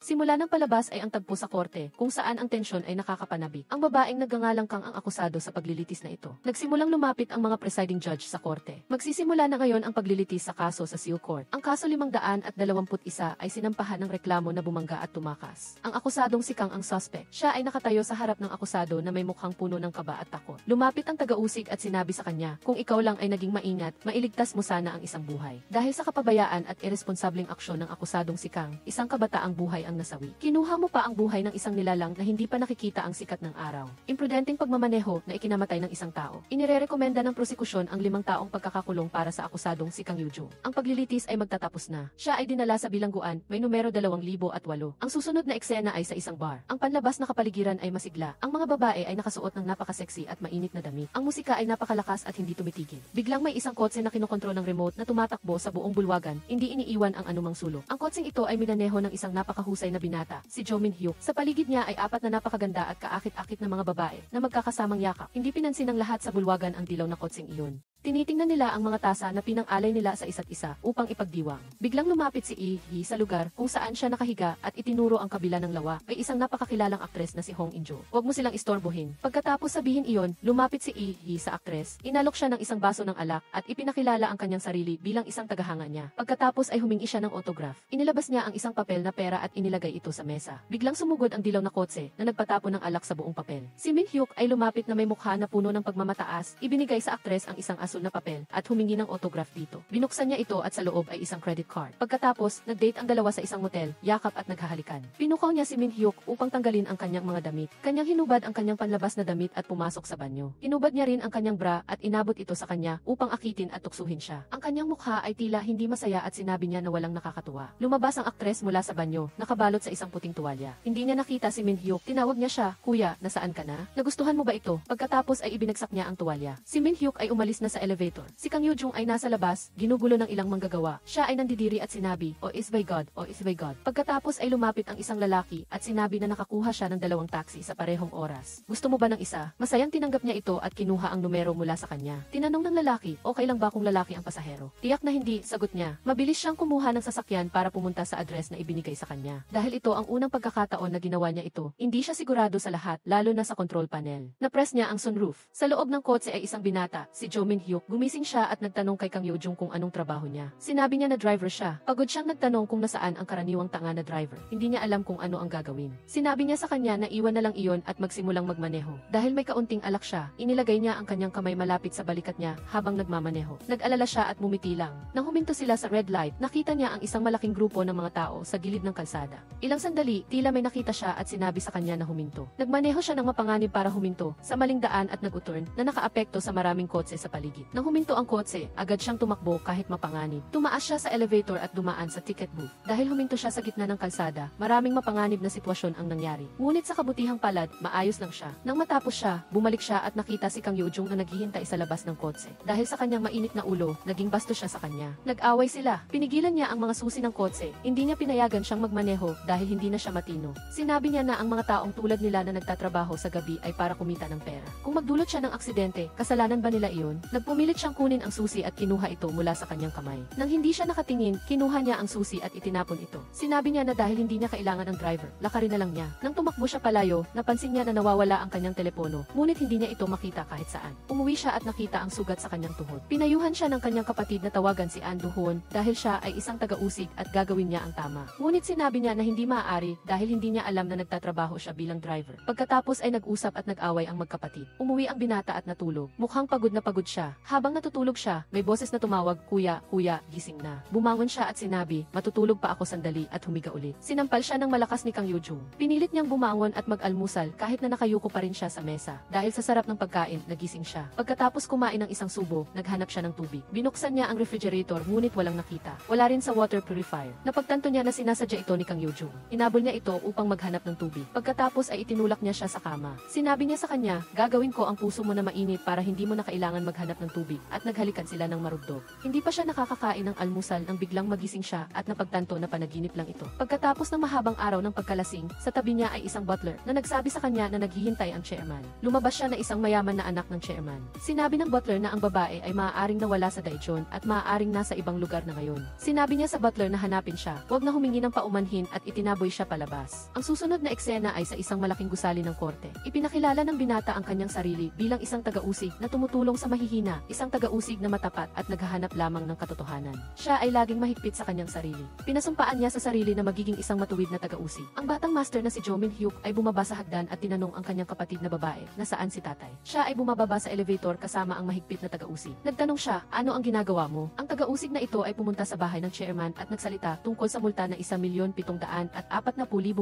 Simula ng palabas ay ang tagpo sa korte, kung saan ang tensyon ay nakakapanabik. Ang babaeng nagngangalang Kang ang akusado sa paglilitis na ito. Nagsimulang lumapit ang mga presiding judge sa korte. Magsisimula na ngayon ang paglilitis sa kaso sa Seal Court. Ang kaso 521 ay sinampahan ng reklamo na bumangga at tumakas. Ang akusadong si Kang ang suspect. Siya ay nakatayo sa harap ng akusado na may mukhang puno ng kaba at takot. Lumapit ang taga-usig at sinabi sa kanya, kung ikaw lang ay naging maingat, mailigtas mo sana ang isang buhay. Dahil sa kapabayaan at irresponsabling aksyon ng akusadong si Kang, isang kabataang buhay ang nasawi. Kinuha mo pa ang buhay ng isang nilalang na hindi pa nakikita ang sikat ng araw. Imprudenteng pagmamaneho na ikinamatay ng isang tao. Inirerekomenda ng prosekusyon ang 5 taong pagkakakulong para sa akusadong si Kang Yoo-jung. Ang paglilitis ay magtatapos na. Siya ay dinala sa bilangguan, may numero 2008. Ang susunod na eksena ay sa isang bar. Ang panlabas na kapaligiran ay masigla. Ang mga babae ay nakasuot ng napaka-sexy at mainit na damit. Ang musika ay napakalakas at hindi tumitigil. Biglang may isang kotse na kinokontrol ng remote na tumatakbo sa buong bulwagan, hindi iniiwan ang anumang sulok. Ang kotseng ito ay minaneho ng isang napakahusay na binata, si Jo Min-hyuk. Sa paligid niya ay 4 na napakaganda at kaakit-akit na mga babae na magkakasamang yakap. Hindi pinansin ng lahat sa bulwagan ang dilaw na kotseng iyon. Tinitingnan nila ang mga tasa na pinang-alay nila sa isa't isa upang ipagdiwang. Biglang lumapit si Lee sa lugar kung saan siya nakahiga at itinuro ang kabila ng lawa ay isang napakakilalang aktres na si Hong In-jo. Huwag mo silang istorbohin. Pagkatapos sabihin iyon, lumapit si Lee sa aktres, inalok siya ng isang baso ng alak at ipinakilala ang kanyang sarili bilang isang tagahanga niya. Pagkatapos ay humingi siya ng autograph. Inilabas niya ang isang papel na pera at inilagay ito sa mesa. Biglang sumugod ang dilaw na kotse na nagpatapon ng alak sa buong papel. Si Min-hyuk ay lumapit na may mukha na puno ng pagmamataas, ibinigay sa aktres ang isang asul na papel at humingi ng autograph dito. Binuksan niya ito at sa loob ay isang credit card. Pagkatapos, nag-date ang dalawa sa isang motel, yakap at naghahalikan. Pinukaw niya si Min-hyuk upang tanggalin ang kanyang mga damit. Kanyang hinubad ang kanyang panlabas na damit at pumasok sa banyo. Hinubad niya rin ang kanyang bra at inabot ito sa kanya upang akitin at tuksuhin siya. Ang kanyang mukha ay tila hindi masaya at sinabi niya na walang nakakatuwa. Lumabas ang aktres mula sa banyo, nakabalot sa isang puting tuwalya. Hindi niya nakita si Min-hyuk. Tinawag niya siya, "Kuya, nasaan ka na? Nagustuhan mo ba ito?" Pagkatapos ay ibinagsak niya ang tuwalya. Si Min-hyuk ay umalis na sa elevator. Si Kang Yoo-jung ay nasa labas, ginugulo ng ilang manggagawa. Siya ay nandidiri at sinabi, "Oh is by God, oh is by God." Pagkatapos ay lumapit ang isang lalaki at sinabi na nakakuha siya ng 2 taxi sa parehong oras. "Gusto mo ba ng isa?" Masayang tinanggap niya ito at kinuha ang numero mula sa kanya. Tinanong ng lalaki, "Okay lang ba kung lalaki ang pasahero?" Tiyak na hindi, sagot niya. Mabilis siyang kumuha ng sasakyan para pumunta sa address na ibinigay sa kanya. Dahil ito ang unang pagkakataon na ginawa niya ito, hindi siya sigurado sa lahat, lalo na sa control panel. Napress niya ang sunroof. Sa loob ng kotse ay isang binata, si Jo Min-hyuk. Gumising siya at nagtanong kay Kang Yoo-jung kung anong trabaho niya. Sinabi niya na driver siya. Pagod siyang nagtanong kung nasaan ang karaniwang tanga na driver. Hindi niya alam kung ano ang gagawin. Sinabi niya sa kanya na iwan na lang iyon at magsimulang magmaneho. Dahil may kaunting alak siya, inilagay niya ang kanyang kamay malapit sa balikat niya habang nagmamaneho. Nag-alala siya at mumiti lang. Nang huminto sila sa red light, nakita niya ang isang malaking grupo ng mga tao sa gilid ng kalsada. Ilang sandali, tila may nakita siya at sinabi sa kanya na huminto. Nagmaneho siya ng mapanganib para huminto sa maling daan at nag-u-turn na nakaapekto sa maraming kotse sa paligid. Nang huminto ang kotse, agad siyang tumakbo kahit mapanganib. Tumaas siya sa elevator at dumaan sa ticket booth. Dahil huminto siya sa gitna ng kalsada, maraming mapanganib na sitwasyon ang nangyari. Ngunit sa kabutihang palad, maayos lang siya. Nang matapos siya, bumalik siya at nakita si Kang Yoo-jung na naghihintay sa labas ng kotse. Dahil sa kanyang mainit na ulo, naging bastos siya sa kanya. Nag-away sila. Pinigilan niya ang mga susi ng kotse. Hindi niya pinayagan siyang magmaneho dahil hindi na siya matino. Sinabi niya na ang mga taong tulad nila na nagtatrabaho sa gabi ay para kumita ng pera. Kung magdulot siya ng aksidente, kasalanan ba nila iyon? Nagpumilit siyang kunin ang susi at kinuha ito mula sa kanyang kamay. Nang hindi siya nakatingin, kinuha niya ang susi at itinapon ito. Sinabi niya na dahil hindi niya kailangan ng driver, lakarin na lang niya. Nang tumakbo siya palayo, napansin niya na nawawala ang kanyang telepono, ngunit hindi niya ito makita kahit saan. Umuwi siya at nakita ang sugat sa kanyang tuhod. Pinayuhan siya ng kanyang kapatid na tawagan si An Do-hoon dahil siya ay isang taga-usig at gagawin niya ang tama. Ngunit sinabi niya na hindi maaari dahil hindi niya alam na nagtatrabaho siya bilang driver. Pagkatapos ay nag-usap at nag-away ang magkapatid. Umuwi ang binata at natulog. Mukhang pagod na pagod siya. Habang natutulog siya, may boses na tumawag, "Kuya, kuya, gising na." Bumangon siya at sinabi, "Matutulog pa ako sandali," at humiga ulit. Sinampal siya ng malakas ni Kang Yoo-jung. Pinilit niyang bumangon at mag-almusal kahit na nakayuko pa rin siya sa mesa. Dahil sa sarap ng pagkain, nagising siya. Pagkatapos kumain ng isang subo, naghanap siya ng tubig. Binuksan niya ang refrigerator ngunit walang nakita. Wala rin sa water purifier. Napagtanto niya na sinasadya ito ni Kang Yoo-jung. Inabol niya ito upang maghanap ng tubig. Pagkatapos ay itinulak niya siya sa kama. Sinabi niya sa kanya, "Gagawin ko ang puso mo na mainit para hindi mo na kailangan maghanap ng ng tubig at naghalikan sila ng marugdog. Hindi pa siya nakakakain ng almusal nang biglang magising siya at napagtanto na panaginip lang ito. Pagkatapos ng mahabang araw ng pagkalasing, sa tabi niya ay isang butler na nagsabi sa kanya na naghihintay ang chairman. Lumabas siya na isang mayaman na anak ng chairman. Sinabi ng butler na ang babae ay maaaring nawala sa Daejeon at maaaring nasa ibang lugar na ngayon. Sinabi niya sa butler na hanapin siya, huwag na humingi ng paumanhin at itinaboy siya palabas. Ang susunod na eksena ay sa isang malaking gusali ng korte. Ipinakilala ng binata ang kanyang sarili bilang isang taga-usig na tumutulong sa mahihina, isang taga-usig na matapat at naghahanap lamang ng katotohanan. Siya ay laging mahigpit sa kanyang sarili. Pinasumpaan niya sa sarili na magiging isang matuwid na taga-usig. Ang batang master na si Jo Min-hyuk ay bumaba sa hagdan at tinanong ang kanyang kapatid na babae na saan si tatay. Siya ay bumababa sa elevator kasama ang mahigpit na taga-usig. Nagtanong siya, ano ang ginagawa mo? Ang taga-usig na ito ay pumunta sa bahay ng chairman at nagsalita tungkol sa multa na 1,740,000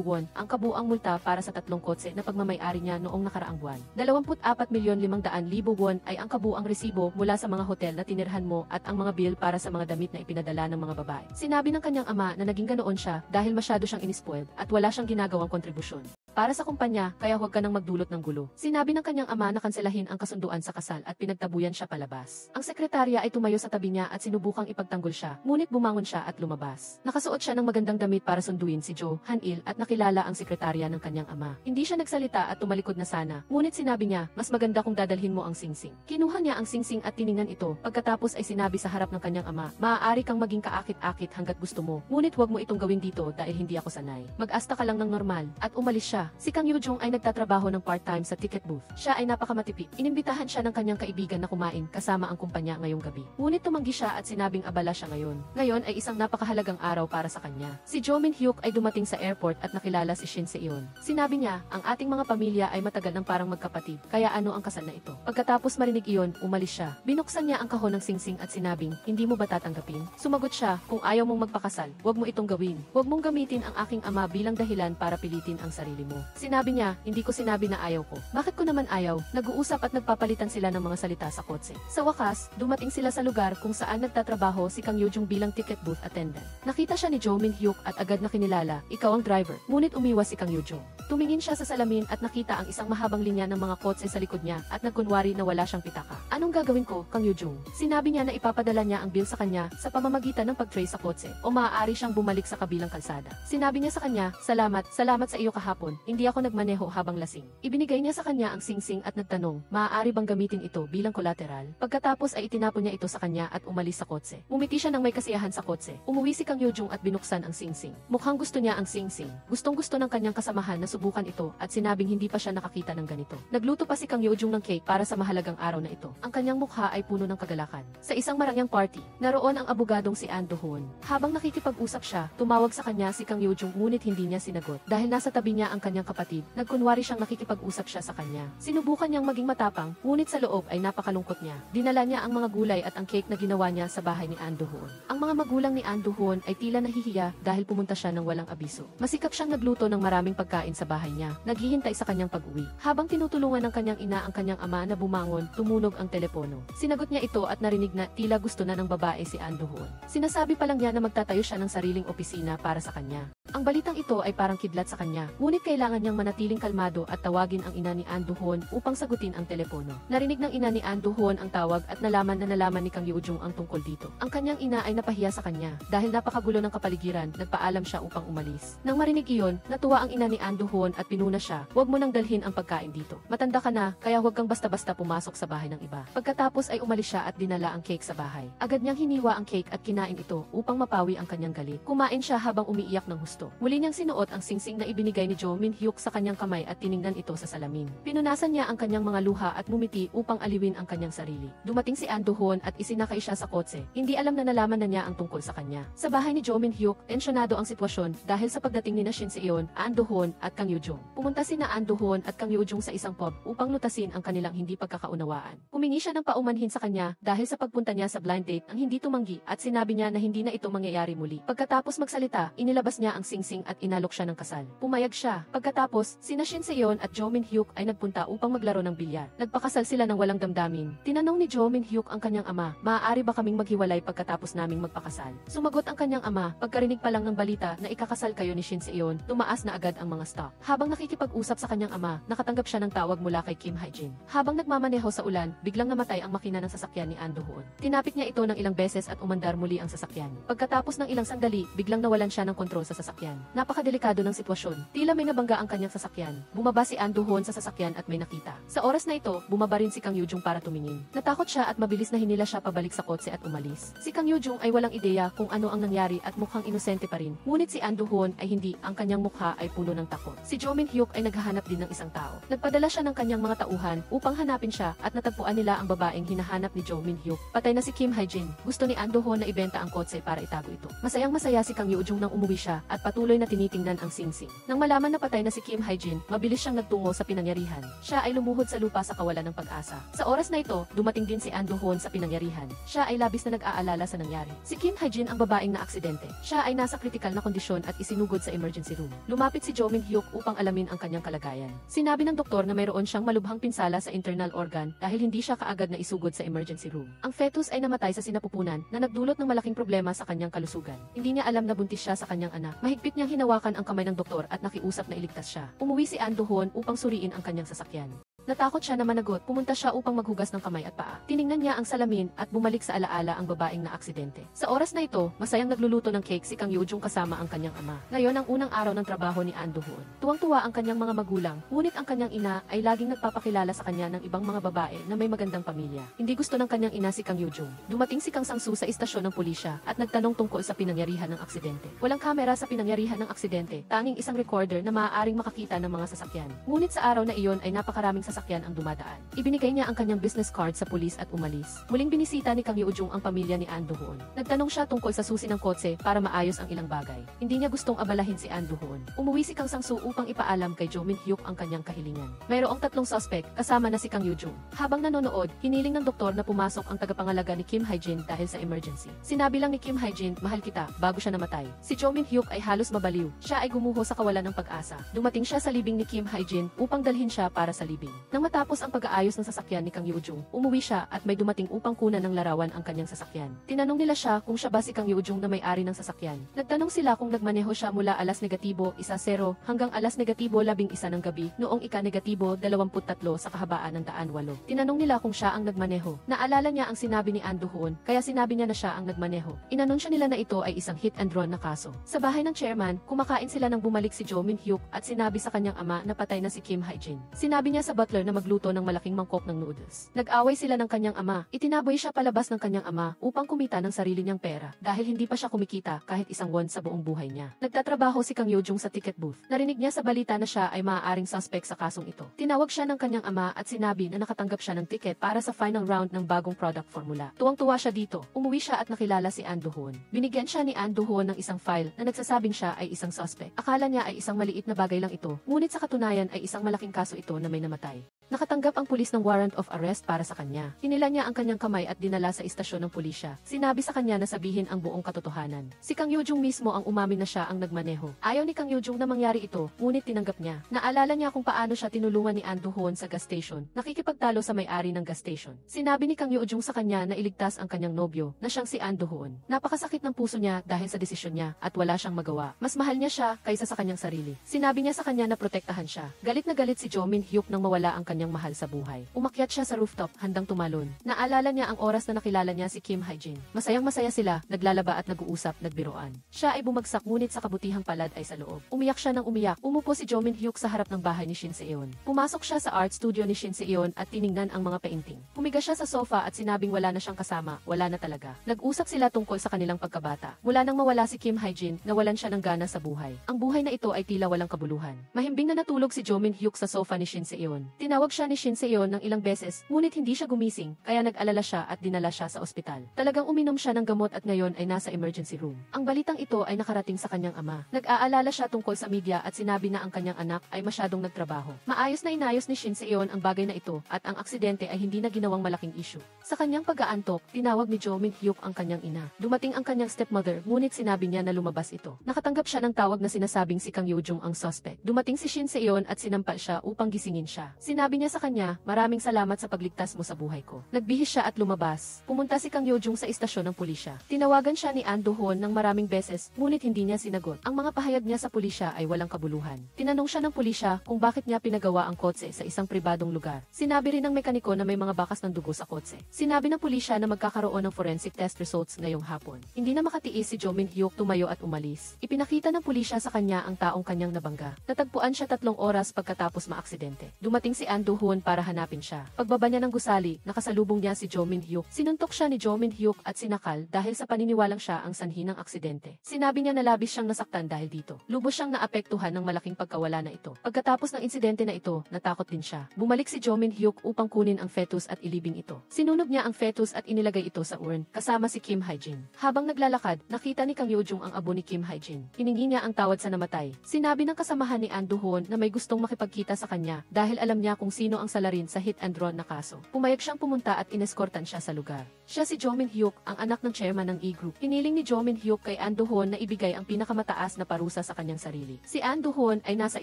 won, ang kabuang multa para sa 3 kotse na pagmamay-ari niya noong nakaraang buwan. 24,500,000 won ay ang kabuang resibo mula sa mga hotel na tinirhan mo at ang mga bill para sa mga damit na ipinadala ng mga babae. Sinabi ng kanyang ama na naging ganoon siya dahil masyado siyang inispoiled at wala siyang ginagawang kontribusyon para sa kumpanya, kaya huwag ka nang magdulot ng gulo. Sinabi ng kanyang ama na kanselahin ang kasunduan sa kasal at pinagtabuyan siya palabas. Ang sekretarya ay tumayo sa tabi niya at sinubukang ipagtanggol siya, ngunit bumangon siya at lumabas. Nakasuot siya ng magandang damit para sunduin si Jo Han-il at nakilala ang sekretarya ng kanyang ama. Hindi siya nagsalita at tumalikod na sana, ngunit sinabi niya, mas maganda kung dadalhin mo ang singsing. Kinuha niya ang singsing at tiningnan ito, pagkatapos ay sinabi sa harap ng kanyang ama, maaari kang maging kaakit-akit hanggat gusto mo, ngunit huwag mo itong gawin dito dahil hindi ako sanay. Mag-asta ka lang ng normal, at umalis siya. Si Kang Yoo-jung ay nagtatrabaho ng part-time sa ticket booth. Siya ay napakamatipid. Inimbitahan siya ng kanyang kaibigan na kumain kasama ang kumpanya ngayong gabi. Ngunit tumanggi siya at sinabing abala siya ngayon. Ngayon ay isang napakahalagang araw para sa kanya. Si Jo Min-hyuk ay dumating sa airport at nakilala si Shin Se-eun. Sinabi niya, ang ating mga pamilya ay matagal ng parang magkapatid, kaya ano ang kasal na ito? Pagkatapos marinig iyon, umalis siya. Binuksan niya ang kahon ng singsing at sinabing, hindi mo ba tatanggapin? Sumagot siya, kung ayaw mong magpakasal, huwag mo itong gawin. Huwag mong gamitin ang aking ama bilang dahilan para pilitin ang sarili mo. Sinabi niya, hindi ko sinabi na ayaw ko. Bakit ko naman ayaw? Nag-uusap at nagpapalitan sila ng mga salita sa kotse. Sa wakas, dumating sila sa lugar kung saan nagtatrabaho si Kang Yoo-jung bilang ticket booth attendant. Nakita siya ni Jo Min-hyuk at agad na kinilala, ikaw ang driver. Ngunit umiwas si Kang Yoo-jung. Tumingin siya sa salamin at nakita ang isang mahabang linya ng mga kotse sa likod niya at nagkunwari na wala siyang pitaka. Anong gagawin ko, Kang Yoo-jung? Sinabi niya na ipapadala niya ang bill sa kanya sa pamamagitan ng pag-tray sa kotse o maaari siyang bumalik sa kabilang kalsada. Sinabi niya sa kanya, salamat sa iyo kahapon. Hindi ako nagmaneho habang lasing. Ibinigay niya sa kanya ang singsing at nagtanong, maaari bang gamitin ito bilang collateral? Pagkatapos ay itinapon niya ito sa kanya at umalis sa kotse. Umiti siya ng may kasiyahan sa kotse. Umuwi si Kang Yoo-jung at binuksan ang singsing. Mukhang gusto niya ang singsing. Gustong-gusto ng kanyang kasamahan na subukan ito at sinabing hindi pa siya nakakita ng ganito. Nagluto pa si Kang Yoo-jung ng cake para sa mahalagang araw na ito. Ang kanyang mukha ay puno ng kagalakan. Sa isang marangyang party, naroon ang abogadong si An Do-hoon. Habang nakikipag-usap siya, tumawag sa kanya si Kang Yoo-jung ngunit hindi niya sinagot. Dahil nasa tabi niya ang kanyang kapatid, nagkunwari siyang nakikipag-usap siya sa kanya. Sinubukan niyang maging matapang, ngunit sa loob ay napakalungkot niya. Dinala niya ang mga gulay at ang cake na ginawa niya sa bahay ni An Do-hoon. Ang mga magulang ni An Do-hoon ay tila nahihiya dahil pumunta siya ng walang abiso. Masikap siyang nagluto ng maraming pagkain sa bahay niya, naghihintay sa kanyang pag-uwi. Habang tinutulungan ng kanyang ina ang kanyang ama na bumangon, tumunog ang telepono. Sinagot niya ito at narinig na tila gusto na ng babae si An Do-hoon. Sinasabi pa lang niya na magtatayo siya ng sariling opisina para sa kanya. Ang balitang ito ay parang kidlat sa kanya, ngunit kailangan niyang manatiling kalmado at tawagin ang ina ni An Do-hoon upang sagutin ang telepono. Narinig ng ina ni An Do-hoon ang tawag at nalaman ni Kang Yoo-jung ang tungkol dito. Ang kanyang ina ay napahiya sa kanya dahil napakagulo ng kapaligiran, nagpaalam siya upang umalis. Nang marinig iyon, natuwa ang ina ni An Do-hoon at pinuna siya, huwag mo nang dalhin ang pagkain dito. Matanda ka na, kaya huwag kang basta-basta pumasok sa bahay ng iba. Pagkatapos ay umalis siya at dinala ang cake sa bahay. Agad niyang hiniwa ang cake at kinain ito upang mapawi ang kanyang galit. Kumain siya habang umiiyak ng husto. Muli niyang sinuot ang singsing na ibinigay ni Jo Min-hyuk sa kanyang kamay at tiningnan ito sa salamin. Pinunasan niya ang kanyang mga luha at ngumiti upang aliwin ang kanyang sarili. Dumating si An Do-hoon at isinakay siya sa kotse. Hindi alam na nalaman na niya ang tungkol sa kanya. Sa bahay ni Jo Min-hyuk, tensyonado ang sitwasyon dahil sa pagdating ni Shin Se-eun, An Do-hoon at Kang Yoo-jung. Pumunta sina An Do-hoon at Kang Yoo-jung sa isang pub upang lutasin ang kanilang hindi pagkakaunawaan. Humingi siya ng paumanhin sa kanya dahil sa pagpunta niya sa blind date ang hindi tumanggi at sinabi niya na hindi na ito mangyayari muli. Pagkatapos magsalita, inilabas niya ang Sing at inalok siya ng kasal. Pumayag siya. Pagkatapos, sina Shin Se-yeon at Jo Min-hyuk ay nagpunta upang maglaro ng bilyar. Nagpakasal sila ng walang damdamin. Tinanong ni Jo Min-hyuk ang kanyang ama, maaari ba kaming maghiwalay pagkatapos naming magpakasal? Sumagot ang kanyang ama, pagkarinig pa lang ng balita na ikakasal kayo ni Shin Se-yeon, tumaas na agad ang mga stock. Habang nakikipag-usap sa kanyang ama, nakatanggap siya ng tawag mula kay Kim Hae-jin. Habang nagmamaneho sa ulan, biglang namatay ang makina ng sasakyan ni An Do-hoon. Tinapik niya ito ng ilang beses at umandar muli ang sasakyan. Pagkatapos ng ilang sandali, biglang nawalan siya ng kontrol sa sasakyan. Napakadelikado ng sitwasyon. Tila may nabangga ang kanyang sasakyan. Bumaba si An Do-hoon sa sasakyan at may nakita. Sa oras na ito, bumaba rin si Kang Yoo-jung para tumingin. Natakot siya at mabilis na hinila siya pabalik sa kotse at umalis. Si Kang Yoo-jung ay walang ideya kung ano ang nangyari at mukhang inosente pa rin. Ngunit si An Do-hoon ay hindi, ang kanyang mukha ay puno ng takot. Si Jo Min-hyuk ay naghahanap din ng isang tao. Nagpadala siya ng kanyang mga tauhan upang hanapin siya at natagpuan nila ang babaeng hinahanap ni Jo Min-hyuk. Patay na si Kim Hae-jin. Gusto ni An Do-hoon na ibenta ang kotse para itago ito. Masayang masaya si Kang Yoo-jung nang umuwi siya at patuloy na tinitingnan ang Sing Sing. Nang malaman na patay na si Kim Hae-jin, mabilis siyang nagtungo sa pinangyarihan. Siya ay lumuhod sa lupa sa kawalan ng pag-asa. Sa oras na ito, dumating din si An Do-hoon sa pinangyarihan. Siya ay labis na nag-aalala sa nangyari. Si Kim Hae-jin ang babaeng na aksidente. Siya ay nasa kritikal na kondisyon at isinugod sa emergency room. Lumapit si Jo Min-hyuk upang alamin ang kanyang kalagayan. Sinabi ng doktor na mayroon siyang malubhang pinsala sa internal organ dahil hindi siya kaagad na isugod sa emergency room. Ang fetus ay namatay sa sinapupunan na nagdulot ng malaking problema sa kanyang kalusugan. Hindi niya alam na buntis siya sa kanyang anak. Mahigpit niyang hinawakan ang kamay ng doktor at nakiusap na iligtas siya. Umuwi si An Do-hoon upang suriin ang kanyang sasakyan. Natakot siya na managot, pumunta siya upang maghugas ng kamay at paa. Tiningnan niya ang salamin at bumalik sa alaala ang babaeng na aksidente. Sa oras na ito, masayang nagluluto ng cake si Kang Yoo-jung kasama ang kanyang ama. Ngayon ang unang araw ng trabaho ni An Do-hoon. Tuwang-tuwa ang kanyang mga magulang, ngunit ang kanyang ina ay laging nagpapakilala sa kanya ng ibang mga babae na may magandang pamilya. Hindi gusto ng kanyang ina si Kang Yoo-jung. Dumating si Kang Sang-soo sa istasyon ng pulisya at nagtanong tungkol sa pinangyarihan ng aksidente. Walang kamera sa pinangyarihan ng aksidente, tanging isang recorder na maaaring makakita ng mga sasakyan. Ngunit sa araw na iyon ay napakaraming sasakyan ang dumadaan. Ibinigay niya ang kanyang business card sa pulis at umalis. Muling binisita ni Kang Yoo-jung ang pamilya ni An Do-hoon. Nagtanong siya tungkol sa susi ng kotse para maayos ang ilang bagay. Hindi niya gustong abalahin si An Do-hoon. Umuwi si Kang Sang-soo upang ipaalam kay Jo Min-hyuk ang kanyang kahilingan. Mayroong 3 suspect kasama na si Kang Yoo-jung. Habang nanonood, hiniling ng doktor na pumasok ang tagapangalaga ni Kim Hae-jin dahil sa emergency. Sinabi lang ni Kim Hae-jin, mahal kita, bago siya namatay. Si Jo Min-hyuk ay halos mabaliw. Siya ay gumuho sa kawalan ng pag-asa. Dumating siya sa libing ni Kim Hae-jin upang dalhin siya para sa libing. Nang matapos ang pag-aayos ng sasakyan ni Kang Yoo-jung, umuwi siya at may dumating upang kunan ng larawan ang kanyang sasakyan. Tinanong nila siya kung siya ba si Kang Yoo-jung na may-ari ng sasakyan. Nagtanong sila kung nagmaneho siya mula alas negatibo 1:0 hanggang alas negatibo 11 ng gabi noong ika-negatibo 23 sa kahabaan ng daan 8. Tinanong nila kung siya ang nagmaneho. Naalala niya ang sinabi ni An Do-hoon, kaya sinabi niya na siya ang nagmaneho. Inanunsyo nila na ito ay isang hit and run na kaso. Sa bahay ng chairman, kumakain sila nang bumalik si Jo Min-hyuk at sinabi sa kanyang ama na patay na si Kim Hae-jin. Sinabi niya sa butler na magluto ng malaking mangkok ng noodles. Nag-away sila ng kanyang ama. Itinaboy siya palabas ng kanyang ama upang kumita ng sarili niyang pera dahil hindi pa siya kumikita kahit isang won sa buong buhay niya. Nagtatrabaho si Kang Yoo-jung sa ticket booth. Narinig niya sa balita na siya ay maaaring suspect sa kasong ito. Tinawag siya ng kanyang ama at sinabi na nakatanggap siya ng ticket para sa final round ng bagong product formula. Tuwang-tuwa siya dito. Umuwi siya at nakilala si An Do-hoon. Binigyan siya ni An Do-hoon ng isang file na nagsasabing siya ay isang suspect. Akala niya ay isang maliit na bagay lang ito, ngunit sa katunayan ay isang malaking kaso ito na may namatay. Nakatanggap ang pulis ng warrant of arrest para sa kanya. Hinila niya ang kanyang kamay at dinala sa istasyon ng pulisya. Sinabi sa kanya na sabihin ang buong katotohanan. Si Kang Yoo-jung mismo ang umamin na siya ang nagmaneho. Ayaw ni Kang Yoo-jung na mangyari ito, ngunit tinanggap niya. Naalala niya kung paano siya tinulungan ni An Do-hoon sa gas station, nakikipagtalo sa may-ari ng gas station. Sinabi ni Kang Yoo-jung sa kanya na iligtas ang kanyang nobyo, na siyang si An Do-hoon. Napakasakit ng puso niya dahil sa desisyon niya at wala siyang magawa. Mas mahal niya siya kaysa sa kanyang sarili. Sinabi niya sa kanya na protektahan siya. Galit na galit si Jo Min-hyuk nang mawala ang kanyang mahal sa buhay. Umakyat siya sa rooftop, handang tumalon. Naalala niya ang oras na nakilala niya si Kim Hae-jin. Masayang-masaya sila, naglalaba at nag-uusap, nagbiroan. Siya ay bumagsak ngunit sa kabutihang palad ay sa loob. Umiyak siya ng umiyak. Umupo si Jo Min-hyuk sa harap ng bahay ni Shin Se-yeon. Pumasok siya sa art studio ni Shin Se-yeon at tiningnan ang mga painting. Humiga siya sa sofa at sinabing wala na siyang kasama, wala na talaga. Nag-usap sila tungkol sa kanilang pagkabata. Mula nang mawala si Kim Hae-jin, nawalan siya ng gana sa buhay. Ang buhay na ito ay tila walang kabuluhan. Mahimbing na natulog si Jo Min-hyuk sa sofa ni Shin Se-yeon. Tinawag Tinawag siya ni Shin Seon ng ilang beses, ngunit hindi siya gumising, kaya nag-alala siya at dinala siya sa ospital. Talagang uminom siya ng gamot at ngayon ay nasa emergency room. Ang balitang ito ay nakarating sa kanyang ama. Nag-aalala siya tungkol sa media at sinabi na ang kanyang anak ay masyadong nagtrabaho. Maayos na inayos ni Shin Seon ang bagay na ito at ang aksidente ay hindi na ginawang malaking issue. Sa kanyang pag-aantok, tinawag ni Jo Min-hyuk ang kanyang ina. Dumating ang kanyang stepmother, ngunit sinabi niya na lumabas ito. Nakatanggap siya ng tawag na sinasabing si Kang Yoo-jung ang suspect. Dumating si Shin Seon at sinampal siya upang gisingin siya. Sinabi niya sa kanya, maraming salamat sa pagligtas mo sa buhay ko. Nagbihis siya at lumabas. Pumunta si Kang Yoo-jung sa istasyon ng pulisya. Tinawagan siya ni An Do-hoon ng maraming beses, ngunit hindi niya sinagot. Ang mga pahayag niya sa pulisya ay walang kabuluhan. Tinanong siya ng pulisya kung bakit niya pinagawa ang kotse sa isang pribadong lugar. Sinabi rin ng mekaniko na may mga bakas ng dugo sa kotse. Sinabi ng pulisya na magkakaroon ng forensic test results ngayong hapon. Hindi na makatiis si Jo Min-hyuk, tumayo at umalis. Ipinakita ng pulisya sa kanya ang taong kanyang nabangga. Natagpuan siya 3 oras pagkatapos maaksidente. Dumating si An Do-hoon para hanapin siya. Pagbaba niya ng gusali, nakasalubong niya si Jo Min-hyuk. Sinuntok siya ni Jo Min-hyuk at sinakal dahil sa paniniwalang siya ang sanhi ng aksidente. Sinabi niya na labis siyang nasaktan dahil dito. Lubos siyang naapektuhan ng malaking pagkawala na ito. Pagkatapos ng insidente na ito, natakot din siya. Bumalik si Jo Min-hyuk upang kunin ang fetus at ilibing ito. Sinunog niya ang fetus at inilagay ito sa urn, kasama si Kim Hae-jin. Habang naglalakad, nakita ni Kang Yoo-jung ang abo ni Kim Hae-jin. Hiningi niya ang tawad sa namatay. Sinabi ng kasamahan ni An Do-hoon na may gustong makipagkita sa kanya dahil alam niya kung sino ang salarin sa hit and run na kaso. Pumayag siyang pumunta at ineskortan siya sa lugar. Siya si Jo Min-hyuk, ang anak ng chairman ng E-group. Hiniling ni Jo Min-hyuk kay An Do-hoon na ibigay ang pinakamataas na parusa sa kanyang sarili. Si An Do-hoon ay nasa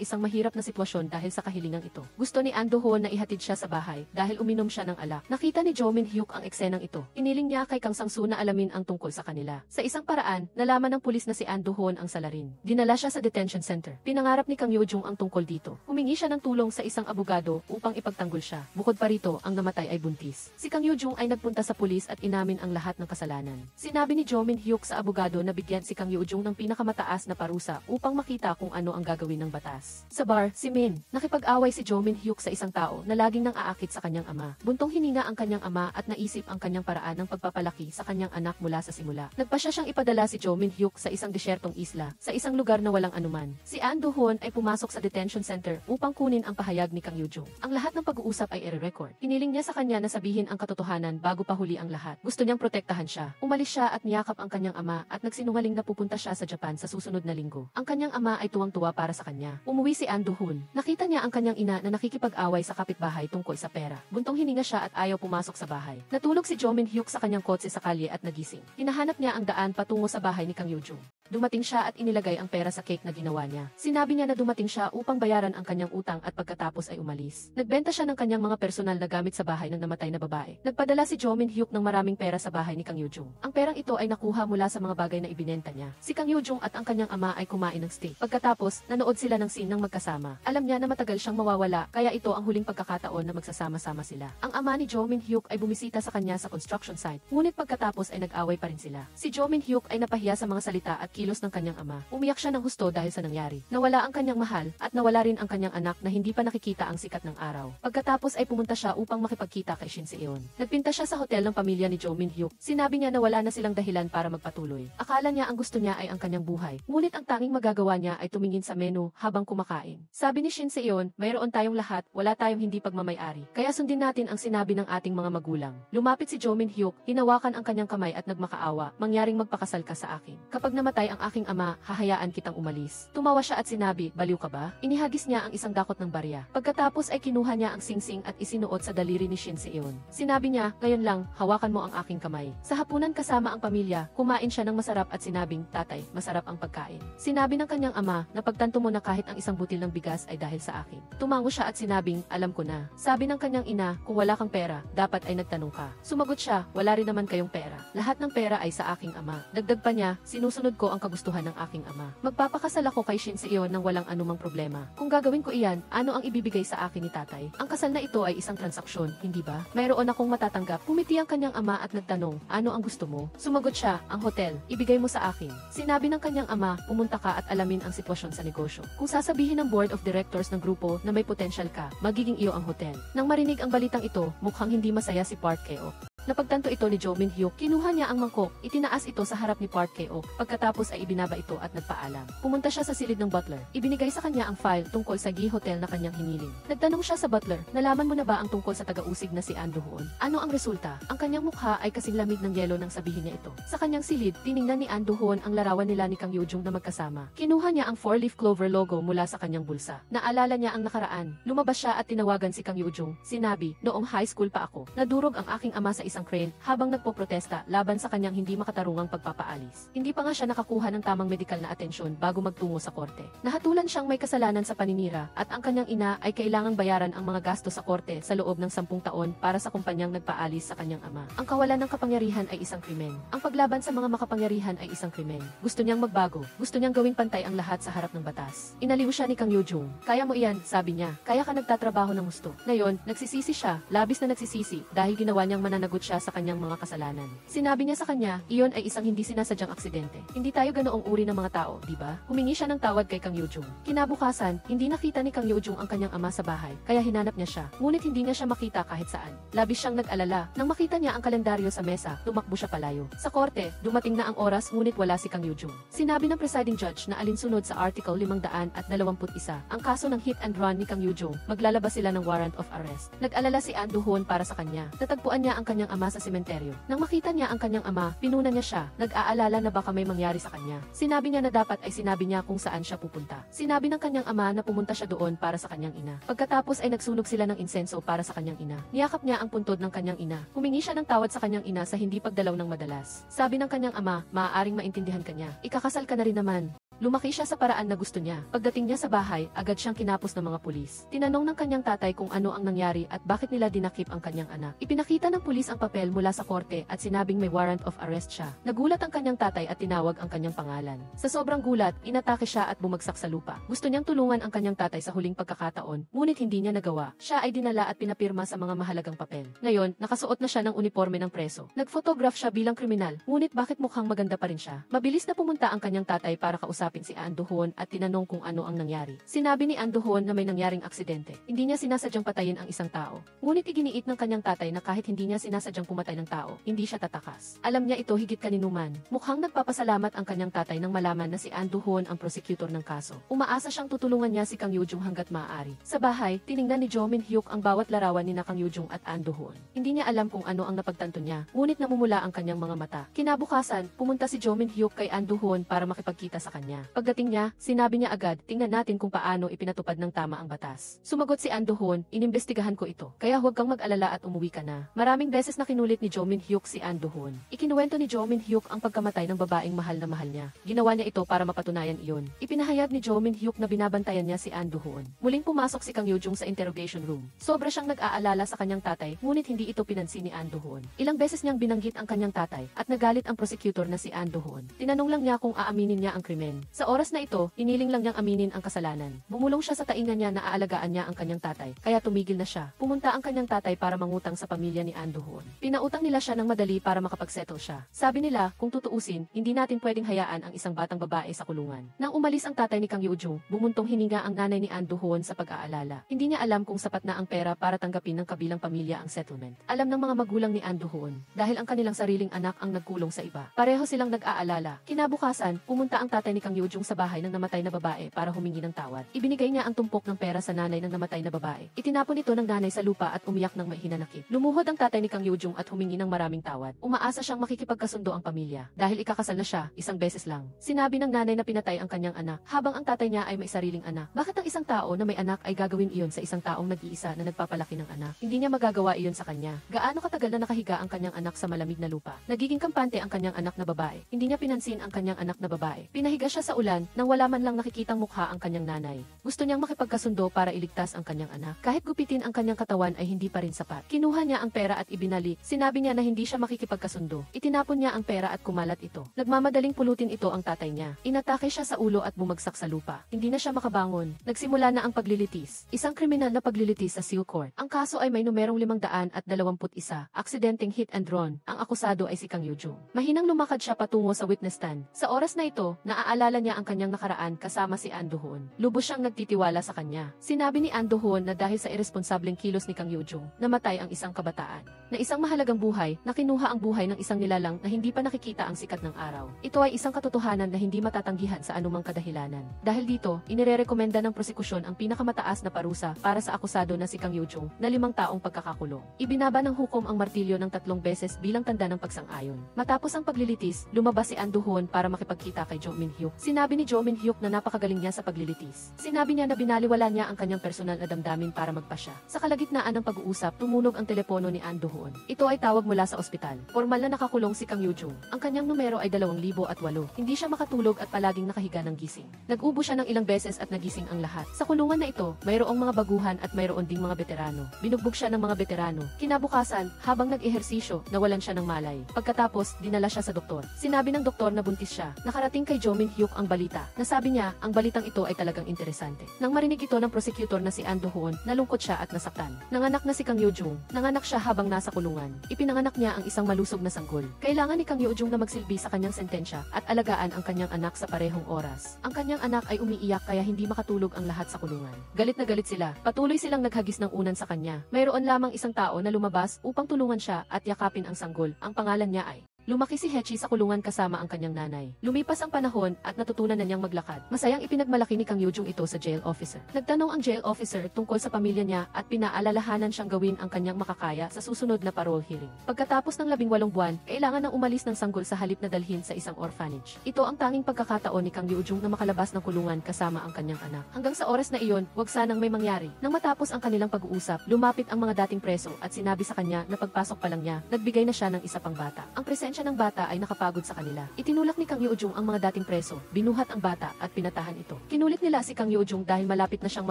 isang mahirap na sitwasyon dahil sa kahilingang ito. Gusto ni An Do-hoon na ihatid siya sa bahay dahil uminom siya ng alak. Nakita ni Jo Min-hyuk ang eksenang ito. Hiniling niya kay Kang Sang-soo na alamin ang tungkol sa kanila. Sa isang paraan, nalaman ng pulis na si An Do-hoon ang salarin. Dinala siya sa detention center. Pinangarap ni Kang Yoo-jung ang tungkol dito. Humingi siya ng tulong sa isang abogado upang ipagtanggol siya. Bukod pa rito, ang namatay ay buntis. Si Kang Yoo-jung ay nagpunta sa pulis at inamin ang lahat ng kasalanan. Sinabi ni Jo Min-hyuk sa abogado na bigyan si Kang Yoo-jung ng pinakamataas na parusa upang makita kung ano ang gagawin ng batas. Sa bar, si Min, nakipag-away si Jo Min-hyuk sa isang tao na laging nang aakit sa kanyang ama. Buntong hininga ang kanyang ama at naisip ang kanyang paraan ng pagpapalaki sa kanyang anak mula sa simula. Nagpasya siyang ipadala si Jo Min-hyuk sa isang desyertong isla, sa isang lugar na walang anuman. Si An Do-hoon ay pumasok sa detention center upang kunin ang pahayag ni Kang Yoo-jung. Ang lahat ng pag-uusap ay i-record. Hiniling niya sa kanya na sabihin ang katotohanan bago pa huli ang lahat. Gusto niyang protektahan siya. Umalis siya at niyakap ang kanyang ama at nagsinungaling na pupunta siya sa Japan sa susunod na linggo. Ang kanyang ama ay tuwang-tuwa para sa kanya. Umuwi si An Do-hoon. Nakita niya ang kanyang ina na nakikipag-away sa kapitbahay tungkol sa pera. Buntong hininga siya at ayaw pumasok sa bahay. Natulog si Jo Min-hyuk sa kanyang kotse sa kalye at nagising. Hinahanap niya ang daan patungo sa bahay ni Kang Yoo-jung. Dumating siya at inilagay ang pera sa cake na ginawa niya. Sinabi niya na dumating siya upang bayaran ang kanyang utang at pagkatapos ay umalis. Nagbenta siya ng kanyang mga personal na gamit sa bahay ng namatay na babae. Nagpadala si Jo Min-hyuk ng maraming pera sa bahay ni Kang Yoo-jung. Ang perang ito ay nakuha mula sa mga bagay na ibinenta niya. Si Kang Yoo-jung at ang kanyang ama ay kumain ng steak. Pagkatapos, nanood sila ng scene ng magkasama. Alam niya na matagal siyang mawawala, kaya ito ang huling pagkakataon na magsasama-sama sila. Ang ama ni Jo Min-hyuk ay bumisita sa kanya sa construction site. Ngunit pagkatapos ay nag-away pa rin sila. Si Jo Min-hyuk ay napahiya sa mga salita at kilos ng kanyang ama. Umiyak siya ng husto dahil sa nangyari. Nawala ang kanyang mahal at nawala rin ang kanyang anak na hindi pa nakikita ang sikat ng araw. Pagkatapos ay pumunta siya upang makipagkita kay Shin Seon. Nagpinta siya sa hotel ng pamilya ni Jo Min-hyuk. Sinabi niya na wala na silang dahilan para magpatuloy. Akala niya ang gusto niya ay ang kanyang buhay. Ngunit ang tanging magagawa niya ay tumingin sa menu habang kumakain. Sabi ni Shin Seon, mayroon tayong lahat, wala tayong hindi pagmamay-ari. Kaya sundin natin ang sinabi ng ating mga magulang. Lumapit si Jo Min-hyuk, hinawakan ang kanyang kamay at nagmakaawa. Mangyaring magpakasal ka sa akin. Kapag namatay ang aking ama, hahayaan kitang umalis. Tumawa siya at sinabi, baliw ka ba? Inihagis niya ang isang dakot ng barya. Pagkatapos ay kinuha niya ang singsing at isinuot sa daliri ni Shin Seon. Sinabi niya, ngayon lang, hawakan mo ang aking kamay. Sa hapunan kasama ang pamilya, kumain siya ng masarap at sinabing, tatay, masarap ang pagkain. Sinabi ng kanyang ama, napagtanto mo na kahit ang isang butil ng bigas ay dahil sa akin. Tumango siya at sinabing, alam ko na. Sabi ng kanyang ina, kung wala kang pera, dapat ay nagtanong ka. Sumagot siya, wala rin naman kayong pera. Lahat ng pera ay sa aking ama. Dagdag pa niya, sinusunod ko ang kagustuhan ng aking ama. Magpapakasal ako kay Shin Seon nang walang anumang problema. Kung gagawin ko iyan, ano ang ibibigay sa akin ni tatay? Ang kasal na ito ay isang transaksyon, hindi ba? Mayroon akong matatanggap. Pumiti ang kanyang ama at nagtanong, ano ang gusto mo? Sumagot siya, ang hotel, ibigay mo sa akin. Sinabi ng kanyang ama, pumunta ka at alamin ang sitwasyon sa negosyo. Kung sasabihin ng board of directors ng grupo na may potential ka, magiging iyo ang hotel. Nang marinig ang balitang ito, mukhang hindi masaya si Park Keo. Napagtanto ito ni Jo Min-hyuk, kinuha niya ang mangkok, itinaas ito sa harap ni Park Kye-ok, pagkatapos ay ibinaba ito at nagpaalam. Pumunta siya sa silid ng butler, ibinigay sa kanya ang file tungkol sa Gi Hotel na kanyang hiniling. Nagtanong siya sa butler, nalaman mo na ba ang tungkol sa taga-usig na si An Do-hoon? Ano ang resulta? Ang kanyang mukha ay kasing lamig ng yelo nang sabihin niya ito. Sa kanyang silid, tiningnan ni An Do-hoon ang larawan nila ni Kang Yoo-jung na magkasama. Kinuha niya ang 4-leaf clover logo mula sa kanyang bulsa. Naalala niya ang nakaraan. Lumabas siya at tinawagan si Kang Yoo-jung. Sinabi, noong high school pa ako, nadurog ang aking ama sa isang crane habang nagpoprotesta laban sa kanyang hindi makatarungang pagpapaalis. Hindi pa nga siya nakakuha ng tamang medikal na atensyon bago magtungo sa korte. Nahatulan siyang may kasalanan sa paninira at ang kanyang ina ay kailangang bayaran ang mga gasto sa korte sa loob ng 10 taon para sa kumpanyang nagpaalis sa kanyang ama. Ang kawalan ng kapangyarihan ay isang krimen. Ang paglaban sa mga makapangyarihan ay isang krimen. Gusto niyang magbago. Gusto niyang gawing pantay ang lahat sa harap ng batas. Inaliw siya ni Kang Yoo-jung. Kaya mo iyan, sabi niya. Kaya ka nagtatrabaho ng gusto. Ngayon, nagsisisi siya, labis na nagsisisi, dahil ginawa niyang mananagot siya sa kanyang mga kasalanan. Sinabi niya sa kanya, iyon ay isang hindi sinasadyang aksidente. Hindi tayo ganoong uri ng mga tao, di ba? Humingi siya ng tawad kay Kang Yoo-jung. Kinabukasan, hindi nakita ni Kang Yoo-jung ang kanyang ama sa bahay, kaya hinanap niya siya. Ngunit hindi niya siya makita kahit saan. Labis siyang nag-alala. Nang makita niya ang kalendaryo sa mesa, tumakbo siya palayo. Sa korte, dumating na ang oras ngunit wala si Kang Yoo-jung. Sinabi ng presiding judge na alinsunod sa Article 521, ang kaso ng hit and run ni Kang Yoo-jung, maglalabas sila ng warrant of arrest. Nag-alala si An Do-hoon para sa kanya. Natagpuan niya ang kanyang ama sa sementeryo. Nang makita niya ang kanyang ama, pinuna niya siya. Nag-aalala na baka may mangyari sa kanya. Sinabi niya na dapat ay sinabi niya kung saan siya pupunta. Sinabi ng kanyang ama na pumunta siya doon para sa kanyang ina. Pagkatapos ay nagsunog sila ng insenso para sa kanyang ina. Niyakap niya ang puntod ng kanyang ina. Humingi siya ng tawad sa kanyang ina sa hindi pagdalaw ng madalas. Sabi ng kanyang ama, maaaring maintindihan ka niya. Ikakasal ka na rin naman. Lumaki siya sa paraan na gusto niya. Pagdating niya sa bahay, agad siyang kinapos ng mga pulis. Tinanong ng kanyang tatay kung ano ang nangyari at bakit nila dinakip ang kanyang anak. Ipinakita ng pulis ang papel mula sa korte at sinabing may warrant of arrest siya. Nagulat ang kanyang tatay at tinawag ang kanyang pangalan. Sa sobrang gulat, inatake siya at bumagsak sa lupa. Gusto niyang tulungan ang kanyang tatay sa huling pagkakataon, ngunit hindi niya nagawa. Siya ay dinala at pinapirma sa mga mahalagang papel. Ngayon, nakasuot na siya ng uniforme ng preso. Nag-photograph siya bilang kriminal, ngunit bakit mukhang maganda pa rin siya? Mabilis na pumunta ang kanyang tatay para kausapin si An Do-hoon at tinanong kung ano ang nangyari. Sinabi ni An Do-hoon na may nangyaring aksidente. Hindi niya sinasadyang patayin ang isang tao. Ngunit iginiit ng kanyang tatay na kahit hindi niya sinasadyang pumatay ng tao, hindi siya tatakas. Alam niya ito higit kaninuman. Mukhang nagpapasalamat ang kanyang tatay nang malaman na si An Do-hoon ang prosecutor ng kaso. Umaasa siyang tutulungan niya si Kang Yoo-jung hanggat maaari. Sa bahay, tiningnan ni Jo Min-hyuk ang bawat larawan ni Kang Yoo-jung at An Do-hoon. Hindi niya alam kung ano ang napagtanto niya, ngunit namumula ang kanyang mga mata. Kinabukasan, pumunta si Jo Min-hyuk kay An Do-hoon para makipagkita sa kanya. Pagdating niya, sinabi niya agad, tingnan natin kung paano ipinatupad ng tama ang batas. Sumagot si An Do-hoon, inimbestigahan ko ito. Kaya huwag kang mag-alala at umuwi ka na. Maraming beses na kinulit ni Jo Min-hyuk si An Do-hoon. Ikinuwento ni Jo Min-hyuk ang pagkamatay ng babaeng mahal na mahal niya. Ginawa niya ito para mapatunayan iyon. Ipinahayag ni Jo Min-hyuk na binabantayan niya si An Do-hoon. Muling pumasok si Kang Yoo-jung sa interrogation room. Sobra siyang nag-aalala sa kanyang tatay, ngunit hindi ito pinansin ni An Do-hoon. Ilang beses niyang binanggit ang kanyang tatay at nagalit ang prosecutor na si An Do-hoon. Tinanong lang niya kung aaminin niya ang krimen. Sa oras na ito, iniling lang niyang aminin ang kasalanan. Bumulong siya sa tainga niya na aalagaan niya ang kanyang tatay, kaya tumigil na siya. Pumunta ang kanyang tatay para mangutang sa pamilya ni An Do-hoon. Pinautang nila siya ng madali para makapagsettle siya. Sabi nila, kung tutuusin, hindi natin pwedeng hayaan ang isang batang babae sa kulungan. Nang umalis ang tatay ni Kang Yoo-jung, bumuntong hininga ang nanay ni An Do-hoon sa pag-aalala. Hindi niya alam kung sapat na ang pera para tanggapin ng kabilang pamilya ang settlement. Alam ng mga magulang ni An Do-hoon, dahil ang kanilang sariling anak ang nagkulong sa iba. Pareho silang nag-aalala. Kinabukasan, pumunta ang tatay ni Kang Yoo-jung sa bahay ng namatay na babae para humingi ng tawad. Ibinigay niya ang tumpok ng pera sa nanay ng namatay na babae. Itinapon ito ng nanay sa lupa at umiyak ng may hinanakit. Lumuhod ang tatay ni Kang Yoo-jung at humingi ng maraming tawad. Umaasa siyang makikipagkasundo ang pamilya. Dahil ikakasal na siya, isang beses lang. Sinabi ng nanay na pinatay ang kanyang anak, habang ang tatay niya ay may sariling anak. Bakit ang isang tao na may anak ay gagawin iyon sa isang taong nag-iisa na nagpapalaki ng anak? Hindi niya magagawa iyon sa kanya. Gaano katagal na nakahiga ang kanyang anak sa malamig na lupa? Nagiging kampante ang kanyang anak na babae. Hindi niya pinansin ang kanyang anak na babae. Pinahiga siya sa ulan nang wala man lang nakikitang mukha ang kanyang nanay. Gusto niyang makipagkasundo para iligtas ang kanyang anak. Kahit gupitin ang kanyang katawan ay hindi pa rin sapat. Kinuha niya ang pera at ibinalik. Sinabi niya na hindi siya makikipagkasundo. Itinapon niya ang pera at kumalat ito. Nagmamadaling pulutin ito ang tatay niya. Inatake siya sa ulo at bumagsak sa lupa. Hindi na siya makabangon. Nagsimula na ang paglilitis. Isang kriminal na paglilitis sa Seal Court. Ang kaso ay may numerong 521. Aksidenteng hit and run. Ang akusado ay si Kang Yoo-jung. Mahinang lumakad siya patungo sa witness stand. Sa oras na ito, naaalala Inaalala niya ang kanyang nakaraan kasama si An Do-hoon. Lubos siyang nagtitiwala sa kanya. Sinabi ni An Do-hoon na dahil sa irresponsableng kilos ni Kang Yoo-jung, namatay ang isang kabataan. Na isang mahalagang buhay, na kinuha ang buhay ng isang nilalang na hindi pa nakikita ang sikat ng araw. Ito ay isang katotohanan na hindi matatanggihan sa anumang kadahilanan. Dahil dito, inirerekomenda ng prosekusyon ang pinakamataas na parusa para sa akusado na si Kang Yoo-jung na 5 taong pagkakakulong. Ibinaba ng hukom ang martilyo ng 3 beses bilang tanda ng pagsang-ayon. Matapos ang paglilitis, lumabas si An Do-hoon para makipagkita kay Jo Min-hyuk. Sinabi ni Jo Min-hyuk na napakagaling niya sa paglilitis. Sinabi niya na binaliwala niya ang kanyang personal na damdamin para magpasya. Sa kalagitnaan ng pag-uusap, tumunog ang telepono ni An Do-hoon. Ito ay tawag mula sa ospital. Formal na nakakulong si Kang Yoo-jung. Ang kanyang numero ay 2008. Hindi siya makatulog at palaging nakahiga ng gising. Nag-ubo siya ng ilang beses at nagising ang lahat. Sa kulungan na ito, mayroong mga baguhan at mayroon ding mga veterano. Binugbog siya ng mga veterano. Kinabukasan, habang nag-ehersisyo, nawalan siya ng malay. Pagkatapos, dinala siya sa doktor. Sinabi ng doktor na buntis siya. Nakarating kay Jo Min-hyuk ang balita. Nasabi niya, ang balitang ito ay talagang interesante. Nang marinig ito ng prosecutor na si An Do-hoon, nalungkot siya at nasaktan. Nanganak na si Kang Yoo-jung. Nanganak siya habang nasa kulungan. Ipinanganak niya ang isang malusog na sanggol. Kailangan ni Kang Yoo-jung na magsilbi sa kanyang sentensya at alagaan ang kanyang anak sa parehong oras. Ang kanyang anak ay umiiyak kaya hindi makatulog ang lahat sa kulungan. Galit na galit sila. Patuloy silang naghagis ng unan sa kanya. Mayroon lamang isang tao na lumabas upang tulungan siya at yakapin ang sanggol. Ang pangalan niya ay lumaki si Hae-chi sa kulungan kasama ang kanyang nanay. Lumipas ang panahon at natutunan na niyang maglakad. Masayang ipinagmalaki ni Kang Yoo-jung ito sa jail officer. Nagtanong ang jail officer tungkol sa pamilya niya at pinaalalahanan siyang gawin ang kanyang makakaya sa susunod na parole hearing. Pagkatapos ng 18 buwan, kailangan nang umalis ng sanggol sa halip na dalhin sa isang orphanage. Ito ang tanging pagkakataon ni Kang Yoo-jung na makalabas ng kulungan kasama ang kanyang anak. Hanggang sa oras na iyon, wag sanang may mangyari. Nang matapos ang kanilang pag-uusap, lumapit ang mga dating preso at sinabi sa kanya na pagpasok pa lang niya, nagbigay na siya ng isa pang bata. Ang presensya ng bata ay nakapagod sa kanila. Itinulak ni Kang Yoo-jung ang mga dating preso, binuhat ang bata at pinatahan ito. Kinulit nila si Kang Yoo-jung dahil malapit na siyang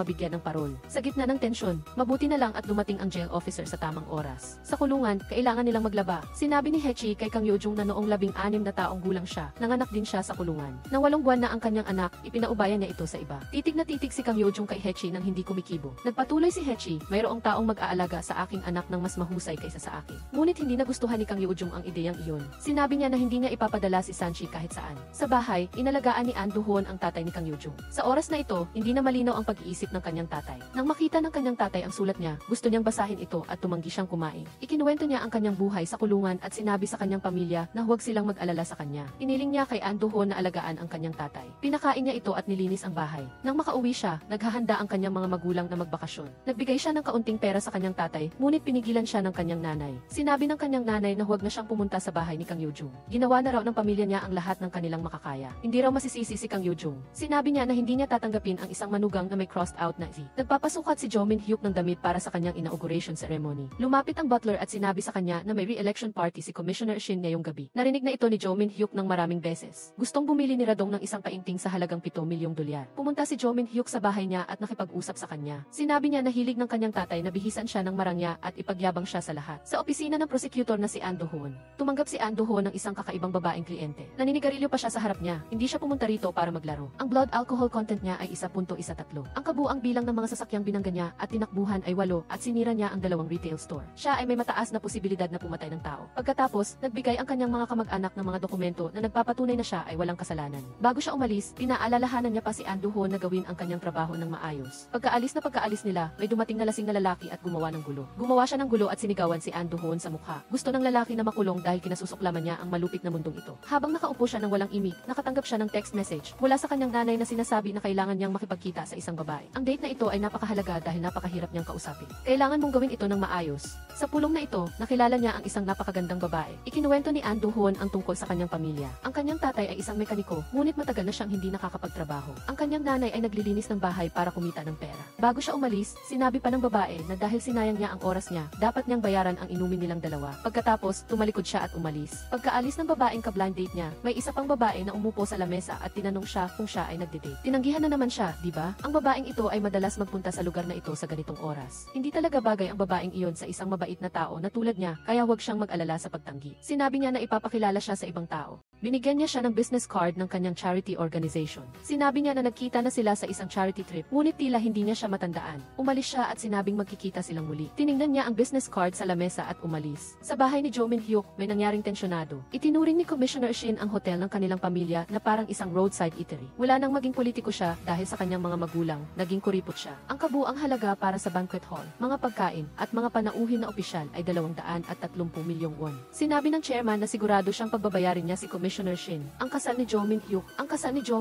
mabigyan ng parol. Sa gitna ng tensyon, mabuti na lang at dumating ang jail officer sa tamang oras. Sa kulungan, kailangan nilang maglaba. Sinabi ni Hae-chi kay Kang Yoo-jung na noong 16 na taong gulang siya, nanganak din siya sa kulungan. Nang 8 buwan na ang kanyang anak, ipinaubayan niya ito sa iba. Titig na titig si Kang Yoo-jung kay Hae-chi nang hindi kumikibo. Nagpatuloy si Hae-chi, mayroong taong mag-aalaga sa aking anak ng mas mahusay kaysa sa akin. Ngunit hindi nagustuhan ni Kang Yoo-jung ang ideyang iyon. Sinabi niya na hindi niya ipapadala si Sanchi kahit saan. Sa bahay, inalagaan ni An Do-hoon ang tatay ni Kang Yoo-jung. Sa oras na ito, hindi na malinaw ang pag-iisip ng kanyang tatay. Nang makita ng kanyang tatay ang sulat niya, gusto niyang basahin ito at tumanggi siyang kumain. Ikinuwento niya ang kanyang buhay sa kulungan at sinabi sa kanyang pamilya na huwag silang mag-alala sa kanya. Iniling niya kay An Do-hoon na alagaan ang kanyang tatay. Pinakain niya ito at nilinis ang bahay. Nang makauwi siya, naghahanda ang kanyang mga magulang na magbakasyon. Nagbigay siya ng kaunting pera sa kanyang tatay, ngunit pinigilan siya ng kanyang nanay. Sinabi ng kanyang nanay na huwag na siyang pumunta sa bahay ni Kang Yoo-jung. Ginawa na raw ng pamilya niya ang lahat ng kanilang makakaya. Hindi raw masisisi si Kang Yoo-jung. Sinabi niya na hindi niya tatanggapin ang isang manugang na may crossed out na Z. Nagpapasukat si Jo Min-hyuk ng damit para sa kanyang inauguration ceremony. Lumapit ang butler at sinabi sa kanya na may re-election party si Commissioner Shin ngayong gabi. Narinig na ito ni Jo Min-hyuk ng maraming beses. Gustong bumili ni Radong ng isang painting sa halagang 7 milyong dolyar. Pumunta si Jo Min-hyuk sa bahay niya at nakipag-usap sa kanya. Sinabi niya na hilig ng kanyang tatay na bihisan siya ng marangya at ipagyabang siya sa lahat. Sa opisina ng prosecutor na si An Do-hoon, tumanggap si An Do-hoon ng isang kakaibang babaeng kliyente. Naninigarilyo pa siya sa harap niya. Hindi siya pumunta rito para maglaro. Ang blood alcohol content niya ay 1.13. Ang kabuang bilang ng mga sasakyang binangga niya at tinakbuhan ay 8 at sinira niya ang 2 retail store. Siya ay may mataas na posibilidad na pumatay ng tao. Pagkatapos, nagbigay ang kanyang mga kamag-anak ng mga dokumento na nagpapatunay na siya ay walang kasalanan. Bago siya umalis, pinaalalahanan niya pa si An Do-hoon na gawin ang kanyang trabaho ng maayos. Pagkaalis nila, may dumating na lasing na lalaki at gumawa ng gulo. Gumawa siya ng gulo at sinigawan si An Do-hoon sa mukha. Gusto ng lalaki na makulong dahil kinasusuklaman niya ang malupit na mundong ito. Habang nakaupo siya ng walang imik, nakatanggap siya ng text message mula sa kanyang nanay na sinasabi na kailangan niyang makipagkita sa isang babae. Ang date na ito ay napakahalaga dahil napakahirap niyang kausapin. Kailangan mong gawin ito ng maayos. Sa pulong na ito, nakilala niya ang isang napakagandang babae. Ikinuwento ni An Do-hoon ang tungkol sa kanyang pamilya. Ang kanyang tatay ay isang mekaniko, ngunit matagal na siyang hindi nakakapagtrabaho. Ang kanyang nanay ay naglilinis ng bahay para kumita ng pera. Bago siya umalis, sinabi pa ng babae na dahil sinayang niya ang oras niya, dapat niyang bayaran ang inumin nilang dalawa. Pagkatapos, tumalikod siya at umalis. Pagkaalis ng babaeng ka-blind date niya, may isa pang babae na umupo sa lamesa at tinanong siya kung siya ay nagde-date. Tinanggihan na naman siya, di ba? Ang babaeng ito ay madalas magpunta sa lugar na ito sa ganitong oras. Hindi talaga bagay ang babaeng iyon sa isang mabait na tao na tulad niya, kaya huwag siyang mag-alala sa pagtanggi. Sinabi niya na ipapakilala siya sa ibang tao. Binigyan niya siya ng business card ng kanyang charity organization. Sinabi niya na nagkita na sila sa isang charity trip, ngunit tila hindi niya siya matandaan. Umalis siya at sinabing magkikita silang muli. Tiningnan niya ang business card sa lamesa at umalis. Sa bahay ni Jo Min-hyuk, may nangyaring tensyonado. Itinuring ni Commissioner Shin ang hotel ng kanilang pamilya na parang isang roadside eatery. Wala nang maging politiko siya dahil sa kanyang mga magulang, naging kuripot siya. Ang kabuang halaga para sa banquet hall, mga pagkain, at mga panauhin na opisyal ay 230 milyong won. Sinabi ng chairman na sigurado siyang pagbabayarin niya si Commissioner Shin. Ang kasal ni Jo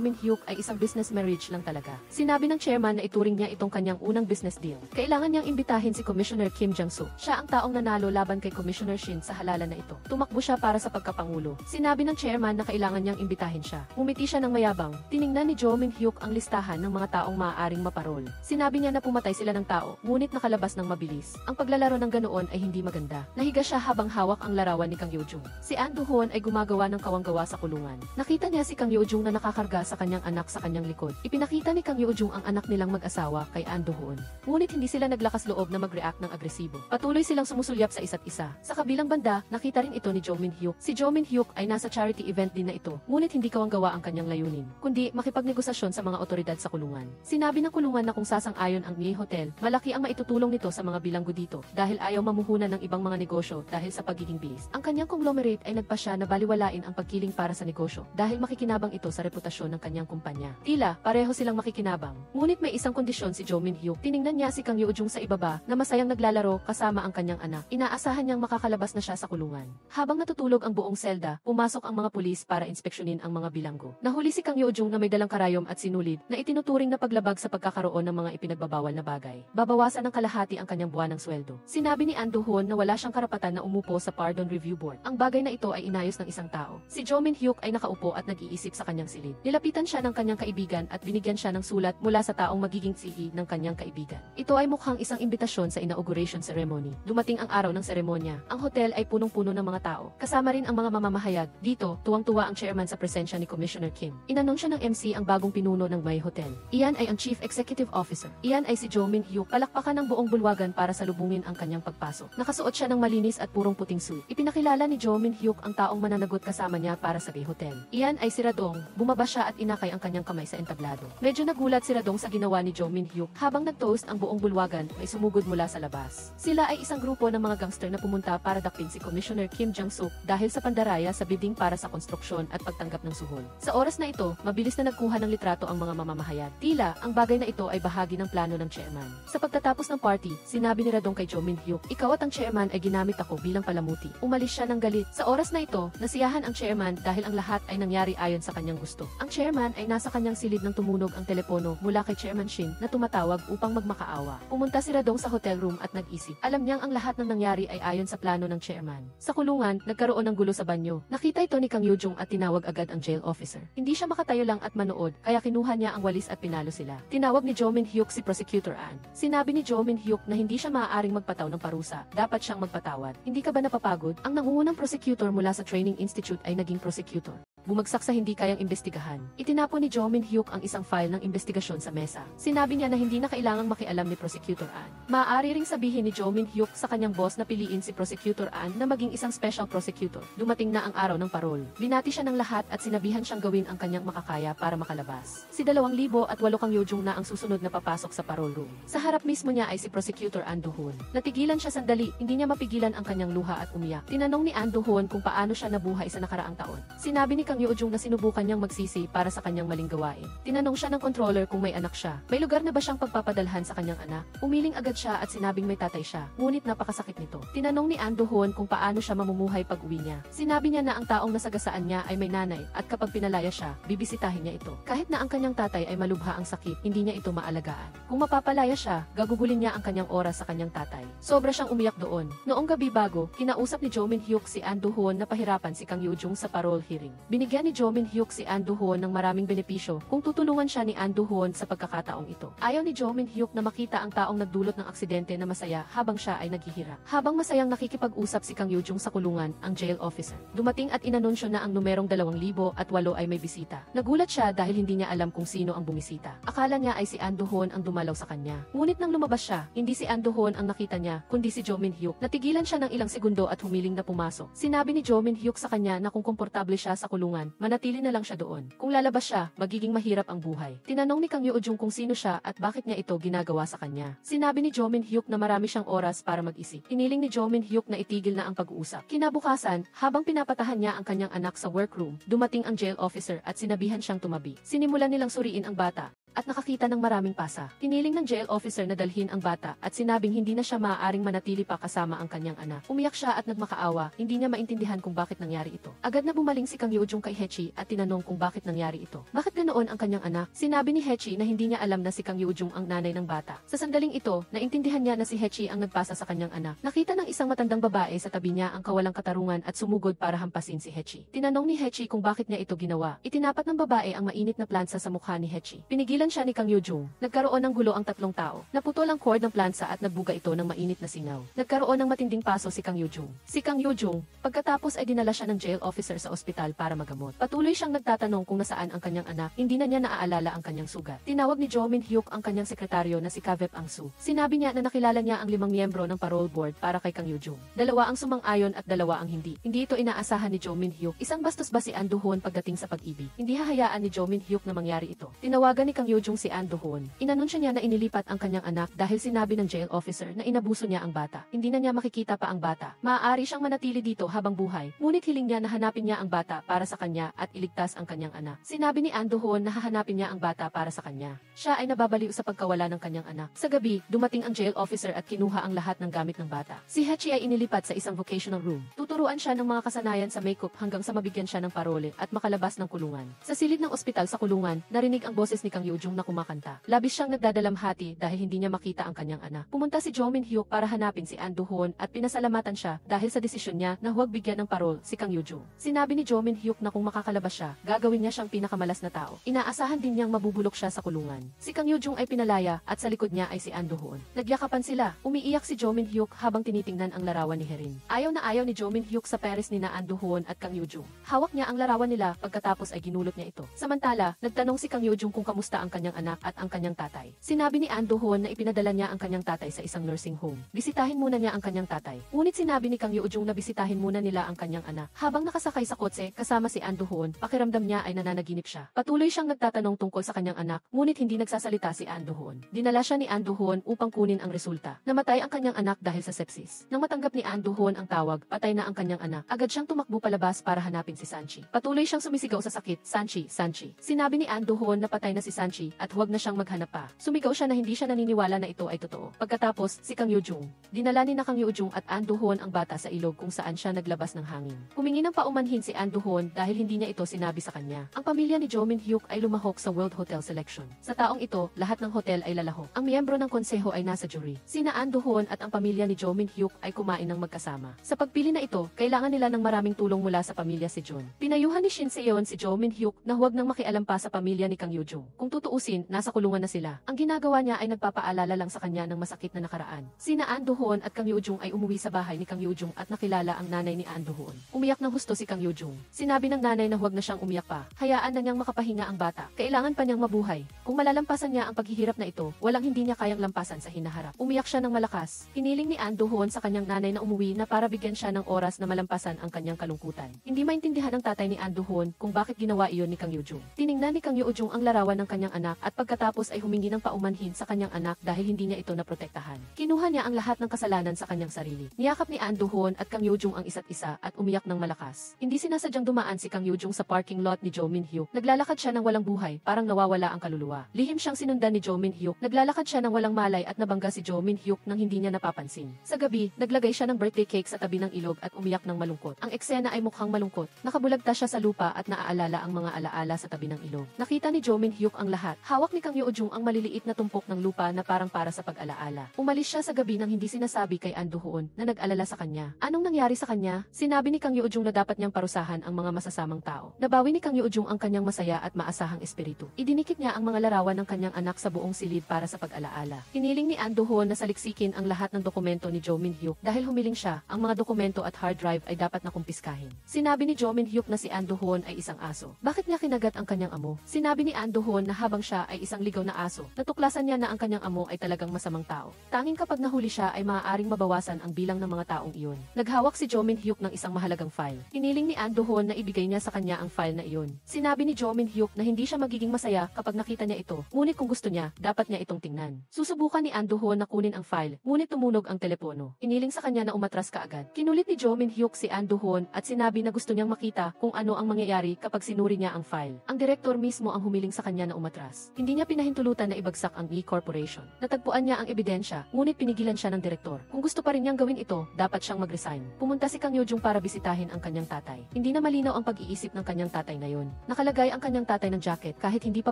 Min-hyuk ay isang business marriage lang talaga. Sinabi ng chairman na ituring niya itong kanyang unang business deal. Kailangan niyang imbitahin si Commissioner Kim Jang-soo. Siya ang taong nanalo laban kay Commissioner Shin sa halalan na ito. Tumakbo siya para sa pagkapangulo. Sinabi ng chairman na kailangan niyang imbitahin siya. Ngumiti siya ng mayabang. Tiningnan ni Jo Min-hyuk ang listahan ng mga taong maaaring maparol. Sinabi niya na pumatay sila ng tao, ngunit nakalabas ng mabilis. Ang paglalaro ng ganoon ay hindi maganda. Nahiga siya habang hawak ang larawan ni Kang Yo-jung. Si An Do-hoon ay gumagawa ng kawanggawa sa kulungan. Nakita niya si Kang Yo-jung na nakakarga sa kanyang anak sa kanyang likod. Ipinakita ni Kang Yo-jung ang anak nilang mag-asawa kay An Do-hoon. Ngunit hindi sila naglakas loob na mag-react ng agresibo. Patuloy silang sumusulyap sa isa't isa. Sa kabilang banda, nakita rin ito ni Jo Min-hyuk. Si Jo Min-hyuk ay nasa charity event din na ito, ngunit hindi kawanggawa ang kanyang layunin, kundi makipagnegosasyon sa mga otoridad sa kulungan. Sinabi ng kulungan na kung sasang-ayon ang Mie Hotel, malaki ang maitutulong nito sa mga bilanggo dito dahil ayaw mamuhunan ng ibang mga negosyo dahil sa pagiging bilis. Ang kanyang conglomerate ay nagpasya na baliwalain ang pagkiling para sa negosyo dahil makikinabang ito sa reputasyon ng kanyang kumpanya. Tila, pareho silang makikinabang. Ngunit may isang kondisyon si Jo Min-hyuk. Tiningnan niya si Kang Yo-jung sa ibaba na masayang naglalaro kasama ang kanyang anak. Inaasahan niyang makakalabas na siya sa kulungan. Habang natutulog ang buong selda, pumasok ang mga pulis para inspeksyonin ang mga bilanggo. Nahuli si Kang Yo-jung na may dalang karayom at sinulid na itinuturing na paglabag sa pagkakaroon ng mga ipinagbabawal na bagay. Babawasan ng kalahati ang kanyang buwanang sweldo. Sinabi ni An Do-hoon na wala siyang karapatan na umupo sa Pardon Review Board. Ang bagay na ito ay inayos ng isang tao. Si Jo Min-hyuk ay nakaupo at nag-iisip sa kanyang silid. Nilapitan siya ng kanyang kaibigan at binigyan siya ng sulat mula sa taong magiging CEO ng kanyang kaibigan. Ito ay mukhang isang imbitasyon sa inauguration ceremony. Dumating ang araw ng seremonya. Ang hotel ay punong-puno ng mga tao. Kasama rin ang mga mamamahayag. Dito, tuwang-tuwa ang chairman sa presensya ni Commissioner Kim. Inanunsya ng MC ang bagong pinuno ng Mie Hotel. Iyan ay ang Chief Executive Officer. Iyan ay si Jo Min-hyuk. Palakpakan ng buong bulwagan para salubungin ang kanyang pagpasok. Nakasuot siya ng malinis at purong puting suit. Ipinakilala ni Jo Min-hyuk ang taong mananagot kasama niya para sa Mie Hotel. Iyan ay si Radong. Bumaba siya at inakay ang kanyang kamay sa entablado. Medyo nagulat si Radong sa ginawa ni Jo Min-hyuk. Habang nag-toast ang buong bulwagan, may sumugod mula sa labas. Sila ay isang grupo ng mga gangster na pumunta para dakpin si Commissioner Kim Jang-soo dahil sa pandaraya sa bidding para sa konstruksyon at pagtanggap ng suhol. Sa oras na ito, mabilis na nagkuha ng litrato ang mga mamamahayag. Tila, ang bagay na ito ay bahagi ng plano ng chairman. Sa pagtatapos ng party, sinabi ni Radong kay Jo Min-hyuk, "Ikaw at ang chairman ay ginamit ako bilang palamuti." Umalis siya ng galit. Sa oras na ito, nasiyahan ang chairman dahil ang lahat ay nangyari ayon sa kanyang gusto. Ang chairman ay nasa kanyang silid nang tumunog ang telepono mula kay Chairman Shin na tumatawag upang magmakaawa. Pumunta si Radong sa hotel room at nag-isip. Alam niyang ang lahat ng nangyari ay ayon sa plano ng chairman. Sa kulungan, nagkaroon ng gulo sa banyo. Nakita ito ni Kang Yo-jung at tinawag agad ang jail officer. Hindi siya makatayo lang at manood, kaya kinuha niya ang walis at pinalo sila. Tinawag ni Jo Min-hyuk si Prosecutor An. Sinabi ni Jo Min-hyuk na hindi siya maaaring magpataw ng parusa. Dapat siyang magpatawad. Hindi ka ba napapagod? Ang nangungunang prosecutor mula sa Training Institute ay naging prosecutor. Bumagsak sa hindi kayang imbestigahan. Itinapon ni Jo Min-hyuk ang isang file ng investigasyon sa mesa. Sinabi niya na hindi na kailangang makialam ni Prosecutor An. Maaari ring sabihin ni Jo Min-hyuk sa kanyang boss na piliin si Prosecutor An na maging isang special prosecutor. Dumating na ang araw ng parol. Binati siya ng lahat at sinabihan siyang gawin ang kanyang makakaya para makalabas. Si 2008 Kang Yo-jung na ang susunod na papasok sa parol room. Sa harap mismo niya ay si Prosecutor An Do-hoon. Natigilan siya sandali, hindi niya mapigilan ang kanyang luha at umiyak. Tinanong ni An Do-hoon kung paano siya nabuhay sa nakaraang taon. Sinabi ni Kang Yo-jung na sinubukan niyang magsisi para sa kanyang maling gawain. Tinanong siya ng controller kung may anak siya. May lugar na ba siyang pagpapadalhan sa kanyang anak? Umiling agad siya at sinabing may tatay siya, ngunit napakasakit nito. Tinanong ni An Do-hoon kung paano siya mamumuhay pag-uwi niya. Sinabi niya na ang taong nasagasaan niya ay may nanay at kapag pinalaya siya, bibisitahin niya ito. Kahit na ang kanyang tatay ay malubha ang sakit, hindi niya ito maalagaan. Kung mapapalaya siya, gagugulin niya ang kanyang oras sa kanyang tatay. Sobra siyang umiyak doon. Noong gabi bago, kinausap ni Jo Min-hyuk si An Do-hoon na pahirapan si Kang Yo-jung sa parole hearing. Binigyan ni Jo Min-hyuk si An Do-hoon ng maraming benepisyo kung tutulungan siya ni An Do-hoon sa pagkakataong ito. Ayaw ni Jo Min-hyuk na makita ang taong nagdulot ng aksidente na masaya habang siya ay naghihirap. Habang masayang nakikipag-usap si Kang Yo-jung sa kulungan, ang jail officer dumating at inanunsyo na ang numerong 2008 ay may bisita. Nagulat siya dahil hindi niya alam kung sino ang bumisita. Akala niya ay si An Do-hoon ang dumalaw sa kanya. Ngunit nang lumabas siya, hindi si An Do-hoon ang nakita niya, kundi si Jo Min-hyuk. Natigilan siya ng ilang segundo at humiling na pumasok. Sinabi ni Jo Min-hyuk sa kanya na kung komportable siya sa kulungan kulungan, manatili na lang siya doon. Kung lalabas siya, magiging mahirap ang buhay. Tinanong ni Kang Yeojung kung sino siya at bakit niya ito ginagawa sa kanya. Sinabi ni Jo Min-hyuk na marami siyang oras para mag-isip. Hiniling ni Jo Min-hyuk na itigil na ang pag-uusap. Kinabukasan, habang pinapatahan niya ang kanyang anak sa workroom, dumating ang jail officer at sinabihan siyang tumabi. Sinimulan nilang suriin ang bata at nakakita ng maraming pasa. Hiniling ng jail officer na dalhin ang bata at sinabing hindi na siya maaaring manatili pa kasama ang kanyang anak. Umiyak siya at nagmakaawa, hindi niya maintindihan kung bakit nangyari ito. Agad na bumaling si Kang Yeojung kay Haechi at tinanong kung bakit nangyari ito. Bakit ganoon ang kanyang anak? Sinabi ni Haechi na hindi niya alam na si Kang Yeojung ang nanay ng bata. Sa sandaling ito, naintindihan niya na si Haechi ang nagpasa sa kanyang anak. Nakita ng isang matandang babae sa tabi niya ang kawalang katarungan at sumugod para hampasin si Haechi. Tinanong ni Haechi kung bakit niya ito ginawa. Itinapat ng babae ang mainit na plansa sa mukha ni Haechi. Pinigilan siya ni Kang Yeojung. Nagkaroon ng gulo ang tatlong tao. Naputol ang cord ng plansa at nagbuga ito ng mainit na singaw. Nagkaroon ng matinding paso si Kang Yeojung. Si Kang Yeojung, pagkatapos ay dinala siya ng jail officer sa ospital para magamot. Patuloy siyang nagtatanong kung nasaan ang kanyang anak. Hindi na niya naaalala ang kanyang sugat. Tinawag ni Jo Min-hyuk ang kanyang sekretaryo na si Kavep Angsu. Sinabi niya na nakilala niya ang 5 miyembro ng parole board para kay Kang Yeojung. 2 ang sumang-ayon at 2 ang hindi. Hindi ito inaasahan ni Jo Min-hyuk. Isang bastos ba si An Do-hoon pagdating sa pag-ibig? Hindi hahayaan ni Jo Min-hyuk na mangyari ito. Tinawagan ni Kang Yeojung si An Do-hoon. Inanunsya niya na inilipat ang kanyang anak dahil sinabi ng jail officer na inabuso niya ang bata. Hindi na niya makikita pa ang bata. Maaari siyang manatili dito habang buhay. Ngunit hiling niya na hanapin niya ang bata para sa kanya at iligtas ang kanyang anak. Sinabi ni An Do-hoon na hahanapin niya ang bata para sa kanya. Siya ay nababaliw sa pagkawala ng kanyang anak. Sa gabi, dumating ang jail officer at kinuha ang lahat ng gamit ng bata. Si Haechi ay inilipat sa isang vocational room. Tuturuan siya ng mga kasanayan sa makeup hanggang sa mabigyan siya ng parole at makalabas ng kulungan. Sa silid ng ospital sa kulungan, narinig ang boses ni Kang Yeojung na kumakanta. Labis siyang nagdadalamhati dahil hindi niya makita ang kanyang anak. Pumunta si Jo Min-hyuk para hanapin si An Do-hoon at pinasalamatan siya dahil sa desisyon niya na huwag bigyan ng parol si Kang Yeojung. Sinabi ni Jo Min-hyuk na kung makakalabas siya, gagawin niya siyang pinakamalas na tao. Inaasahan din niyang mabubulok siya sa kulungan. Si Kang Yeojung ay pinalaya at sa likod niya ay si An Do-hoon. Nagyakapan sila. Umiiyak si Jo Min-hyuk habang tinitingnan ang larawan ni Herin. Ayaw na ayaw ni Jo Min-hyuk sa Paris ni An Do-hoon at Kang Yeojung. Hawak niya ang larawan nila pagkatapos ay ginulot niya ito. Samantala, nagtanong si Kang Yeojung kung kamusta ang kanyang anak at ang kanyang tatay. Sinabi ni An Do-hoon na ipinadala niya ang kanyang tatay sa isang nursing home. Bisitahin muna niya ang kanyang tatay. Ngunit sinabi ni Kang Yeojung na bisitahin muna nila ang kanyang anak. Habang nakasakay sa kotse kasama si An Do-hoon, pakiramdam niya ay nananaginip siya. Patuloy siyang nagtatanong tungkol sa kanyang anak, ngunit hindi nagsasalita si An Do-hoon. Dinala siya ni An Do-hoon upang kunin ang resulta. Namatay ang kanyang anak dahil sa sepsis. Nang matanggap ni An Do-hoon ang tawag, patay na ang kanyang anak. Agad siyang tumakbo palabas para hanapin si Sanchi. Patuloy siyang sumisigaw sa sakit, Sanchi, Sanchi. Sinabi ni An Do-hoon na patay na si Sanchi at huwag na siyang maghanap pa. Sumigaw siya na hindi siya naniniwala na ito ay totoo. Pagkatapos, si Kang Yeojung. Dinala ni Kang Yeojung at An Do-hoon ang bata sa ilog kung saan siya naglabas ng hangin. Humingi ng paumanhin si An Do-hoon dahil hindi niya ito sinabi sa kanya. Ang pamilya ni Jo Min-hyuk ay lumahok sa World Hotel Selection. Sa taong ito, lahat ng hotel ay lalahok. Ang miyembro ng konseho ay nasa jury. Sina An Do-hoon at ang pamilya ni Jo Min-hyuk ay kumain ng magkasama. Sa pagpili na ito, kailangan nila ng maraming tulong mula sa pamilya si John. Pinayuhan ni Shin Se-yeon si Jo Min-hyuk na huwag nang makialam pa sa pamilya ni Kang Yeojung. Kung tutuusin, nasa kulungan na sila. Ang ginagawa niya ay nagpapaalala lang sa kanya ng masakit na nakaraan. Sina An Do-hoon at Kang Yeojung ay umuwi sa bahay ni Kang Yeojung at nakilala ang nanay ni An Do-hoon. Umiyak ng husto si Kang Yeojung. Sinabi ng nanay na huwag na siyang umiyak pa. Hayaan na niyang makapahinga ang bata. Kailangan pa niyang mabuhay. Kung malalampasan niya ang paghihirap na ito, walang hindi niya kayang lampasan sa hinaharap. Umiyak siya ng malakas. Hiniling ni An Do-hoon sa kanyang nanay na umuwi na para bigyan siya ng oras na malampasan ang kanyang kalungkutan. Hindi maintindihan ng tatay ni An Do-hoon kung bakit ginawa iyon ni Kang Yeojung. Tiningnan ni Kang Yeojung ang larawan ng kanyang anak at pagkatapos ay humingi ng paumanhin sa kanyang anak dahil hindi niya ito naprotektahan. Kinuha niya ang lahat ng kasalanan sa kanyang sarili. Niyakap ni An Do-hoon at Kang Yeojung ang isa't isa at umiyak ng malakas. Hindi sinasadyang dumaan si Kang Yeojung sa parking lot ni Jo Min-hyuk. Naglalakad siya ng walang buhay, parang nawawala ang kaluluwa. Lihim siyang sinundan ni Jo Min-hyuk. Naglalakad siya ng walang malay at nabangga si Jo Min-hyuk nang hindi niya napapansin. Sa gabi, naglagay siya ng birthday cake sa tabi ng ilog at umiyak ng malungkot. Ang eksena ay mukhang malungkot. Nakabulagta siya sa lupa at naaalala ang mga alaala sa tabi ng ilog. Nakita ni Jo Min-hyuk ang lahat. Hawak ni Kang Yeojung ang maliliit na tumpok ng lupa na parang para sa pag-alaala. Umalis siya sa gabi nang hindi sinasabi kay An Do-hoon na nag-alala sa kanya. Anong nangyari sa kanya? Sinabi ni Kang Yeojung na dapat niyang parusahan ang mga masasamang tao. Nabawi ni Kang Yeojung ang kanyang masaya at maasahang espiritu. Idinikit niya ang mga larawan ng kanyang anak sa buong silid para sa pag-alaala. Hiniling ni An Do-hoon na saliksikin ang lahat ng dokumento ni Jo Min-hyuk dahil humiling siya, ang mga dokumento at hard drive ay dapat na kumpiskahin. Sinabi ni Jo Min-hyuk na si An Do-hoon ay isang aso. Bakit niya kinagat ang kanyang amo? Sinabi ni An Do-hoon na habang habang siya ay isang ligaw na aso, natuklasan niya na ang kanyang amo ay talagang masamang tao. Tanging kapag nahuli siya ay maaaring mabawasan ang bilang ng mga taong iyon. Naghawak si Jo Min-hyuk ng isang mahalagang file. Hiniling ni An Do-hoon na ibigay niya sa kanya ang file na iyon. Sinabi ni Jo Min-hyuk na hindi siya magiging masaya kapag nakita niya ito, ngunit kung gusto niya, dapat niya itong tingnan. Susubukan ni An Do-hoon na kunin ang file, ngunit tumunog ang telepono. Hiniling sa kanya na umatras kaagad. Kinulit ni Jo Min-hyuk si An Do-hoon at sinabi na gusto niyang makita kung ano ang mangyayari kapag sinuri niya ang file. Ang direktor mismo ang humiling sa kanya na umatras. Hindi niya pinahintulutan na ibagsak ang E Corporation. Natagpuan niya ang ebidensya, ngunit pinigilan siya ng direktor. Kung gusto pa rin niyang gawin ito, dapat siyang mag-resign. Pumunta si Kang Yoo-jung para bisitahin ang kanyang tatay. Hindi na malinaw ang pag-iisip ng kanyang tatay ngayon. Nakalagay ang kanyang tatay ng jacket kahit hindi pa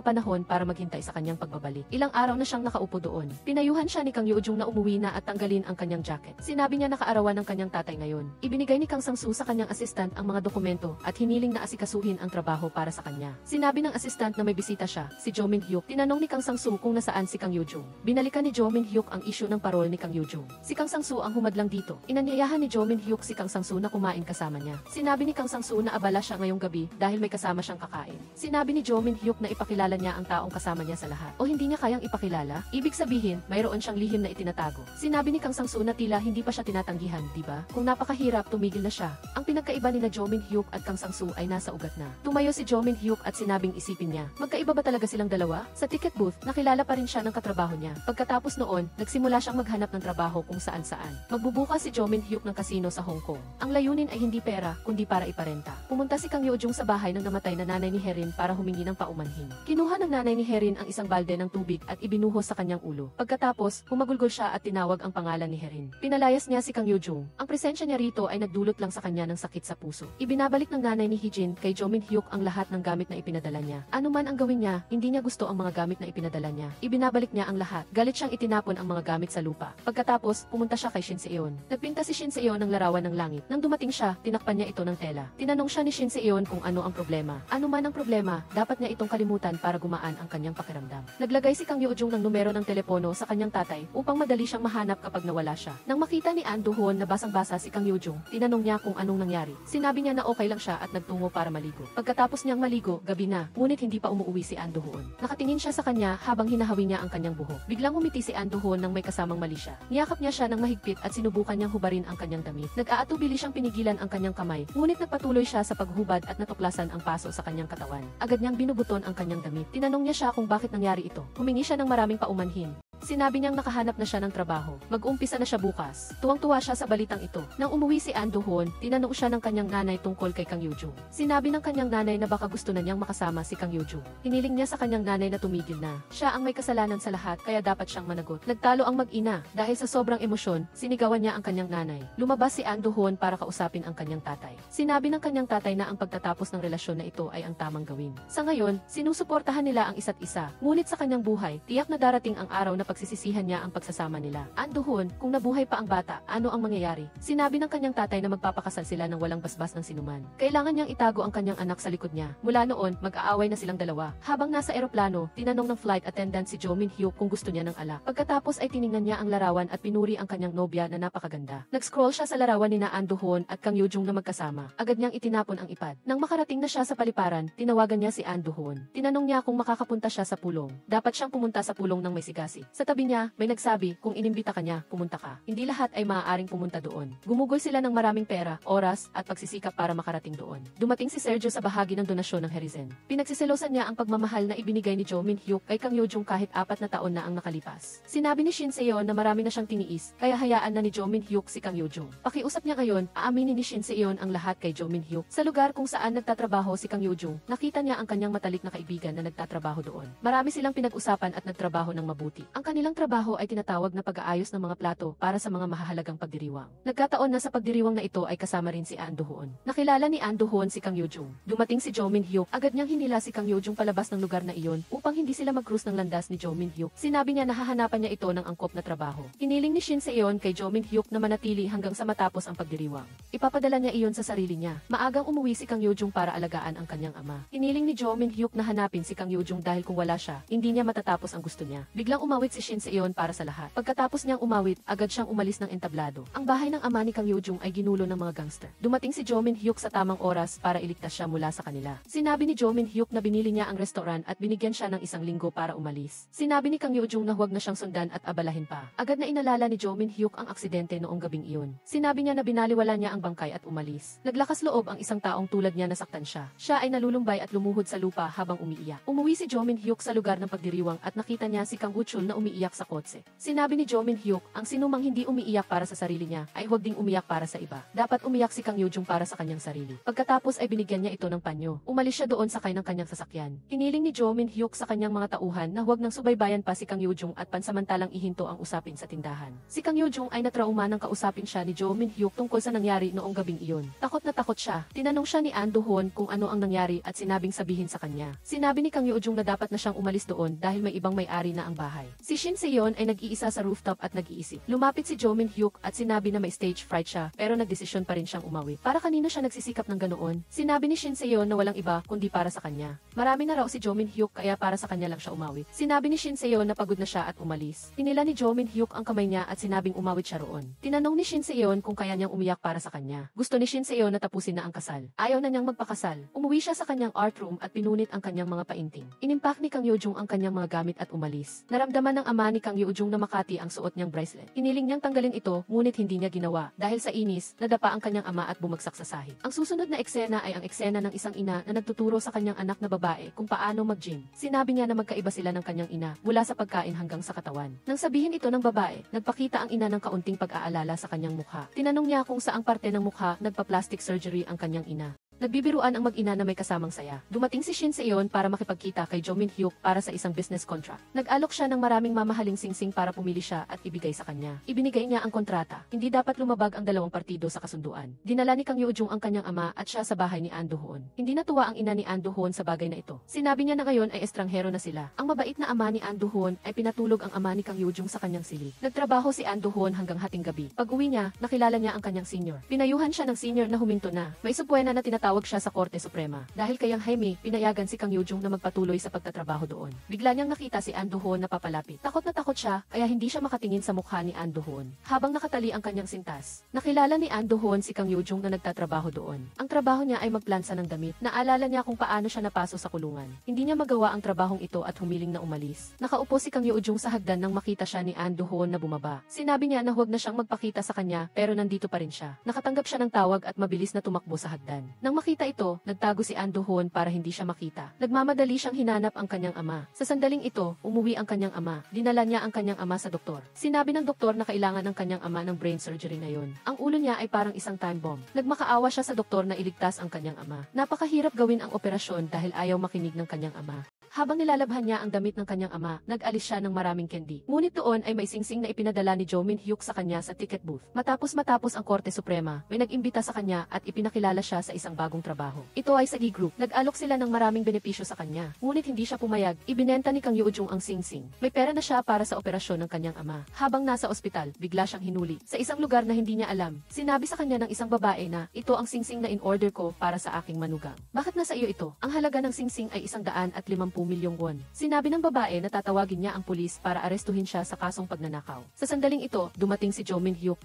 panahon para maghintay sa kanyang pagbabalik. Ilang araw na siyang nakaupo doon. Pinayuhan siya ni Kang Yoo-jung na umuwi na at tanggalin ang kanyang jacket. Sinabi niya nakaarawan ng kanyang tatay ngayon. Ibinigay ni Kang Sang-soo sa kanyang assistant ang mga dokumento at hiniling na asikasuhin ang trabaho para sa kanya. Sinabi ng assistant na may bisita siya, si Jo Min-hyuk. Tinanong ni Kang Sang-soo kung nasaan si Kang Yoo-jung. Binalikan ni Jo Min-hyuk ang issue ng parol ni Kang Yoo-jung. Si Kang Sang-soo ang humadlang dito. Inanyayahan ni Jo Min-hyuk si Kang Sang-soo na kumain kasama niya. Sinabi ni Kang Sang-soo na abala siya ngayong gabi dahil may kasama siyang kakain. Sinabi ni Jo Min-hyuk na ipakilala niya ang taong kasama niya sa lahat. O hindi niya kayang ipakilala? Ibig sabihin, mayroon siyang lihim na itinatago. Sinabi ni Kang Sang-soo na tila hindi pa siya tinatanggihan, di ba? Kung napakahirap, tumigil na siya. Ang pinagkaiba ni na Jo Min-hyuk at Kang Sang-soo ay nasa ugat na. Tumayo si Jo Min-hyuk at sinabing isipin niya, magkaiba ba talaga silang dalawa? Sa ticket booth, nakilala pa rin siya ng katrabaho niya. Pagkatapos noon, nagsimula siyang maghanap ng trabaho kung saan-saan. Magbubukas si Jo Min-hyuk ng kasino sa Hong Kong. Ang layunin ay hindi pera, kundi para iparenta. Pumunta si Kang Yoo-jung sa bahay ng namatay na nanay ni Herin para humingi ng paumanhin. Kinuha ng nanay ni Herin ang isang balde ng tubig at ibinuhos sa kanyang ulo. Pagkatapos, humagulgol siya at tinawag ang pangalan ni Herin. Pinalayas niya si Kang Yoo-jung. Ang presensya niya rito ay nagdulot lang sa kanya ng sakit sa puso. Ibinabalik ng nanay ni Hee-jin kay Jo Min-hyuk ang lahat ng gamit na ipinadala niya. Ano man ang gawin niya, hindi niya gusto ang mga gamit na ipinadala niya. Ibinabalik niya ang lahat. Galit siyang itinapon ang mga gamit sa lupa. Pagkatapos, pumunta siya kay Shin Se-eon. Nagpinta si Shin Se-eon ng larawan ng langit. Nang dumating siya, tinakpan niya ito ng tela. Tinanong siya ni Shin Se-eon kung ano ang problema. Ano man ang problema, dapat niya itong kalimutan para gumaan ang kanyang pakiramdam. Naglagay si Kang Yoo-jung ng numero ng telepono sa kanyang tatay upang madali siyang mahanap kapag nawala siya. Nang makita ni An Do-hoon na basang-basa si Kang Yoo-jung, tinanong niya kung anong nangyari. Sinabi niya na okay lang siya at nagtungo para maligo. Pagkatapos niyang maligo, gabi na, ngunit hindi pa umuwi si An Do-hoon. Nakatingin siya sa kanya habang hinahawi niya ang kanyang buhok. Biglang umiti si An Do-hoon nang may kasamang mali siya. Niyakap niya siya ng mahigpit at sinubukan niyang hubarin ang kanyang damit. Nag-aatubili siyang pinigilan ang kanyang kamay, ngunit nagpatuloy siya sa paghubad at natuklasan ang paso sa kanyang katawan. Agad niyang binubuton ang kanyang damit. Tinanong niya siya kung bakit nangyari ito. Humingi siya ng maraming paumanhin. Sinabi niyang nakahanap na siya ng trabaho. Mag-umpisa na siya bukas. Tuwang-tuwa siya sa balitang ito. Nang umuwi si An Do-hoon, tinanong siya ng kanyang nanay tungkol kay Kang Yoo-jung. Sinabi ng kanyang nanay na baka gusto na niyang makasama si Kang Yoo-jung. Hiniling niya sa kanyang nanay na tumigil na. Siya ang may kasalanan sa lahat kaya dapat siyang managot. Nagtalo ang mag-ina. Dahil sa sobrang emosyon, sinigawan niya ang kanyang nanay. Lumabas si An Do-hoon para kausapin ang kanyang tatay. Sinabi ng kanyang tatay na ang pagtatapos ng relasyon na ito ay ang tamang gawin. Sa ngayon, sinusuportahan nila ang isa't isa. Ngunit sa kanyang buhay, tiyak na darating ang araw na pagsisisihan niya ang pagsasama nila. An Do-hoon, kung nabuhay pa ang bata, ano ang mangyayari? Sinabi ng kanyang tatay na magpapakasal sila ng walang basbas ng sinuman. Kailangan niyang itago ang kanyang anak sa likod niya. Mula noon, mag-aaway na silang dalawa. Habang nasa eroplano, tinanong ng flight attendant si Jo Min-hyuk kung gusto niya ng alak. Pagkatapos ay tiningnan niya ang larawan at pinuri ang kanyang nobya na napakaganda. Nag-scroll siya sa larawan ni An Do-hoon at Kang Yoo-jung na magkasama. Agad niyang itinapon ang ipad. Nang makarating na siya sa paliparan, tinawagan niya si An Do-hoon. Tinanong niya kung makakapunta siya sa pulong. Dapat siyang pumunta sa pulong ng may sigasi. Sa tabi niya, may nagsabi, kung inimbita ka niya, pumunta ka. Hindi lahat ay maaaring pumunta doon. Gumugol sila ng maraming pera, oras, at pagsisikap para makarating doon. Dumating si Sergio sa bahagi ng donasyon ng Herizen. Pinagsiselosan niya ang pagmamahal na ibinigay ni Jo Min-hyuk kay Kang Yoo-jung kahit 4 na taon na ang nakalipas. Sinabi ni Shin Se-eon na marami na siyang tiniis, kaya hayaan na ni Jo Min-hyuk si Kang Yoo-jung. Pakiusap niya ngayon, aaminin ni Shin Se-eon ang lahat kay Jo Min-hyuk. Sa lugar kung saan nagtatrabaho si Kang Yoo-jung, nakita niya ang kanyang matalik na kaibigan na nagtatrabaho doon. Marami silang pinag-usapan at nagtrabaho ng mabuti. Ang kanilang trabaho ay tinatawag na pag-aayos ng mga plato para sa mga mahahalagang pagdiriwang. Nagkataon na sa pagdiriwang na ito ay kasama rin si An Do-hoon. Nakilala ni An Do-hoon si Kang Yoo-jung. Dumating si Jo Min-hyuk, agad niyang hinila si Kang Yoo-jung palabas ng lugar na iyon upang hindi sila mag-cruise ng landas ni Jo Min-hyuk. Sinabi niya na hahanapan niya ito ng angkop na trabaho. Hiniling ni Shin Se-eon kay Jo Min-hyuk na manatili hanggang sa matapos ang pagdiriwang. Ipapadala niya iyon sa sarili niya. Maagang umuwi si Kang Yoo-jung para alagaan ang kanyang ama. Hiniling ni Jo Min-hyuk na hanapin si Kang Yoo-jung dahil kung wala siya, hindi niya matatapos ang gusto niya. Biglang umawit si si Shin Se-yeon para sa lahat. Pagkatapos niyang umawit, agad siyang umalis ng entablado. Ang bahay ng ama ni Kang Yoo-jung ay ginulo ng mga gangster. Dumating si Jo Min-hyuk sa tamang oras para iligtas siya mula sa kanila. Sinabi ni Jo Min-hyuk na binili niya ang restaurant at binigyan siya ng 1 linggo para umalis. Sinabi ni Kang Yoo-jung na huwag na siyang sundan at abalahin pa. Agad na inalala ni Jo Min-hyuk ang aksidente noong gabing iyon. Sinabi niya na binaliwala niya ang bangkay at umalis. Naglakas loob ang isang taong tulad niya na saktan siya. Siya ay nalulumbay at lumuhod sa lupa habang umiiyak. Umuwi si Jo Min-hyuk sa lugar ng pagdiriwang at nakita niya si Kang Woo-chul na umiiyak sa kotse. Sinabi ni Jo Min-hyuk, ang sinumang hindi umiiyak para sa sarili niya ay huwag ding umiyak para sa iba. Dapat umiyak si Kang Yoo-jung para sa kanyang sarili. Pagkatapos ay binigyan niya ito ng panyo. Umalis siya doon sakay ng kanyang sasakyan. Hiniling ni Jo Min-hyuk sa kanyang mga tauhan na huwag nang subaybayan pa si Kang Yoo-jung at pansamantalang ihinto ang usapin sa tindahan. Si Kang Yoo-jung ay natrauma nang kausapin siya ni Jo Min-hyuk tungkol sa nangyari noong gabing iyon. Takot na takot siya. Tinanong siya ni An Do-hoon kung ano ang nangyari at sinabing sabihin sa kanya. Sinabi ni Kang Yoo-jung na dapat na siyang umalis doon dahil may ibang may-ari na ang bahay. Si Shin Se-yeon ay nag-iisa sa rooftop at nag-iisip. Lumapit si Jo Min-hyuk at sinabi na may stage fright siya pero nagdesisyon pa rin siyang umawi. Para kanino siya nagsisikap ng ganoon? Sinabi ni Shin Se-yeon na walang iba kundi para sa kanya. Marami na raw si Jo Min-hyuk kaya para sa kanya lang siya umawi. Sinabi ni Shin Se-yeon na pagod na siya at umalis. Tinila ni Jo Min-hyuk ang kamay niya at sinabing umawit siya roon. Tinanong ni Shin Se-yeon kung kaya niyang umiyak para sa kanya. Gusto ni Shin Se-yeon na tapusin na ang kasal. Ayaw na niyang magpakasal. Umuwi siya sa kanyang art room at pinunit ang kanyang mga painting. Inimpak ni Kang Yoo-jung ang kanyang mga gamit at umalis. Naramdaman ng ama ni Kang Yoo-jung na makati ang suot niyang bracelet. Hiniling niyang tanggalin ito, ngunit hindi niya ginawa. Dahil sa inis, nadapa ang kanyang ama at bumagsak sa sahig. Ang susunod na eksena ay ang eksena ng isang ina na nagtuturo sa kanyang anak na babae kung paano mag-gym. Sinabi niya na magkaiba sila ng kanyang ina, mula sa pagkain hanggang sa katawan. Nang sabihin ito ng babae, nagpakita ang ina ng kaunting pag-aalala sa kanyang mukha. Tinanong niya kung saang parte ng mukha nagpa-plastic surgery ang kanyang ina. Nagbibiruan ang mag-ina na may kasamang saya. Dumating si Shin Se-yeon para makipagkita kay Jo Min-hyuk para sa isang business contract. Nag-alok siya ng maraming mamahaling singsing para pumili siya at ibigay sa kanya. Ibinigay niya ang kontrata. Hindi dapat lumabag ang dalawang partido sa kasunduan. Dinala ni Kang Yoo-jung ang kanyang ama at siya sa bahay ni An Do-hoon. Hindi natuwa ang ina ni An Do-hoon sa bagay na ito. Sinabi niya na ngayon ay estranghero na sila. Ang mabait na ama ni An Do-hoon ay pinatulog ang ama ni Kang Yoo-jung sa kanyang silid. Nagtrabaho si An Do-hoon hanggang hating gabi. Pag-uwi niya, nakilala niya ang kanyang senior. Pinayuhan siya ng senior na huminto na. May subwena na tinatawag siya sa Korte Suprema. Dahil kay Yang Jaime, pinayagan si Kang Yoo-jung na magpatuloy sa pagtatrabaho doon. Bigla niyang nakita si An Do-hoon na papalapit. Takot na takot siya, kaya hindi siya makatingin sa mukha ni An Do-hoon. Habang nakatali ang kanyang sintas, nakilala ni An Do-hoon si Kang Yoo-jung na nagtatrabaho doon. Ang trabaho niya ay magplansa ng damit. Naalala niya kung paano siya napaso sa kulungan. Hindi niya magawa ang trabahong ito at humiling na umalis. Nakaupo si Kang Yoo-jung sa hagdan nang makita siya ni An Do-hoon na bumaba. Sinabi niya na huwag na siyang magpakita sa kanya, pero nandito pa rin siya. Nakatanggap siya ng tawag at mabilis na tumakbo sa hagdan. Nang makita ito, nagtago si An Do-hoon para hindi siya makita. Nagmamadali siyang hinanap ang kanyang ama. Sa sandaling ito, umuwi ang kanyang ama. Dinala niya ang kanyang ama sa doktor. Sinabi ng doktor na kailangan ng kanyang ama ng brain surgery ngayon. Ang ulo niya ay parang isang time bomb. Nagmakaawa siya sa doktor na iligtas ang kanyang ama. Napakahirap gawin ang operasyon dahil ayaw makinig ng kanyang ama. Habang nilalabhan niya ang damit ng kanyang ama, nag-alis siya ng maraming candy. Ngunit doon ay may singsing na ipinadala ni Jo Min-hyuk sa kanya sa ticket booth. Matapos ang Korte Suprema, may nag-imbita sa kanya at ipinakilala siya sa isang bagong trabaho. Ito ay sa D-Group. Nag-alok sila ng maraming benepisyo sa kanya. Ngunit hindi siya pumayag. Ibinenta ni Kang Yoo-jung ang singsing. May pera na siya para sa operasyon ng kanyang ama. Habang nasa ospital, bigla siyang hinuli. Sa isang lugar na hindi niya alam, sinabi sa kanya ng isang babae na, ito ang singsing na in-order ko para sa aking manugang. Bakit nasa iyo ito? Ang halaga ng singsing ay 150 milyong won. Sinabi ng babae na tatawagin niya ang pulis para arestuhin siya sa kasong pagnanakaw. Sa sandaling ito, dumating si Jo Min-hyuk.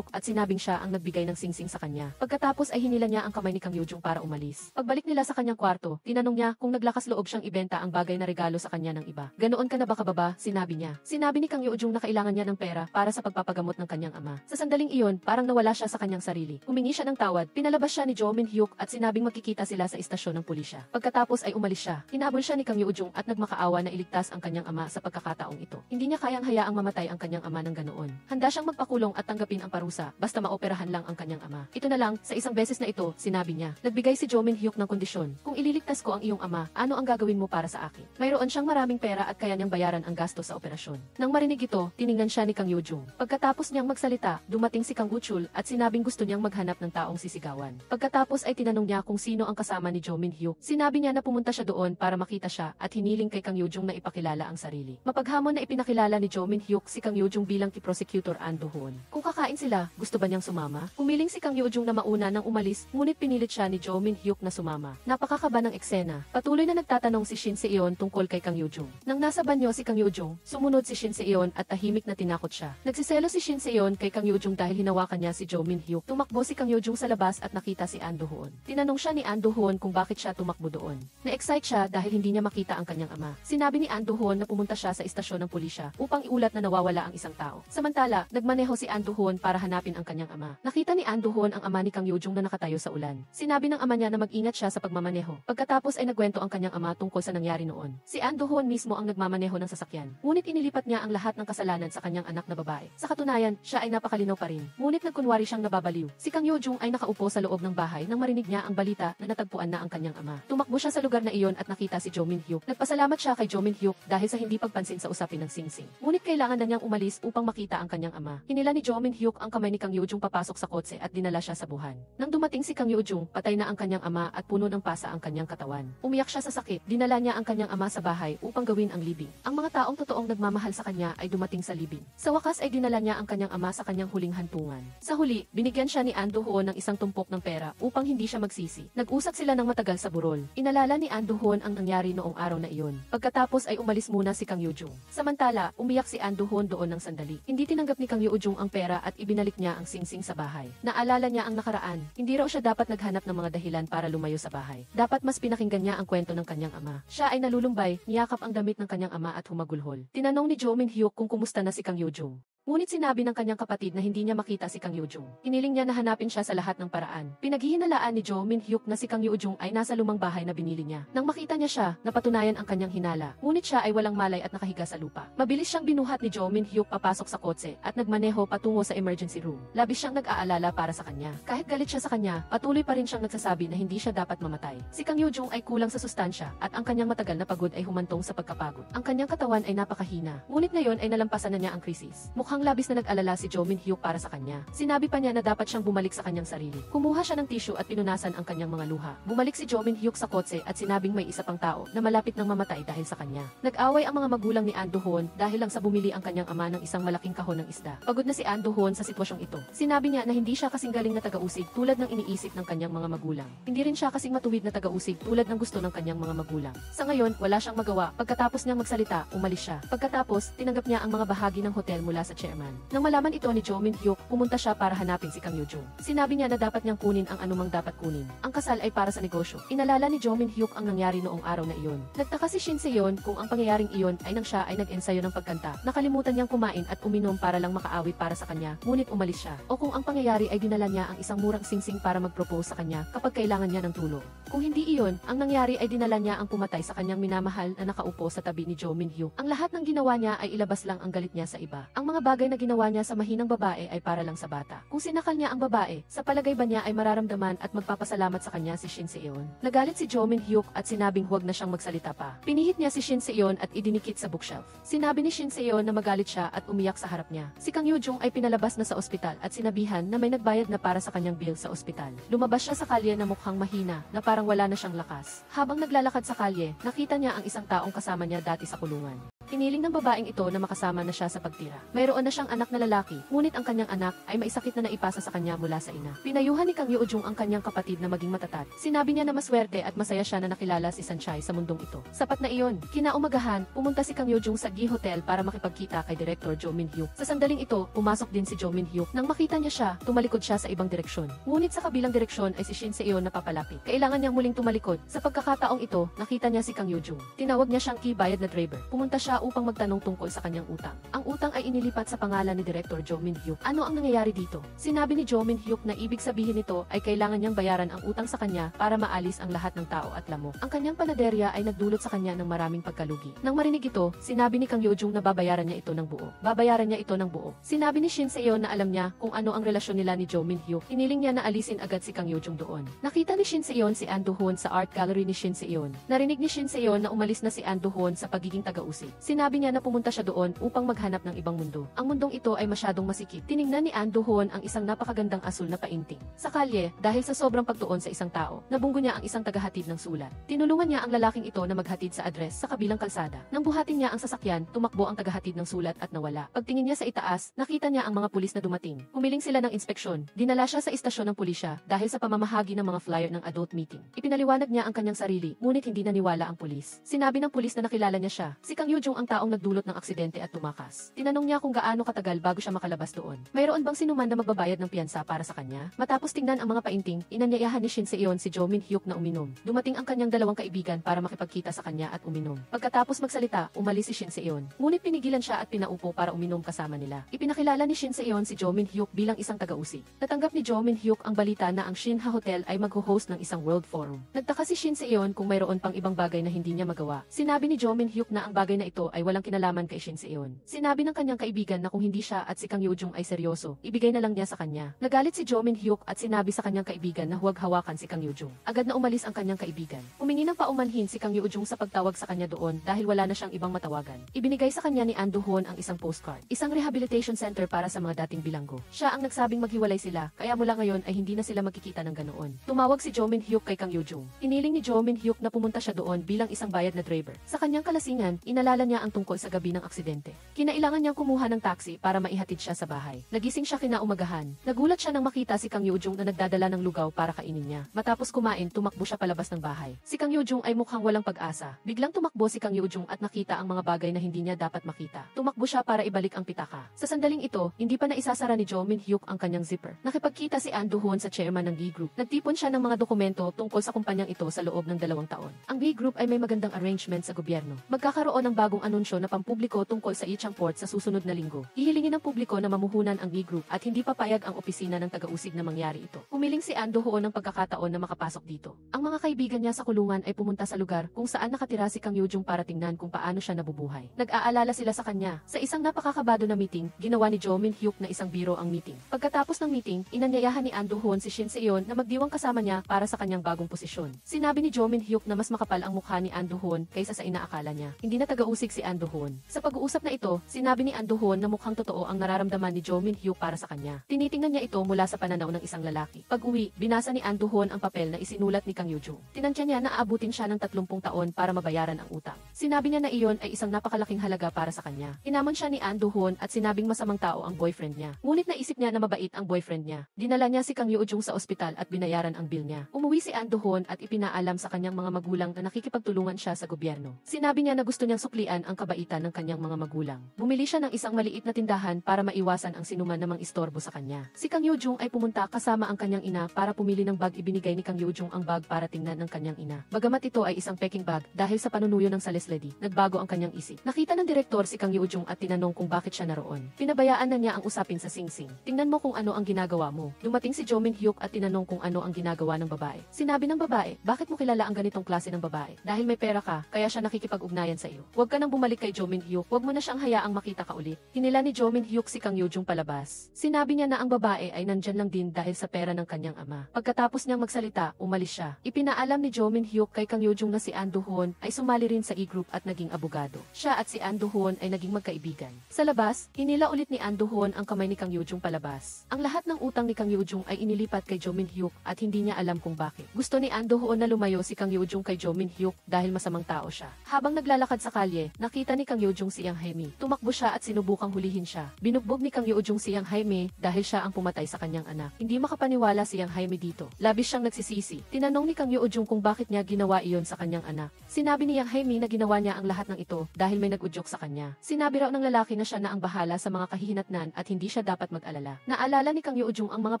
At sinabing siya ang nagbigay ng singsing sa kanya. Pagkatapos ay hinila niya ang kamay ni Kang Yoo-jung para umalis. Pagbalik nila sa kanyang kwarto, tinanong niya kung naglakas loob siyang ibenta ang bagay na regalo sa kanya ng iba. Ganoon ka na ba kababa? Sinabi niya. Sinabi ni Kang Yoo-jung na kailangan niya ng pera para sa pagpapagamot ng kanyang ama. Sa sandaling iyon, parang nawala siya sa kanyang sarili. Humingi siya ng tawad, pinalabas siya ni Jo Min-hyuk at sinabing magkikita sila sa istasyon ng pulisya. Pagkatapos ay umalis siya. Hinabol siya ni Kang Yoo-jung at nagmakaawa na iligtas ang kanyang ama sa pagkakataong ito. Hindi niya kayang hayaang mamatay ang kanyang ama ng ganoon. Handa siyang magpakulong at tanggapin ang parusa, basta maoperahan lang ang kanyang ama. Ito na lang, sa isang beses na ito, sinabi niya. Nagbigay si Jo Min-hyuk ng kondisyon. Kung ililigtas ko ang iyong ama, ano ang gagawin mo para sa akin? Mayroon siyang maraming pera at kaya niyang bayaran ang gasto sa operasyon. Nang marinig ito, tiningnan siya ni Kang Yoo-jung. Pagkatapos niyang magsalita, dumating si Kang Woo-chul at sinabing gusto niyang maghanap ng taong sisigawan. Pagkatapos ay tinanong niya kung sino ang kasama ni Jo Min-hyuk. Sinabi niya na pumunta siya doon para makita siya at hiniling kay Kang Yoo-jung na ipakilala ang sarili. Mapaghamon na ipinakilala ni Jo Min-hyuk si Kang Yoo-jung bilang prosecutor An Do-hoon. Kung kakain sila, gusto ba niyang sumama? Humiling si Kang Yoo-jung na mauna nang umalis, ngunit pinilit siya ni Jo Min-hyuk na sumama. Napakakaba ng eksena. Patuloy na nagtatanong si Shin Se-yeon tungkol kay Kang Yoo-jung. Nang nasa banyo si Kang Yoo-jung, sumunod si Shin Se-yeon at tahimik na tinakot siya. Nagsiselo si Shin Se-yeon kay Kang Yoo-jung dahil hinawakan niya si Jo Min-hyuk. Tumakbo si Kang Yoo-jung sa labas at nakita si An Do-hoon. Tinanong siya ni An Do-hoon kung bakit siya tumakbo doon. Na-excite siya dahil hindi niya makita ang kanyang ama. Sinabi ni An Do-hoon na pumunta siya sa istasyon ng pulisya upang iulat na nawawala ang isang tao. Samantala, nagmaneho si An Do-hoon para hanapin ang kanyang ama. Nakita ni An Do-hoon ang ama ni Kang Yoo-jung na nakatayo sa ulan. Sinabi ng ama niya na mag-ingat siya sa pagmamaneho. Pagkatapos ay nagkwento ang kanyang ama tungkol sa nangyari noon. Si An Do-hoon mismo ang nagmamaneho ng sasakyan. Ngunit inilipat niya ang lahat ng kasalanan sa kanyang anak na babae. Sa katunayan, siya ay napakalinaw pa rin. Ngunit nagkunwari siyang nababaliw. Si Kang Yoo-jung ay nakaupo sa loob ng bahay nang marinig niya ang balita na natagpuan na ang kanyang ama. Tumakbo siya sa lugar na iyon at nakita si Jo Min-hyuk. Nagpasalamat siya kay Jo Min-hyuk dahil sa hindi pagpansin sa usapin ng Sing-sing. Ngunit kailangan na niyang umalis upang makita ang kanyang ama. Hinila ni Jo Min-hyuk ang kamay ni Kang Yoo-jung papasok sa kotse at dinala siya sa buhan. Nang dumating si Kang Yoo-jung, patay na ang kanyang ama at puno ng pasa ang kanyang katawan. Umiyak siya sa sakit. Dinala niya ang kanyang ama sa bahay upang gawin ang libing. Ang mga taong totoong nagmamahal sa kanya ay dumating sa libing. Sa wakas ay dinala niya ang kanyang ama sa kanyang huling hantungan. Sa huli, binigyan siya ni An Do-hoon ng isang tumpok ng pera upang hindi siya magsisi. Nag-usap sila ng matagal sa burol. Inalala ni An Do-hoon ang nangyari noong araw na iyon. Pagkatapos ay umalis muna si Kang Yoo-jung. Samantala, umiyak si An Do-hoon doon ng sandali. Hindi tinanggap ni Kang Yoo-jung ang pera at ibinalik niya ang Sing-sing sa bahay. Naalala niya ang nakaraan. Hindi raw siya dapat naghanap ng mga dahilan para lumayo sa bahay. Dapat mas pinakinggan niya ang kwento ng kanyang ama. Siya ay nalulumbay, niyakap ang damit ng kanyang ama at humagulhol. Tinanong ni Jo Min-hyuk kung kumusta na si Kang Yoo-jung. Ngunit sinabi ng kanyang kapatid na hindi niya makita si Kang Yoo-jung. Hiniling niya na hanapin siya sa lahat ng paraan. Pinaghihinalaan ni Jo Min-hyuk na si Kang Yoo-jung ay nasa lumang bahay na binili niya. Nang makita niya siya, napatunayan ang kanyang hinala. Ngunit siya ay walang malay at nakahiga sa lupa. Mabilis siyang binuhat ni Jo Min-hyuk papasok sa kotse at nagmaneho patungo sa emergency room. Labis siyang nag-aalala para sa kanya. Kahit galit siya sa kanya, patuloy pa rin siyang nagsasabi na hindi siya dapat mamatay. Si Kang Yoo-jung ay kulang sa sustansya at ang kanyang matagal na pagod ay humantong sa pagkapagod. Ang kanyang katawan ay napakahina. Ngunit ngayon ay nalampasan na niya ang krisis. Mukhang labis na nag-alala si Jo Min-hyuk para sa kanya. Sinabi pa niya na dapat siyang bumalik sa kanyang sarili. Kumuha siya ng tissue at pinunasan ang kanyang mga luha. Bumalik si Jo Min-hyuk sa kotse at sinabing may isa pang tao na malapit nang mamatay dahil sa kanya. Nag-away ang mga magulang ni An Do-hoon dahil lang sa bumili ang kanyang ama ng isang malaking kahon ng isda. Pagod na si An Do-hoon sa sitwasyong ito. Sinabi niya na hindi siya kasing galing na taga-usig tulad ng iniisip ng kanyang mga magulang. Hindi rin siya kasing matuwid na taga-usig tulad ng gusto ng kanyang mga magulang. Sa ngayon, wala siyang magawa. Pagkatapos niyang magsalita, umalis siya. Pagkatapos, tinanggap niya ang mga bahagi ng hotel mula sa chairman. Nang malaman ito ni Jo Min-hyuk, pumunta siya para hanapin si Kang Yoo-jung. Sinabi niya na dapat niyang kunin ang anumang dapat kunin. Ang kasal ay para sa negosyo. Inalala ni Jo Min-hyuk ang nangyari noong araw na iyon. Nagtaka si Shin Se-yeon kung ang pangyayaring iyon ay nang siya ay nag-ensayo ng pagkanta. Nakalimutan niyang kumain at uminom para lang makaawit para sa kanya, ngunit umalis siya. O kung ang pangyayari ay dinala niya ang isang murang singsing para mag-propose sa kanya kapag kailangan niya ng tulong. Kung hindi iyon, ang nangyari ay dinala niya ang pumatay sa kanyang minamahal na nakaupo sa tabi ni Jo Min-hyuk. Ang lahat ng ginawa niya ay ilabas lang ang galit niya sa iba. Ang mga bagay na ginawa niya sa mahinang babae ay para lang sa bata. Kung sinakal niya ang babae, sa palagay ba niya ay mararamdaman at magpapasalamat sa kanya si Shin Se-yeon? Nagalit si Jo Min-hyuk at sinabing huwag na siyang magsalita pa. Pinihit niya si Shin Se-yeon at idinikit sa bookshelf. Sinabi ni Shin Se-yeon na magalit siya at umiyak sa harap niya. Si Kang Yoo-jung ay pinalabas na sa ospital at sinabihan na may nagbayad na para sa kanyang bill sa ospital. Lumabas siya sa kalye na mukhang mahina, na parang wala na siyang lakas. Habang naglalakad sa kalye, nakita niya ang isang taong kasama niya dati sa kulungan. Hiniling ng babaeng ito na makasama na siya sa pagtira. Mayroon na siyang anak na lalaki, ngunit ang kanyang anak ay may sakit na naipasa sa kanya mula sa ina. Pinayuhan ni Kang Yoo-jung ang kanyang kapatid na maging matatag. Sinabi niya na maswerte at masaya siya na nakilala si Sunshine sa mundong ito. Sapat na iyon. Kinaumagahan, pumunta si Kang Yoo-jung sa Gi Hotel para makipagkita kay Director Jo Min-hyuk. Sa sandaling ito, pumasok din si Jo Min-hyuk. Nang makita niya siya, tumalikod siya sa ibang direksyon. Ngunit sa kabilang direksyon ay si Shin Se-yeon na papalapit. Kailangan niyang muling tumalikod. Sa pagkakataong ito, nakita niya si Kang Yoo-jung. Tinawag niya siyang bayad na driver. Pumunta siya upang magtanong tungkol sa kanyang utang. Ang utang ay inilipat sa pangalan ni Director Jo Min-hyuk. Ano ang nangyayari dito? Sinabi ni Jo Min-hyuk na ibig sabihin nito ay kailangan niyang bayaran ang utang sa kanya para maalis ang lahat ng tao at lamok. Ang kanyang panaderya ay nagdulot sa kanya ng maraming pagkalugi. Nang marinig ito, sinabi ni Kang Yoo-jung na babayaran niya ito ng buo. Babayaran niya ito ng buo. Sinabi ni Shin Se-yeon na alam niya kung ano ang relasyon nila ni Jo Min-hyuk. Hiniling niya na alisin agad si Kang Yoo-jung doon. Nakita ni Shin Se-yeon si An Do-hoon sa art gallery ni Shin Se-yeon. Narinig ni Shin Se-yeon na umalis na si An Do-hoon sa pagiging taga-usig. Sinabi niya na pumunta siya doon upang maghanap ng ibang mundo. Ang mundong ito ay masyadong masikip. Tiningnan ni An Do-hoon ang isang napakagandang asul na painting. Sa kalye, dahil sa sobrang pagtuon sa isang tao, nabunggo niya ang isang tagahatid ng sulat. Tinulungan niya ang lalaking ito na maghatid sa address sa kabilang kalsada. Nang buhatin niya ang sasakyan, tumakbo ang tagahatid ng sulat at nawala. Pagtingin niya sa itaas, nakita niya ang mga pulis na dumating. Humiling sila ng inspeksyon. Dinala siya sa istasyon ng pulisya dahil sa pamamahagi ng mga flyer ng adult meeting. Ipinaliwanag niya ang kanyang sarili, ngunit hindi naniwala ang pulis. Sinabi ng pulis na nakilala niya siya. Si Kang Yoo-jung ang taong nagdulot ng aksidente at tumakas. Tinanong niya kung gaano katagal bago siya makalabas doon. Mayroon bang sinuman na magbabayad ng piyansa para sa kanya? Matapos tingnan ang mga painting, inanyayahan ni Shin Se-yeon si Jo Min-hyuk na uminom. Dumating ang kanyang dalawang kaibigan para makipagkita sa kanya at uminom. Pagkatapos magsalita, umalis si Shin Se-yeon. Ngunit pinigilan siya at pinaupo para uminom kasama nila. Ipinakilala ni Shin Se-yeon si Jo Min-hyuk bilang isang taga-usig. Natanggap ni Jo Min-hyuk ang balita na ang Shinha Hotel ay mag-host ng isang World Forum. Nagtaka si Shin Se-yeon kung mayroon pang ibang bagay na hindi niya magawa. Sinabi ni Jo Min-hyuk na ang bagay na ito ay walang kinalaman kay Shin Se-yeon. Sinabi ng kanyang kaibigan na kung hindi siya at si Kang Yoo-jung ay seryoso, ibigay na lang niya sa kanya. Nagalit si Jo Min-hyuk at sinabi sa kanyang kaibigan na huwag hawakan si Kang Yoo-jung. Agad na umalis ang kanyang kaibigan. Humingi ng paumanhin si Kang Yoo-jung sa pagtawag sa kanya doon dahil wala na siyang ibang matawagan. Ibinigay sa kanya ni An Do-hoon ang isang postcard, isang rehabilitation center para sa mga dating bilanggo. Siya ang nagsabing maghiwalay sila, kaya mula ngayon ay hindi na sila magkikita ng ganoon. Tumawag si Jo Min-hyuk kay Kang Yoo-jung. Iniling ni Jo Min-hyuk na pumunta siya doon bilang isang bayad na driver. Sa kanyang kalasingan, inalala niya ang tungkol sa gabi ng aksidente. Kinailangan niyang kumuha ng taxi para maihatid siya sa bahay. Nagising siya kinaumagahan. Nagulat siya nang makita si Kang Yoo-jung na nagdadala ng lugaw para kainin niya. Matapos kumain, tumakbo siya palabas ng bahay. Si Kang Yoo-jung ay mukhang walang pag-asa. Biglang tumakbo si Kang Yoo-jung at nakita ang mga bagay na hindi niya dapat makita. Tumakbo siya para ibalik ang pitaka. Sa sandaling ito, hindi pa naisasara ni Jo Min-hyuk ang kanyang zipper. Nakipagkita si An Do-hoon sa chairman ng B Group. Nagtipon siya ng mga dokumento tungkol sa kumpanyang ito sa loob ng 2 taon. Ang B Group ay may magandang arrangement sa gobyerno. Magkakaroon ng bagong anunsyo na pampubliko tungkol sa Ichang Port sa susunod na linggo. Hihilingin ng publiko na mamuhunan ang B Group at hindi papayag ang opisina ng taga-usig na mangyari ito. Humiling si An Do-hoon ng pagkakataon na makapasok dito. Ang mga kaibigan niya sa kulungan ay pumunta sa lugar kung saan nakatira si Kang Yoo-jung para tingnan kung paano siya nabubuhay. Nag-aalala sila sa kanya. Sa isang napakakabado na meeting, ginawa ni Jo Min-hyuk na isang biro ang meeting. Pagkatapos ng meeting, inanyayahan ni An Do-hoon si Shin Se-yeon na magdiwang kasama niya para sa kanyang bagong posisyon. Sinabi ni Jo Min-hyuk na mas makapal ang mukha ni An Do-hoon kaysa sa inaakala niya. Hindi na taga-usig si An Do-hoon. Sa pag-uusap na ito, sinabi ni An Do-hoon na mukhang totoo ang nararamdaman ni Jo Min-hyuk para sa kanya. Tinitingnan niya ito mula sa pananaw ng isang lalaki. Pag-uwi, binasa ni An Do-hoon ang papel na isinulat ni Kang Yoo-jung. Tinansya niya na aabutin siya ng 30 taon para mabayaran ang utang. Sinabi niya na iyon ay isang napakalaking halaga para sa kanya. Hinamon siya ni An Do-hoon at sinabing masamang tao ang boyfriend niya. Ngunit naisip niya na mabait ang boyfriend niya. Dinala niya si Kang Yoo-jung sa ospital at binayaran ang bill niya. Umuwi si An Do-hoon at ipinaalam sa kanyang mga magulang na nakikipagtulungan siya sa gobyerno. Sinabi niya na gusto niyang suklian ang kabaitan ng kanyang mga magulang. Bumili siya ng isang maliit na tindahan para maiwasan ang sinuman namang istorbo sa kanya. Si Kang Yoo-jung ay pumunta kasama ang kanyang ina para pumili ng bag. Ibinigay ni Kang Yoo-jung ang bag para tingnan ng kanyang ina. Bagamat ito ay isang peking bag, dahil sa panunuyo ng sales lady, nagbago ang kanyang isip. Nakita ng direktor si Kang Yoo-jung at tinanong kung bakit siya naroon. Pinabayaan na niya ang usapin sa Sing-sing. Tingnan mo kung ano ang ginagawa mo. Dumating si Jo Min-hyuk at tinanong kung ano ang ginagawa ng babae. Sinabi ng babae, bakit mo kilala ang ganitong klase ng babae? Dahil may pera ka, kaya siya nakikipag-ugnayan sa iyo. Huwag ka nang bumalik kay Jo Min-hyuk. Huwag mo na siyang hayaang makita ka ulit. Hinila ni Jo Min-hyuk si Kang Yoo-jung palabas. Sinabi niya na ang babae ay nandyan lang din dahil sa pera ng kanyang ama. Pagkatapos niyang magsalita, umalis siya. Ipinaalam ni Jo Min-hyuk kay Kang Yoo-jung na si An Do-hoon ay sumali rin sa E-group at naging abogado. Siya at si An Do-hoon ay naging magkaibigan. Sa labas, hinila ulit ni An Do-hoon ang kamay ni Kang Yoo-jung palabas. Ang lahat ng utang ni Kang Yoo-jung ay inilipat kay Jo Min-hyuk at hindi niya alam kung bakit. Gusto ni An Do-hoon na lumayo si Kang Yoo-jung kay Jo Min-hyuk dahil masamang tao siya. Habang naglalakad sa kalye, nakita ni Kang Yoo-jung si Yang Hae-mi. Tumakbo siya at sinubukang hulihin siya. Binugbog ni Kang Yoo-jung si Yang Hae-mi dahil siya ang pumatay sa kanyang anak. Hindi makapaniwala si Yang Hae-mi dito. Labis siyang nagsisisi. Tinanong ni Kang Yoo-jung kung bakit niya ginawa iyon sa kanyang anak. Sinabi ni Yang Hae-mi na ginawa niya ang lahat ng ito dahil may nag-udyok sa kanya. Sinabi raw ng lalaki na siya na ang bahala sa mga kahihinatnan at hindi siya dapat mag-alala. Naalala ni Kang Yoo-jung ang mga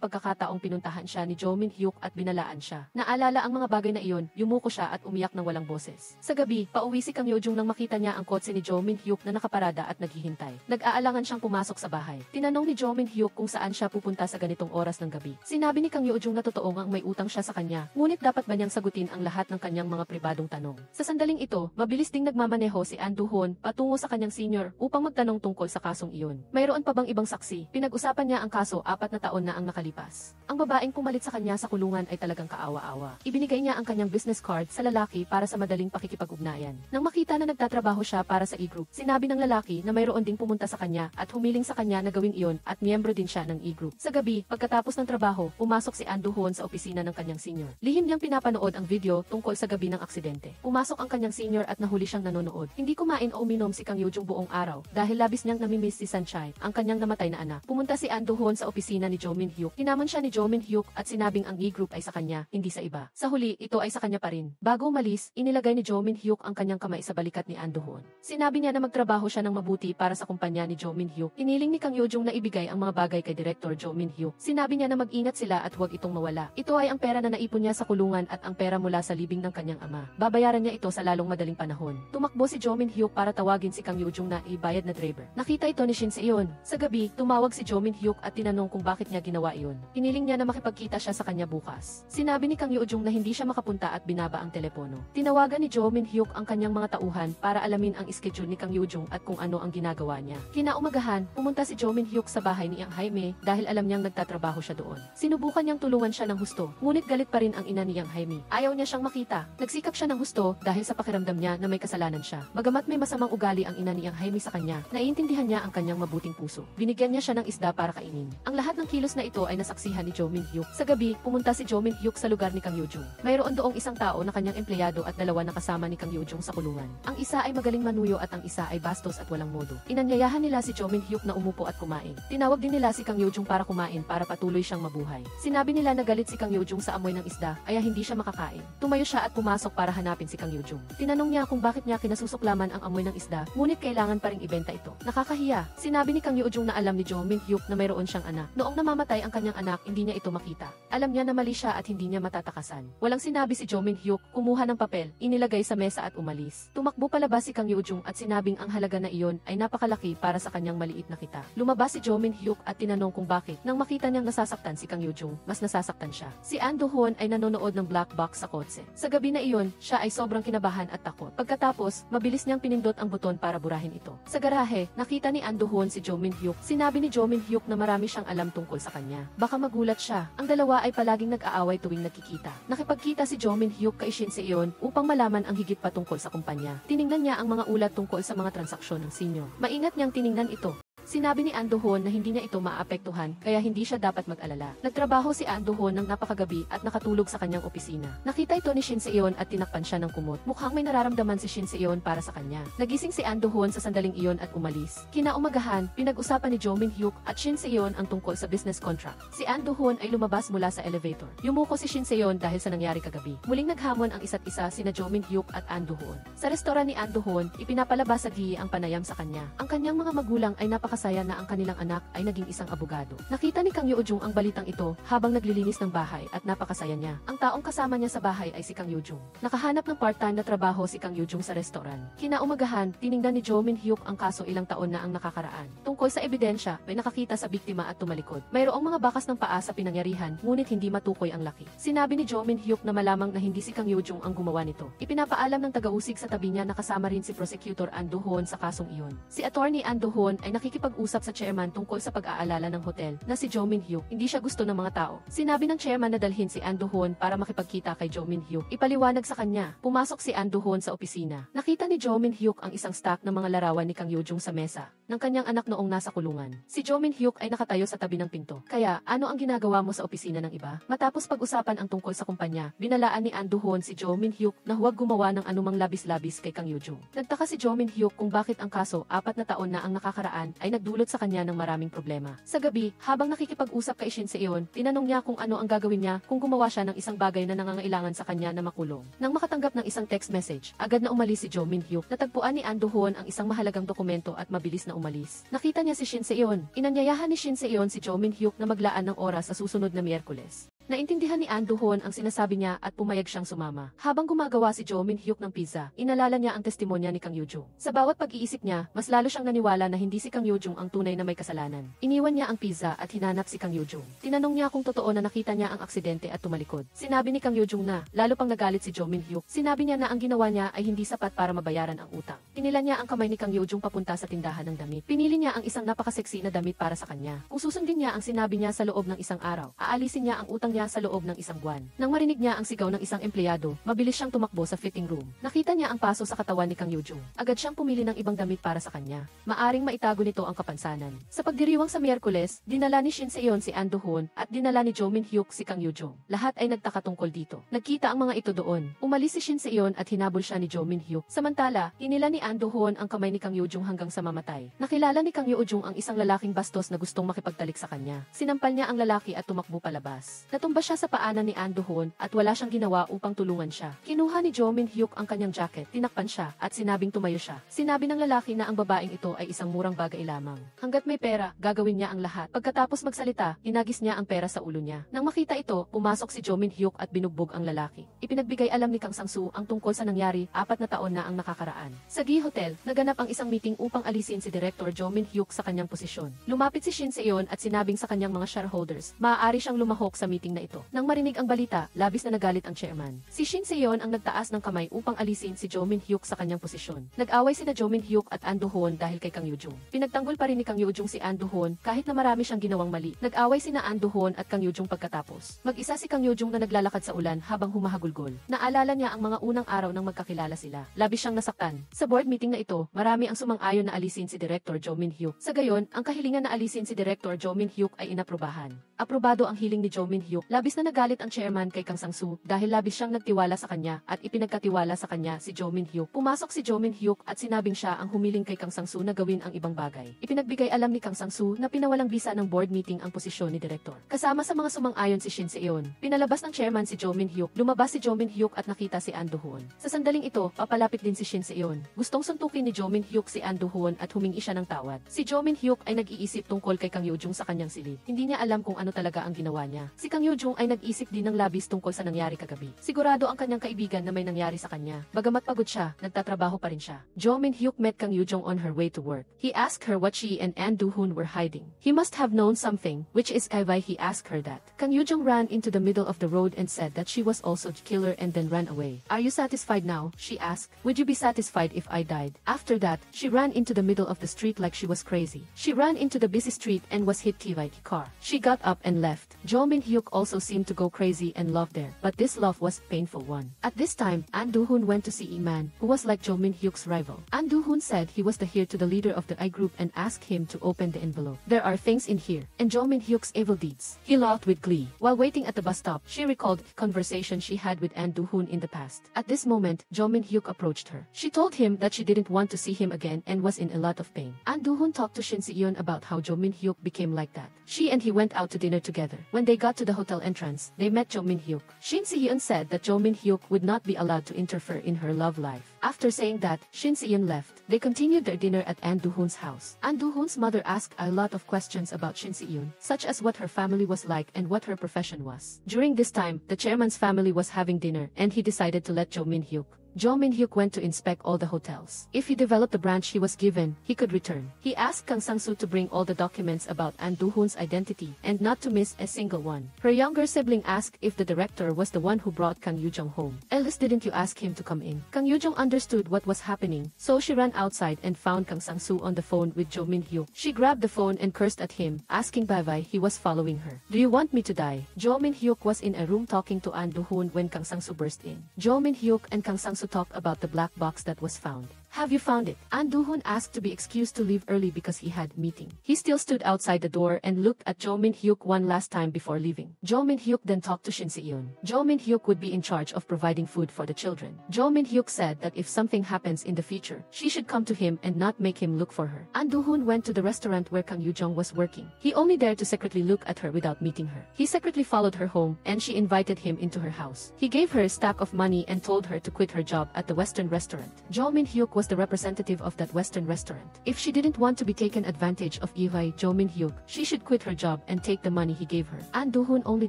pagkakataong pinuntahan siya ni Jo Min-hyuk at binalaan siya. Naalala ang mga bagay na iyon, yumuko siya at umiyak ng walang boses. Sa gabi, pauwi si Kang Yoo-jung nang makita niya ang kotse ni Jo Min-hyuk na nakaparada at naghihintay. Nag-aalangan siyang pumasok sa bahay. Tinanong ni Jo Min-hyuk kung saan siya pupunta sa ganitong oras ng gabi. Sinabi ni Kang Yoo-jung na totoo ngang may utang siya sa kanya, ngunit dapat ba niyang sagutin ang lahat ng kanyang mga pribadong tanong. Sa sandaling ito, mabilis ding nagmamaneho si An Do-hoon patungo sa kanyang senior upang magtanong tungkol sa kasong iyon. Mayroon pa bang ibang saksi? Pinag-usapan niya ang kaso 4 na taon na ang nakalipas. Ang babaeng pumalit sa kanya sa kulungan ay talagang kaawa-awa. Ibinigay niya ang kanyang business card sa lalaki para sa madaling pakikipag-ugnayan. Nang makita na nagtatrabaho siya siya para sa e-group. Sinabi ng lalaki na mayroon ding pumunta sa kanya at humiling sa kanya na gawin iyon at miyembro din siya ng e-group. Sa gabi, pagkatapos ng trabaho, pumasok si An Do-hoon sa opisina ng kanyang senior. Lihim niyang pinapanood ang video tungkol sa gabi ng aksidente. Pumasok ang kanyang senior at nahuli siyang nanonood. Hindi kumain o uminom si Kang Yoo-jung buong araw dahil labis niyang namimiss si Sunshine, ang kanyang namatay na anak. Pumunta si An Do-hoon sa opisina ni Jo Min-hyuk. Hinaman siya ni Jo Min-hyuk at sinabing ang e-group ay sa kanya, hindi sa iba. Sa huli, ito ay sa kanya pa rin. Bago umalis, inilagay ni Jo Min-hyuk ang kanyang kamay sa balikat ni An Do-hoon. Sinabi niya na magtrabaho siya ng mabuti para sa kumpanya ni Jo Min-hyuk. Hiniling ni Kang Yoo-jung na ibigay ang mga bagay kay Director Jo Min-hyuk. Sinabi niya na mag-ingat sila at huwag itong mawala. Ito ay ang pera na naipon niya sa kulungan at ang pera mula sa libing ng kanyang ama. Babayaran niya ito sa lalong madaling panahon. Tumakbo si Jo Min-hyuk para tawagin si Kang Yoo-jung na ibayad na driver. Nakita ito ni Shin Se-yeon. Sa gabi, tumawag si Jo Min-hyuk at tinanong kung bakit niya ginawa iyon. Hiniling niya na makipagkita siya sa kanya bukas. Sinabi ni Kang Yoo-jung na hindi siya makapunta at binaba ang telepono. Tinawagan ni Jo Min-hyuk ang kanyang mga tauhan para alamin ang schedule ni Kang Yoo-jung at kung ano ang ginagawa niya. Kinaumagahan, pumunta si Jo Min-hyuk sa bahay ni Yang Jaime dahil alam niyang nagtatrabaho siya doon. Sinubukan niyang tulungan siya ng husto, ngunit galit pa rin ang ina ni Yang Jaime. Ayaw niya siyang makita. Nagsikap siya ng husto dahil sa pakiramdam niya na may kasalanan siya. Bagamat may masamang ugali ang ina ni Yang Jaime sa kanya, naiintindihan niya ang kanyang mabuting puso. Binigyan niya siya ng isda para kainin. Ang lahat ng kilos na ito ay nasaksihan ni Jo Min-hyuk. Sa gabi, pumunta si Jo Min-hyuk sa lugar ni Kang Yoo-jung. Mayroon doong isang tao na kanyang empleyado at dalawa na kasama ni Kang Yoo-jung sa kulungan. Ang isa ay magaling manuyo at ang isa ay bastos at walang modo. Inanyayahan nila si Jo Min-hyuk na umupo at kumain. Tinawag din nila si Kang Yoo-jung para kumain para patuloy siyang mabuhay. Sinabi nila na galit si Kang Yoo-jung sa amoy ng isda, kaya hindi siya makakain. Tumayo siya at pumasok para hanapin si Kang Yoo-jung. Tinanong niya kung bakit niya kinasusuklaman ang amoy ng isda, ngunit kailangan pa ring ibenta ito. Nakakahiya. Sinabi ni Kang Yoo-jung na alam ni Jo Min-hyuk na mayroon siyang anak. Noong namamatay ang kanyang anak, hindi niya ito makita. Alam niya na mali siya at hindi niya matatakasan. Walang sinabi si Jo Min-hyuk, kumuha ng papel, inilagay sa mesa at umalis. Tumakbo palabas si Kang Yoo-jung at sinabing ang halaga na iyon ay napakalaki para sa kanyang maliit na kita. Lumabas si Jo Min-hyuk at tinanong kung bakit. Nang makita niyang nasasaktan si Kang Yoo-jung, mas nasasaktan siya. Si An Do-hoon ay nanonood ng black box sa kotse. Sa gabi na iyon, siya ay sobrang kinabahan at takot. Pagkatapos, mabilis niyang pinindot ang buton para burahin ito. Sa garahe, nakita ni An Do-hoon si Jo Min-hyuk. Sinabi ni Jo Min-hyuk na marami siyang alam tungkol sa kanya. Baka magulat siya. Ang dalawa ay palaging nag-aaway tuwing nagkikita. Nakipagkita si Jo Min-hyuk kay Shin Se-yeon upang malaman ang higit pa tungkol sa kumpanya. Tiningnan niya ang mga ulat tungkol sa mga transaksyon ng senior. Maingat niyang tiningnan ito. Sinabi ni An Do-hoon na hindi niya ito maapektuhan kaya hindi siya dapat mag-alala. Nagtrabaho si An Do-hoon ng napakagabi at nakatulog sa kanyang opisina. Nakita ito ni Shin Se-yeon at tinakpan siya ng kumot. Mukhang may nararamdaman si Shin Se-yeon para sa kanya. Nagising si An Do-hoon sa sandaling iyon at umalis. Kinaumagahan, pinag-usapan ni Jo Min-hyuk at Shin Se-yeon ang tungkol sa business contract. Si An Do-hoon ay lumabas mula sa elevator. Yumuko si Shin Se-yeon dahil sa nangyari kagabi. Muling naghamon ang isa't isa sina Jo Min-hyuk at An Do-hoon. Sa restoran ni An Do-hoon, ipinapalabas sa Gi ang panayam sa kanya. Ang kanyang mga magulang ay napakasaya na ang kanilang anak ay naging isang abogado. Nakita ni Kang Yoo-jung ang balitang ito habang naglilinis ng bahay at napakasaya niya. Ang taong kasama niya sa bahay ay si Kang Yoo-jung. Nakahanap ng part-time na trabaho si Kang Yoo-jung sa restoran. Kinaumagahan, tiningnan ni Jo Min-hyuk ang kaso ilang taon na ang nakakaraan. Tungkol sa ebidensya, may nakakita sa biktima at tumalikod. Mayroong mga bakas ng paa sa pinangyarihan, ngunit hindi matukoy ang laki. Sinabi ni Jo Min-hyuk na malamang na hindi si Kang Yoo-jung ang gumawa nito. Ipinapaalam ng taga-usig sa tabi niya na kasama rin si Prosecutor An Do-hoon sa kasong iyon. Si Attorney An Do-hoon ay nakikipag-usap sa chairman tungkol sa pag-aalala ng hotel na si Jo Min-hyuk. Hindi siya gusto ng mga tao. Sinabi ng chairman na dalhin si An Do-hoon para makipagkita kay Jo Min-hyuk. Ipaliwanag sa kanya. Pumasok si An Do-hoon sa opisina. Nakita ni Jo Min-hyuk ang isang stack ng mga larawan ni Kang Yoo-jung sa mesa ng kanyang anak noong nasa kulungan. Si Jo Min-hyuk ay nakatayo sa tabi ng pinto. Kaya, ano ang ginagawa mo sa opisina ng iba? Matapos pag-usapan ang tungkol sa kumpanya, binalaan ni An Do-hoon si Jo Min-hyuk na huwag gumawa ng anumang labis-labis kay Kang Yoo-jung. Nagtaka si Jo Min-hyuk kung bakit ang kaso 4 na taon na ang nakakaraan ay nagdulot sa kanya ng maraming problema. Sa gabi, habang nakikipag-usap kay Shin Se-yeon, tinanong niya kung ano ang gagawin niya kung gumawa siya ng isang bagay na nangangailangan sa kanya na makulong. Nang makatanggap ng isang text message, agad na umalis si Jo Min-hyuk. Natagpuan ni An Do-hoon ang isang mahalagang dokumento at mabilis na umalis. Nakita niya si Shin Se-yeon. Inanyayahan ni Shin Se-yeon si Jo Min-hyuk na maglaan ng oras sa susunod na Miyerkules. Naintindihan ni An Do-hoon ang sinasabi niya at pumayag siyang sumama. Habang gumagawa si Jo Min-hyuk ng pizza, inalala niya ang testimonya ni Kang Yoo-jung. Sa bawat pag-iisip niya, mas lalo siyang naniwala na hindi si Kang Yoo-jung ang tunay na may kasalanan. Iniwan niya ang pizza at hinanap si Kang Yoo-jung. Tinanong niya kung totoo na nakita niya ang aksidente at tumalikod. Sinabi ni Kang Yoo-jung na, lalo pang nagalit si Jo Min-hyuk. Sinabi niya na ang ginawa niya ay hindi sapat para mabayaran ang utang. Tinila niya ang kamay ni Kang Yoo-jung papunta sa tindahan ng damit. Pinili niya ang isang napakaseksi na damit para sa kanya. Kung susundin niya ang sinabi niya sa loob ng isang araw, aalisin niya ang utang niya niya sa loob ng isang buwan. Nang marinig niya ang sigaw ng isang empleyado, mabilis siyang tumakbo sa fitting room. Nakita niya ang paso sa katawan ni Kang Yoo-jung. Agad siyang pumili ng ibang damit para sa kanya. Maaring maitago nito ang kapansanan. Sa pagdiriwang sa Miyerkules, dinala ni Shin Se-yeon si An Do-hoon at dinala ni Jo Min-hyuk si Kang Yoo-jung. Lahat ay nagtaka tungkol dito. Nagkita ang mga ito doon. Umalis si Shin Se-yeon at hinabol siya ni Jo Min-hyuk. Samantala, hinila ni An Do-hoon ang kamay ni Kang Yoo-jung hanggang sa mamatay. Nakilala ni Kang Yoo-jung ang isang lalaking bastos na gustong makipagtalik sa kanya. Sinampal niya ang lalaki at tumakbo palabas. Natumba siya sa paanan ni An Do-hoon at wala siyang ginawa upang tulungan siya. Kinuha ni Jo Min-hyuk ang kanyang jacket, tinakpan siya at sinabing tumayo siya. Sinabi ng lalaki na ang babaeng ito ay isang murang bagay lamang. Hanggat may pera, gagawin niya ang lahat. Pagkatapos magsalita, inagis niya ang pera sa ulo niya. Nang makita ito, pumasok si Jo Min-hyuk at binugbog ang lalaki. Ipinagbigay alam ni Kang Sang-soo ang tungkol sa nangyari, 4 na taon na ang nakakaraan. Sa Gi Hotel, naganap ang isang meeting upang alisin si Director Jo Min-hyuk sa kanyang posisyon. Lumapit si Shin Se-yeon at sinabing sa kanyang mga shareholders, maaari siyang lumahok sa meeting na ito. Nang marinig ang balita, labis na nagalit ang chairman. Si Shin Se-yeon ang nagtaas ng kamay upang alisin si Jo Min-hyuk sa kanyang posisyon. Nag-away sina Jo Min-hyuk at An Do-hoon dahil kay Kang Yoo-jung. Pinagtanggol pa rin ni Kang Yoo-jung si An Do-hoon kahit na marami siyang ginawang mali. Nag-away sina An Do-hoon at Kang Yoo-jung pagkatapos. Mag-isa si Kang Yoo-jung na naglalakad sa ulan habang humahagulgol. Naalala niya ang mga unang araw nang magkakilala sila. Labis siyang nasaktan. Sa board meeting na ito, marami ang sumang-ayon na alisin si Director Jo Min-hyuk. Sa gayon, ang kahilingan na alisin si Director Jo Min-hyuk ay inaprubahan. Aprobado ang hiling ni Jo Min-hyuk. Labis na nagalit ang chairman kay Kang Sang-soo dahil labis siyang nagtiwala sa kanya at ipinagkatiwala sa kanya si Jo Min-hyuk. Pumasok si Jo Min-hyuk at sinabing siya ang humiling kay Kang Sang-soo na gawin ang ibang bagay. Ipinagbigay alam ni Kang Sang-soo na pinawalang bisa ng board meeting ang posisyon ni Director. Kasama sa mga sumang-ayon si Shin Se-yeon. Pinalabas ng chairman si Jo Min-hyuk. Lumabas si Jo Min-hyuk at nakita si An Do-hoon. Sa sandaling ito, papalapit din si Shin Se-yeon. Gustong suntukin ni Jo Min-hyuk si An Do-hoon at humingi siya ng tawad. Si Jo Min-hyuk ay nag-iisip tungkol kay Kang Yoo-jung sa kanyang silid. Hindi niya alam kung ano talaga ang ginawa niya. Si Kang Yoo-jung ay nag-isip din ng labis tungkol sa nangyari kagabi. Sigurado ang kanyang kaibigan na may nangyari sa kanya. Bagamat pagod siya, nagtatrabaho pa rin siya. Jo Min-hyuk met Kang Yoo-jung on her way to work. He asked her what she and An Do-hoon were hiding. He must have known something, which is why he asked her that. Kang Yoo-jung ran into the middle of the road and said that she was also the killer and then ran away. Are you satisfied now? She asked. Would you be satisfied if I died? After that, she ran into the middle of the street like she was crazy. She ran into the busy street and was hit by a car. She got up and left. Jo Min-hyuk also seemed to go crazy and love there, but this love was a painful one. At this time, An Do-hoon went to see a man who was like Jo Min-hyuk's rival. An Do-hoon said he was the heir to the leader of the I group and asked him to open the envelope. There are things in here, and Jo Min-hyuk's evil deeds. He laughed with glee. While waiting at the bus stop, she recalled the conversation she had with An Do-hoon in the past. At this moment, Jo Min-hyuk approached her. She told him that she didn't want to see him again and was in a lot of pain. An Do-hoon talked to Shin Se-yeon about how Jo Min-hyuk became like that. She and he went out to dinner together. When they got to the hotel entrance, they met Jo Min-hyuk. Shin Se-yeon said that Jo Min-hyuk would not be allowed to interfere in her love life. After saying that, Shin Se-yeon left. They continued their dinner at An Do-hoon's house. An Do-hoon's mother asked a lot of questions about Shin Se-yeon, such as what her family was like and what her profession was. During this time, the chairman's family was having dinner, and he decided to let Jo Min-hyuk. Jo Min-hyuk went to inspect all the hotels. If he developed the branch he was given, he could return. He asked Kang Sang-soo to bring all the documents about An Do-hoon's identity and not to miss a single one. Her younger sibling asked if the director was the one who brought Kang Yoo-jung home. Ellis, didn't you ask him to come in? Kang Yoo-jung understood what was happening, so she ran outside and found Kang Sang-soo on the phone with Jo Min-hyuk. She grabbed the phone and cursed at him, asking why he was following her. Do you want me to die? Jo Min-hyuk was in a room talking to An Do-hoon when Kang Sang-soo burst in. Jo Min-hyuk and Kang Sang-soo talked about the black box that was found. Have you found it? An Do-hoon asked to be excused to leave early because he had meeting. He still stood outside the door and looked at Jo Min-hyuk one last time before leaving. Jo Min-hyuk then talked to Shin Se-yeon. Jo Min-hyuk would be in charge of providing food for the children. Jo Min-hyuk said that if something happens in the future, she should come to him and not make him look for her. An Do-hoon went to the restaurant where Kang Yoo-jung was working. He only dared to secretly look at her without meeting her. He secretly followed her home, and she invited him into her house. He gave her a stack of money and told her to quit her job at the Western restaurant. Jo Min-hyuk was the representative of that Western restaurant. If she didn't want to be taken advantage of by Jo Min-hyuk, she should quit her job and take the money he gave her. An Do-hoon only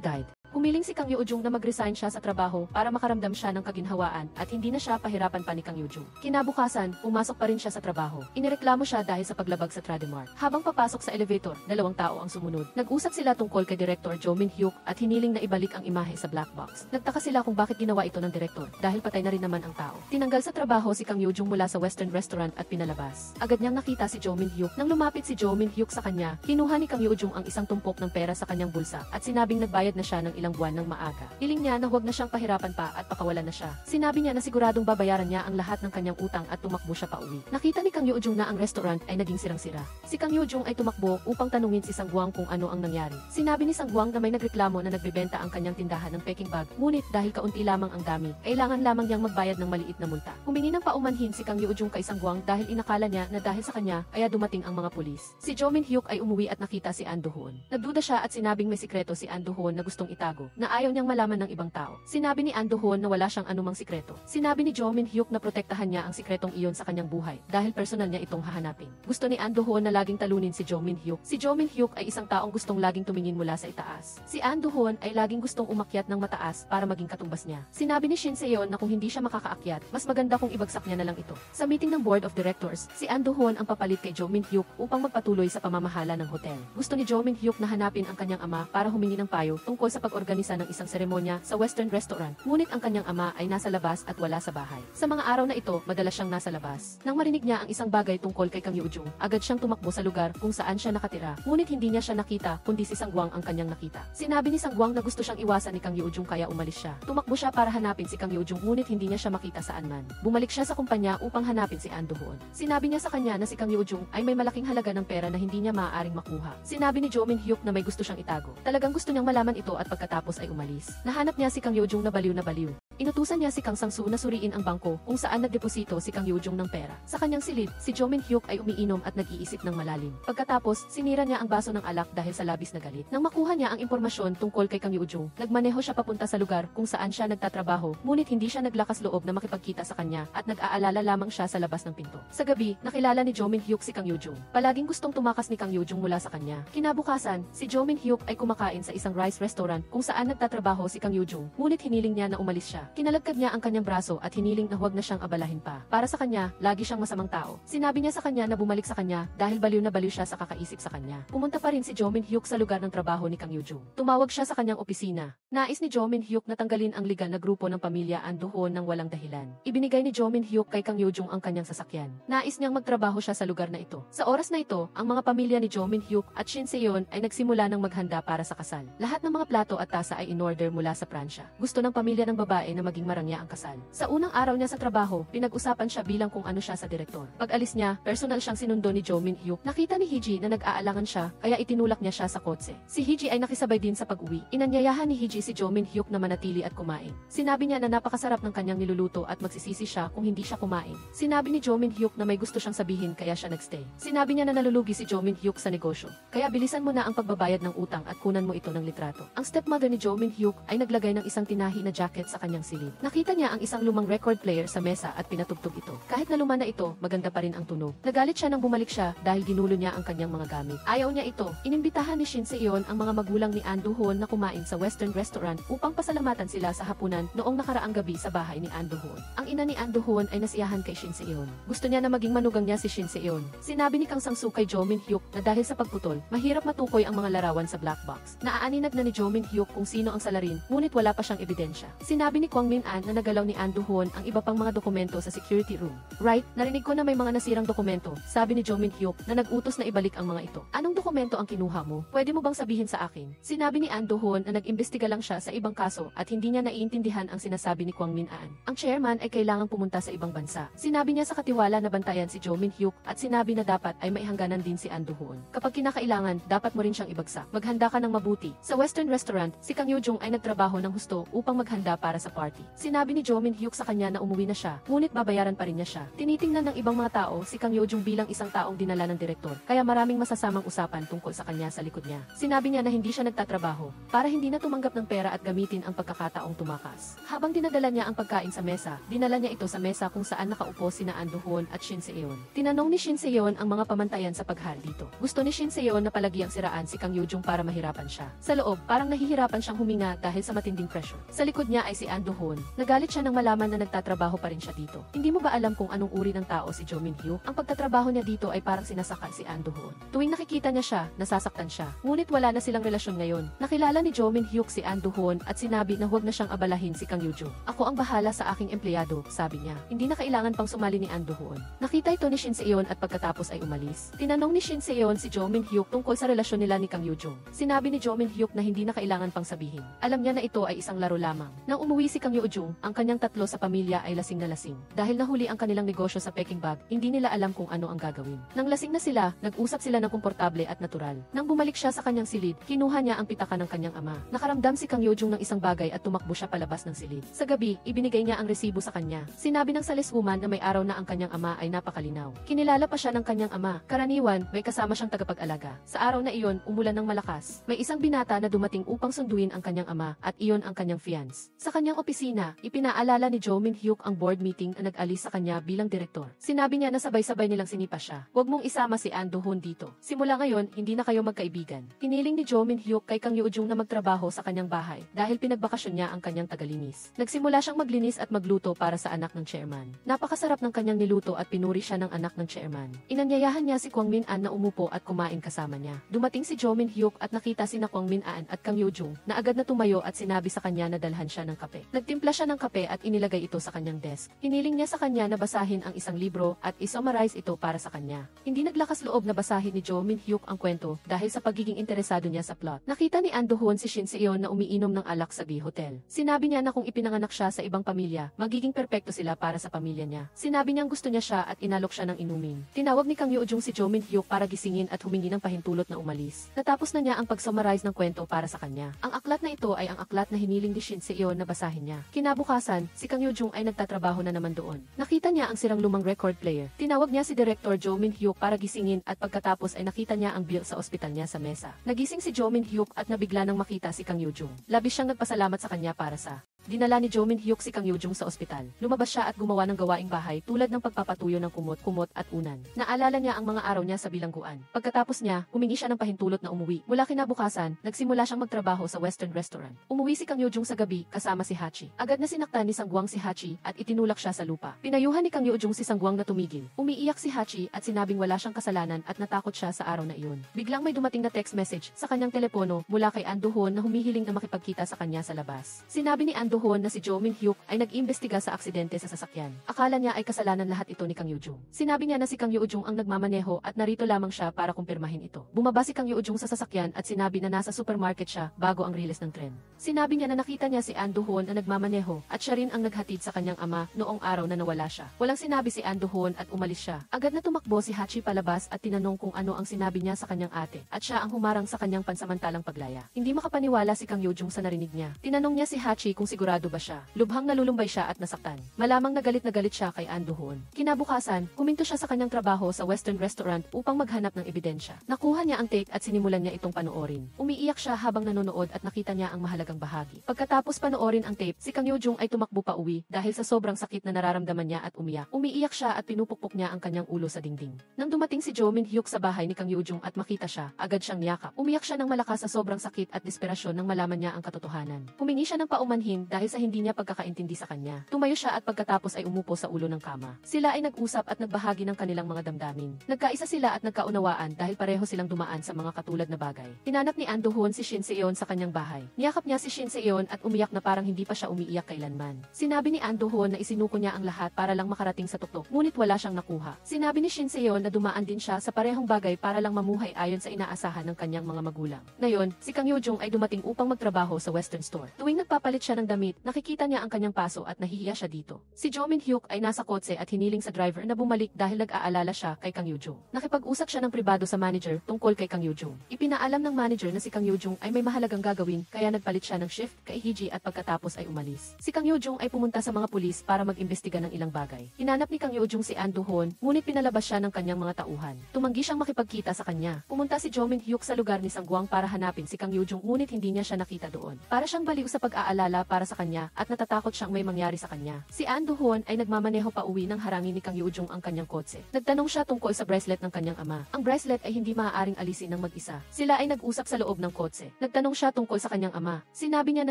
died. Humiling si Kang Yoo-jung na mag-resign siya sa trabaho para makaramdam siya ng kaginhawaan at hindi na siya pahirapan pa ni Kang Yoo-jung. Kinabukasan, pumasok pa rin siya sa trabaho. Inireklamo siya dahil sa paglabag sa Trademark. Habang papasok sa elevator, 2 tao ang sumunod. Nag-usap sila tungkol kay Director Jo Min-hyuk at hiniling na ibalik ang imahe sa black box. Nagtaka sila kung bakit ginawa ito ng direktor dahil patay na rin naman ang tao. Tinanggal sa trabaho si Kang Yoo-jung mula sa Western restaurant at pinalabas. Agad niyang nakita si Jo Min-hyuk. Nang lumapit si Jo Min-hyuk sa kanya, kinuha ni Kang Yoo-jung ang isang tumpok ng pera sa kanyang bulsa at sinabing nagbayad na siya ng ilang buwan ng maaga. Hiling niya na huwag na siyang pahirapan pa at pakawalan na siya. Sinabi niya na siguradong babayaran niya ang lahat ng kanyang utang at tumakbo siya pauwi. Nakita ni Kang Yeojung na ang restaurant ay naging sirang-sira. Si Kang Yeojung ay tumakbo upang tanungin si Sangguang kung ano ang nangyari. Sinabi ni Sangguang na may nagreklamo na nagbebenta ang kanyang tindahan ng Peking bag, ngunit dahil kaunti lamang ang dami, kailangan lamang niyang magbayad ng maliit na multa. Humingi ng paumanhin si Kang Yeojung kay Sangguang dahil inakala niya na dahil sa kanya ay dumating ang mga pulis. Si Jo Min Hyuk ay umuwi at nakita si An Do-hoon. Nagduda siya at sinabing may sikreto si An Do-hoon na gustong itago, na ayaw niyang malaman ng ibang tao. Sinabi ni An Do-hoon na wala siyang anumang sikreto. Sinabi ni Jo Min Hyuk na protektahan niya ang sikretong iyon sa kanyang buhay dahil personal niya itong hahanapin. Gusto ni An Do-hoon na laging talunin si Jo Min Hyuk. Si Jo Min Hyuk ay isang taong gustong laging tumingin mula sa itaas. Si An Do-hoon ay laging gustong umakyat ng mataas para maging katumbas niya. Sinabi ni Shin Se-yeon na kung hindi siya makakaakyat, mas maganda kung ibagsak niya na lang ito. Sa meeting ng board of directors, si An Do-hoon ang papalit kay Jo Min Hyuk upang magpatuloy sa pamamahala ng hotel. Gusto ni Jo Min Hyuk na hanapin ang kanyang ama para humingi ng payo tungkol sa pag-organisa ng isang seremonya sa Western Restaurant, ngunit ang kanyang ama ay nasa labas at wala sa bahay. Sa mga araw na ito, madalas siyang nasa labas. Nang marinig niya ang isang bagay tungkol kay Kang Yeojung, agad siyang tumakbo sa lugar kung saan siya nakatira, ngunit hindi niya siya nakita kundi si Sangguang ang kanyang nakita. Sinabi ni Sangguang na gusto siyang iwasan ni Kang Yeojung kaya umalis siya. Tumakbo siya para hanapin si Kang Yeojung ngunit hindi niya siya makita saan man. Bumalik siya sa kumpanya upang hanapin si An Do-hoon. Sinabi niya sa kanya na si Kang Yeojung ay may malaking halaga ng pera na hindi niya maaaring makuha. Sinabi ni Jo Min Hyuk na may gusto siyang itago. Talagang gusto niyang malaman ito at pagkatapos ay umalis. Nahanap niya si Kang Yeojung na baliw na baliw. Inutusan niya si Kang Sang-soo na suriin ang bangko kung saan nagdeposito si Kang Yeojung ng pera. Sa kanyang silid, si Jo Min Hyuk ay umiinom at nag-iisip ng malalim. Pagkatapos, sinira niya ang baso ng alak dahil sa labis na galit. Nang makuha niya ang impormasyon tungkol kay Kang Yeojung, nagmaneho siya papunta sa lugar kung saan siya nagtatrabaho, ngunit hindi siya naglakas loob na makipagkita sa kanya at nag-aalala lamang siya sa labas ng pinto. Sa gabi, nakilala ni Jo Min Hyuk si Kang Yeojung. Palaging gustong tumakas ni Kang Yeojung mula sa kanya. Kinabukasan, si Jo Min Hyuk ay kumakain sa isang rice restaurant kung saan nagtatrabaho si Kang Yeojung, ngunit hiniling niya na umalis siya. Kinalagkad niya ang kanyang braso at hiniling na huwag na siyang abalahin pa. Para sa kanya, lagi siyang masamang tao. Sinabi niya sa kanya na bumalik sa kanya dahil baliw na baliw siya sa kakaisip sa kanya. Pumunta pa rin si Jo Min Hyuk sa lugar ng trabaho ni Kang Yeojung. Tumawag siya sa kanyang opisina. Nais ni Jo Min Hyuk na tanggalin ang legal na grupo ng pamilya An Do-hoon ng walang dahilan. Ibinigay ni Jo Min Hyuk kay Kang Yeojung ang kanyang sasakyan. Nais niyang magtrabaho siya sa lugar na ito. Sa oras na ito, ang mga pamilya ni Jo Min Hyuk at Shin Se-yeon ay nagsimula ng maghanda para sa kasal. Lahat ng mga plato at tasa ay in-order mula sa Pransya. Gusto ng pamilya ng babae na maging marangya ang kasal. Sa unang araw niya sa trabaho, pinag-usapan siya bilang kung ano siya sa direktor. Pag-alis niya, personal siyang sinundo ni Jo Min Hyuk. Nakita ni Hee-ji na nag-aalangan siya, kaya itinulak niya siya sa kotse. Si Hee-ji ay nakisabay din sa pag-uwi. Inanyayahan ni Hee-ji si Jo Min Hyuk na manatili at kumain. Sinabi niya na napakasarap ng kanyang niluluto at magsisisi siya kung hindi siya kumain. Sinabi ni Jo Min Hyuk na may gusto siyang sabihin kaya siya nagstay. Sinabi niya na nalulugi si Jo Min Hyuk sa negosyo. Kaya bilisan mo na ang pagbabayad ng utang at kunan mo ito ng litrato. Ang stepmother ni Jo Min Hyuk ay naglagay ng isang tinahi na jacket sa kanyang silid. Nakita niya ang isang lumang record player sa mesa at pinatugtog ito. Kahit na luma na ito, maganda pa rin ang tunog. Nagalit siya nang bumalik siya dahil ginulo niya ang kanyang mga gamit. Ayaw niya ito. Inimbitahan ni Shin Se-yeon ang mga magulang ni An Do-hoon na kumain sa Western Restaurant upang pasalamatan sila sa hapunan noong nakaraang gabi sa bahay ni An Do-hoon. Ang ina ni An Do-hoon ay nasiyahan kay Shin Se-yeon. Gusto niya na maging manugang niya si Shin Se-yeon. Sinabi ni Kang Sang-soo kay Jo Min Hyuk na dahil sa pagputol, mahirap matukoy ang mga larawan sa black box. Naaaninag na ni Jo Min Hyuk kung sino ang salarin, ngunit wala pa siyang ebidensya. Sinabi ni Kwang Min-an na nagalaw ni An Do-hoon ang iba pang mga dokumento sa security room. Right, narinig ko na may mga nasirang dokumento, sabi ni Jo Min Hyuk na nag-utos na ibalik ang mga ito. Anong dokumento ang kinuha mo? Pwede mo bang sabihin sa akin? Sinabi ni An Do-hoon na nag-imbestiga lang siya sa ibang kaso at hindi niya naiintindihan ang sinasabi ni Kwang Min-an. Ang chairman ay kailangang pumunta sa ibang bansa. Sinabi niya sa katiwala na bantayan si Jo Min Hyuk at sinabi na dapat ay maihangganan din si An Do-hoon. Kapag kinakailangan, dapat mo rin siyang ibagsak. Maghanda ka ng mabuti. Sa Western Restaurant, si Kang Yeojung ay nagtrabaho ng husto upang maghanda para sa party. Sinabi ni Jo Min Hyuk sa kanya na umuwi na siya, ngunit babayaran pa rin niya siya. Tinitingnan ng ibang mga tao si Kang Yeojung bilang isang taong dinala ng direktor, kaya maraming masasamang usapan tungkol sa kanya sa likod niya. Sinabi niya na hindi siya nagtatrabaho para hindi na tumanggap ng pera at gamitin ang pagkakataong tumakas. Habang dinadala niya ang pagkain sa mesa, dinala niya ito sa mesa kung saan nakaupo sina An Do-hoon at Shin Se-yeon. Tinanong ni Shin Se-yeon ang mga pamantayan sa paghal dito. Gusto ni Shin Se-yeon na palagiang siraan si Kang Yeojung para mahirapan siya. Sa loob, parang nahihirapan siyang huminga dahil sa matinding pressure. Sa likod niya ay si An Do-hoon Do-hoon. Nagalit siya nang malaman na nagtatrabaho pa rin siya dito. Hindi mo ba alam kung anong uri ng tao si Jo Min-hyuk? Ang pagtatrabaho niya dito ay parang sinasakal si An Do-hoon. Tuwing nakikita niya siya, nasasaktan siya. Ngunit wala na silang relasyon ngayon. Nakilala ni Jo Min-hyuk si An Do-hoon at sinabi na huwag na siyang abalahin si Kang Yoo-jung. Ako ang bahala sa aking empleyado, sabi niya. Hindi na kailangan pang sumali ni An Do-hoon. Nakita ito ni Shin Se-yeon at pagkatapos ay umalis. Tinanong ni Shin Se-yeon si Jo Min-hyuk tungkol sa relasyon nila ni Kang Yoo-jung. Sinabi ni Jo Min-hyuk na hindi na kailangan pang sabihin. Alam niya na ito ay isang laro lamang. Nang umuwi si Kang Yoo-jung, ang kanyang tatlo sa pamilya ay lasing na lasing. Dahil nahuli ang kanilang negosyo sa Peking Bag, hindi nila alam kung ano ang gagawin. Nang lasing na sila, nag-usap sila ng komportable at natural. Nang bumalik siya sa kanyang silid, kinuha niya ang pitaka ng kanyang ama. Nakaramdam si Kang Yoo-jung ng isang bagay at tumakbo siya palabas ng silid. Sa gabi, ibinigay niya ang resibo sa kanya. Sinabi ng saleswoman na may araw na ang kanyang ama ay napakalinaw. Kinilala pa siya ng kanyang ama. Karaniwan, may kasama siyang tagapag-alaga. Sa araw na iyon, umulan ng malakas. May isang binata na dumating upang sunduin ang kanyang ama at iyon ang kanyang fiance. Sa kanyang opisina, ipinaalala ni Jo Min-hyuk ang board meeting na nag-alis sa kanya bilang direktor. Sinabi niya na sabay-sabay nilang sinipa siya. Huwag mong isama si An Do-hoon dito. Simula ngayon, hindi na kayo magkaibigan. Hiniling ni Jo Min-hyuk kay Kang Yoo-jung na magtrabaho sa kanyang bahay dahil pinagbakasyon niya ang kanyang tagalinis. Nagsimula siyang maglinis at magluto para sa anak ng chairman. Napakasarap ng kanyang niluto at pinuri siya ng anak ng chairman. Inanyayahan niya si Kwang Min-an na umupo at kumain kasama niya. Dumating si Jo Min-hyuk at nakita sina Kwang Min-an at Kang Yoo-jung na agad na tumayo at sinabi sa kanya na dalhan siya ng kape. Nagtimpla siya ng kape at inilagay ito sa kanyang desk. Hiniling niya sa kanya na basahin ang isang libro at isummarize ito para sa kanya. Hindi naglakas loob na basahin ni Jo Min-hyuk ang kwento dahil sa pagiging interesado niya sa plot. Nakita ni An Do-hoon si Shin Se-yeon na umiinom ng alak sa B-hotel. Sinabi niya na kung ipinanganak siya sa ibang pamilya, magiging perpekto sila para sa pamilya niya. Sinabi niyang gusto niya siya at inalok siya ng inumin. Tinawag ni Kang Yoo-jung si Jo Min-hyuk para gisingin at humingi ng pahintulot na umalis. Natapos na niya ang pag-summarize ng kwento para sa kanya. Ang aklat na ito ay ang aklat na hiniling ni Shin Se-yeon na basahin niya. Kinabukasan, si Kang Yoo-jung ay nagtatrabaho na naman doon. Nakita niya ang sirang lumang record player. Tinawag niya si Director Jo Min-hyuk para gisingin at pagkatapos ay nakita niya ang bill sa ospital niya sa mesa. Nagising si Jo Min-hyuk at nabigla nang makita si Kang Yoo-jung. Labis siyang nagpasalamat sa kanya para sa dinala ni Jo Min-hyuk si Kang Yoo-jung sa ospital. Lumabas siya at gumawa ng gawaing bahay tulad ng pagpapatuyo ng kumot at unan. Naalala niya ang mga araw niya sa bilangguan. Pagkatapos niya, humingi siya ng pahintulot na umuwi. Mula kinabukasan, nagsimula siyang magtrabaho sa Western Restaurant. Umuwi si Kang Yoo-jung sa gabi kasama si Hachi. Agad na sinaktan ni Sangguang si Hachi at itinulak siya sa lupa. Pinayuhan ni Kang Yoo-jung si Sangguang na tumigil. Umiiyak si Hachi at sinabing wala siyang kasalanan at natakot siya sa araw na iyon. Biglang may dumating na text message sa kanyang telepono mula kay An Do-hoon na humihiling na makipagkita sa kanya sa labas. Sinabi ni An Do-hoon na si Jo Min-hyuk ay nag-imbestiga sa aksidente sa sasakyan. Akala niya ay kasalanan lahat ito ni Kang Yoo-jung. Sinabi niya na si Kang Yoo-jung ang nagmamaneho at narito lamang siya para kumpirmahin ito. Bumaba si Kang Yoo-jung sa sasakyan at sinabi na nasa supermarket siya bago ang riles ng tren. Sinabi niya na nakita niya si An Do-hoon na nagmamaneho at siya rin ang naghatid sa kanyang ama noong araw na nawala siya. Walang sinabi si An Do-hoon at umalis siya. Agad na tumakbo si Hachi palabas at tinanong kung ano ang sinabi niya sa kanyang ate at siya ang humarang sa kanyang pansamantalang paglaya. Hindi makapaniwala si Kang Yoo-jung sa narinig niya. Tinanong niya si Hachi kung sigurado ba siya. Lubhang nalulumbay siya at nasaktan. Malamang na galit siya kay An Do-hoon. Kinabukasan, huminto siya sa kanyang trabaho sa Western Restaurant upang maghanap ng ebidensya. Nakuha niya ang tape at sinimulan niya itong panoorin. Umiiyak siya habang nanonood at nakita niya ang mahalagang bahagi. Pagkatapos panoorin ang tape, si Kang Yoo-jung ay tumakbo pa uwi dahil sa sobrang sakit na nararamdaman niya at umiyak. Umiiyak siya at pinupukpok niya ang kanyang ulo sa dingding. Nang dumating si Jo Min-hyuk sa bahay ni Kang Yoo-jung at makita siya, agad siyang niyakap. Umiyak siya ng malakas sa sobrang sakit at desperasyon nang malaman niya ang katotohanan. Humingi siya ng paumanhin dahil sa hindi niya pagkakaintindi sa kanya. Tumayo siya at pagkatapos ay umupo sa ulo ng kama. Sila ay nag-usap at nagbahagi ng kanilang mga damdamin. Nagkaisa sila at nagkaunawaan dahil pareho silang dumaan sa mga katulad na bagay. Hinanap ni An Do-hoon si Shin Se-yeon sa kanyang bahay. Niyakap niya si Shin Se-yeon at umiyak na parang hindi pa siya umiiyak kailanman. Sinabi ni An Do-hoon na isinuko niya ang lahat para lang makarating sa tuktok, ngunit wala siyang nakuha. Sinabi ni Shin Se-yeon na dumaan din siya sa parehong bagay para lang mamuhay ayon sa inaasahan ng kanyang mga magulang. Ngayon, si Kang Yoo-jung ay dumating upang magtrabaho sa Western Store. Tuwing nagpapalit siya ng damit, nakikita niya ang kanyang paso at nahihiya siya dito. Si Jo Min-hyuk ay nasa kotse at hiniling sa driver na bumalik dahil nag-aalala siya kay Kang Yoo-jung. Nakipag-usap siya ng pribado sa manager tungkol kay Kang Yoo-jung. Ipinaalam ng manager na si Kang Yoo-jung ay may mahalagang gagawin kaya nagpalit siya ng shift kay Hee-ji at pagkatapos ay umalis. Si Kang Yoo-jung ay pumunta sa mga pulis para mag-imbestiga ng ilang bagay. Hinanap ni Kang Yoo-jung si An Do-hoon, ngunit pinalabas siya ng kanyang mga tauhan. Tumanggi siyang makipagkita sa kanya. Pumunta si Jo Min-hyuk sa lugar ni Sangguang para hanapin si Kang Yoo-jung ngunit hindi niya siya nakita doon. Para siyang baliw sa pag-aalala para sa sa kanya at natatakot siyang may mangyari sa kanya. Si An Do-hoon ay nagmamaneho pa uwi nang harangin ni Kang Yoo-jung ang kanyang kotse. Nagtanong siya tungkol sa bracelet ng kanyang ama. Ang bracelet ay hindi maaaring alisin ng mag-isa. Sila ay nag-usap sa loob ng kotse. Nagtanong siya tungkol sa kanyang ama. Sinabi niya na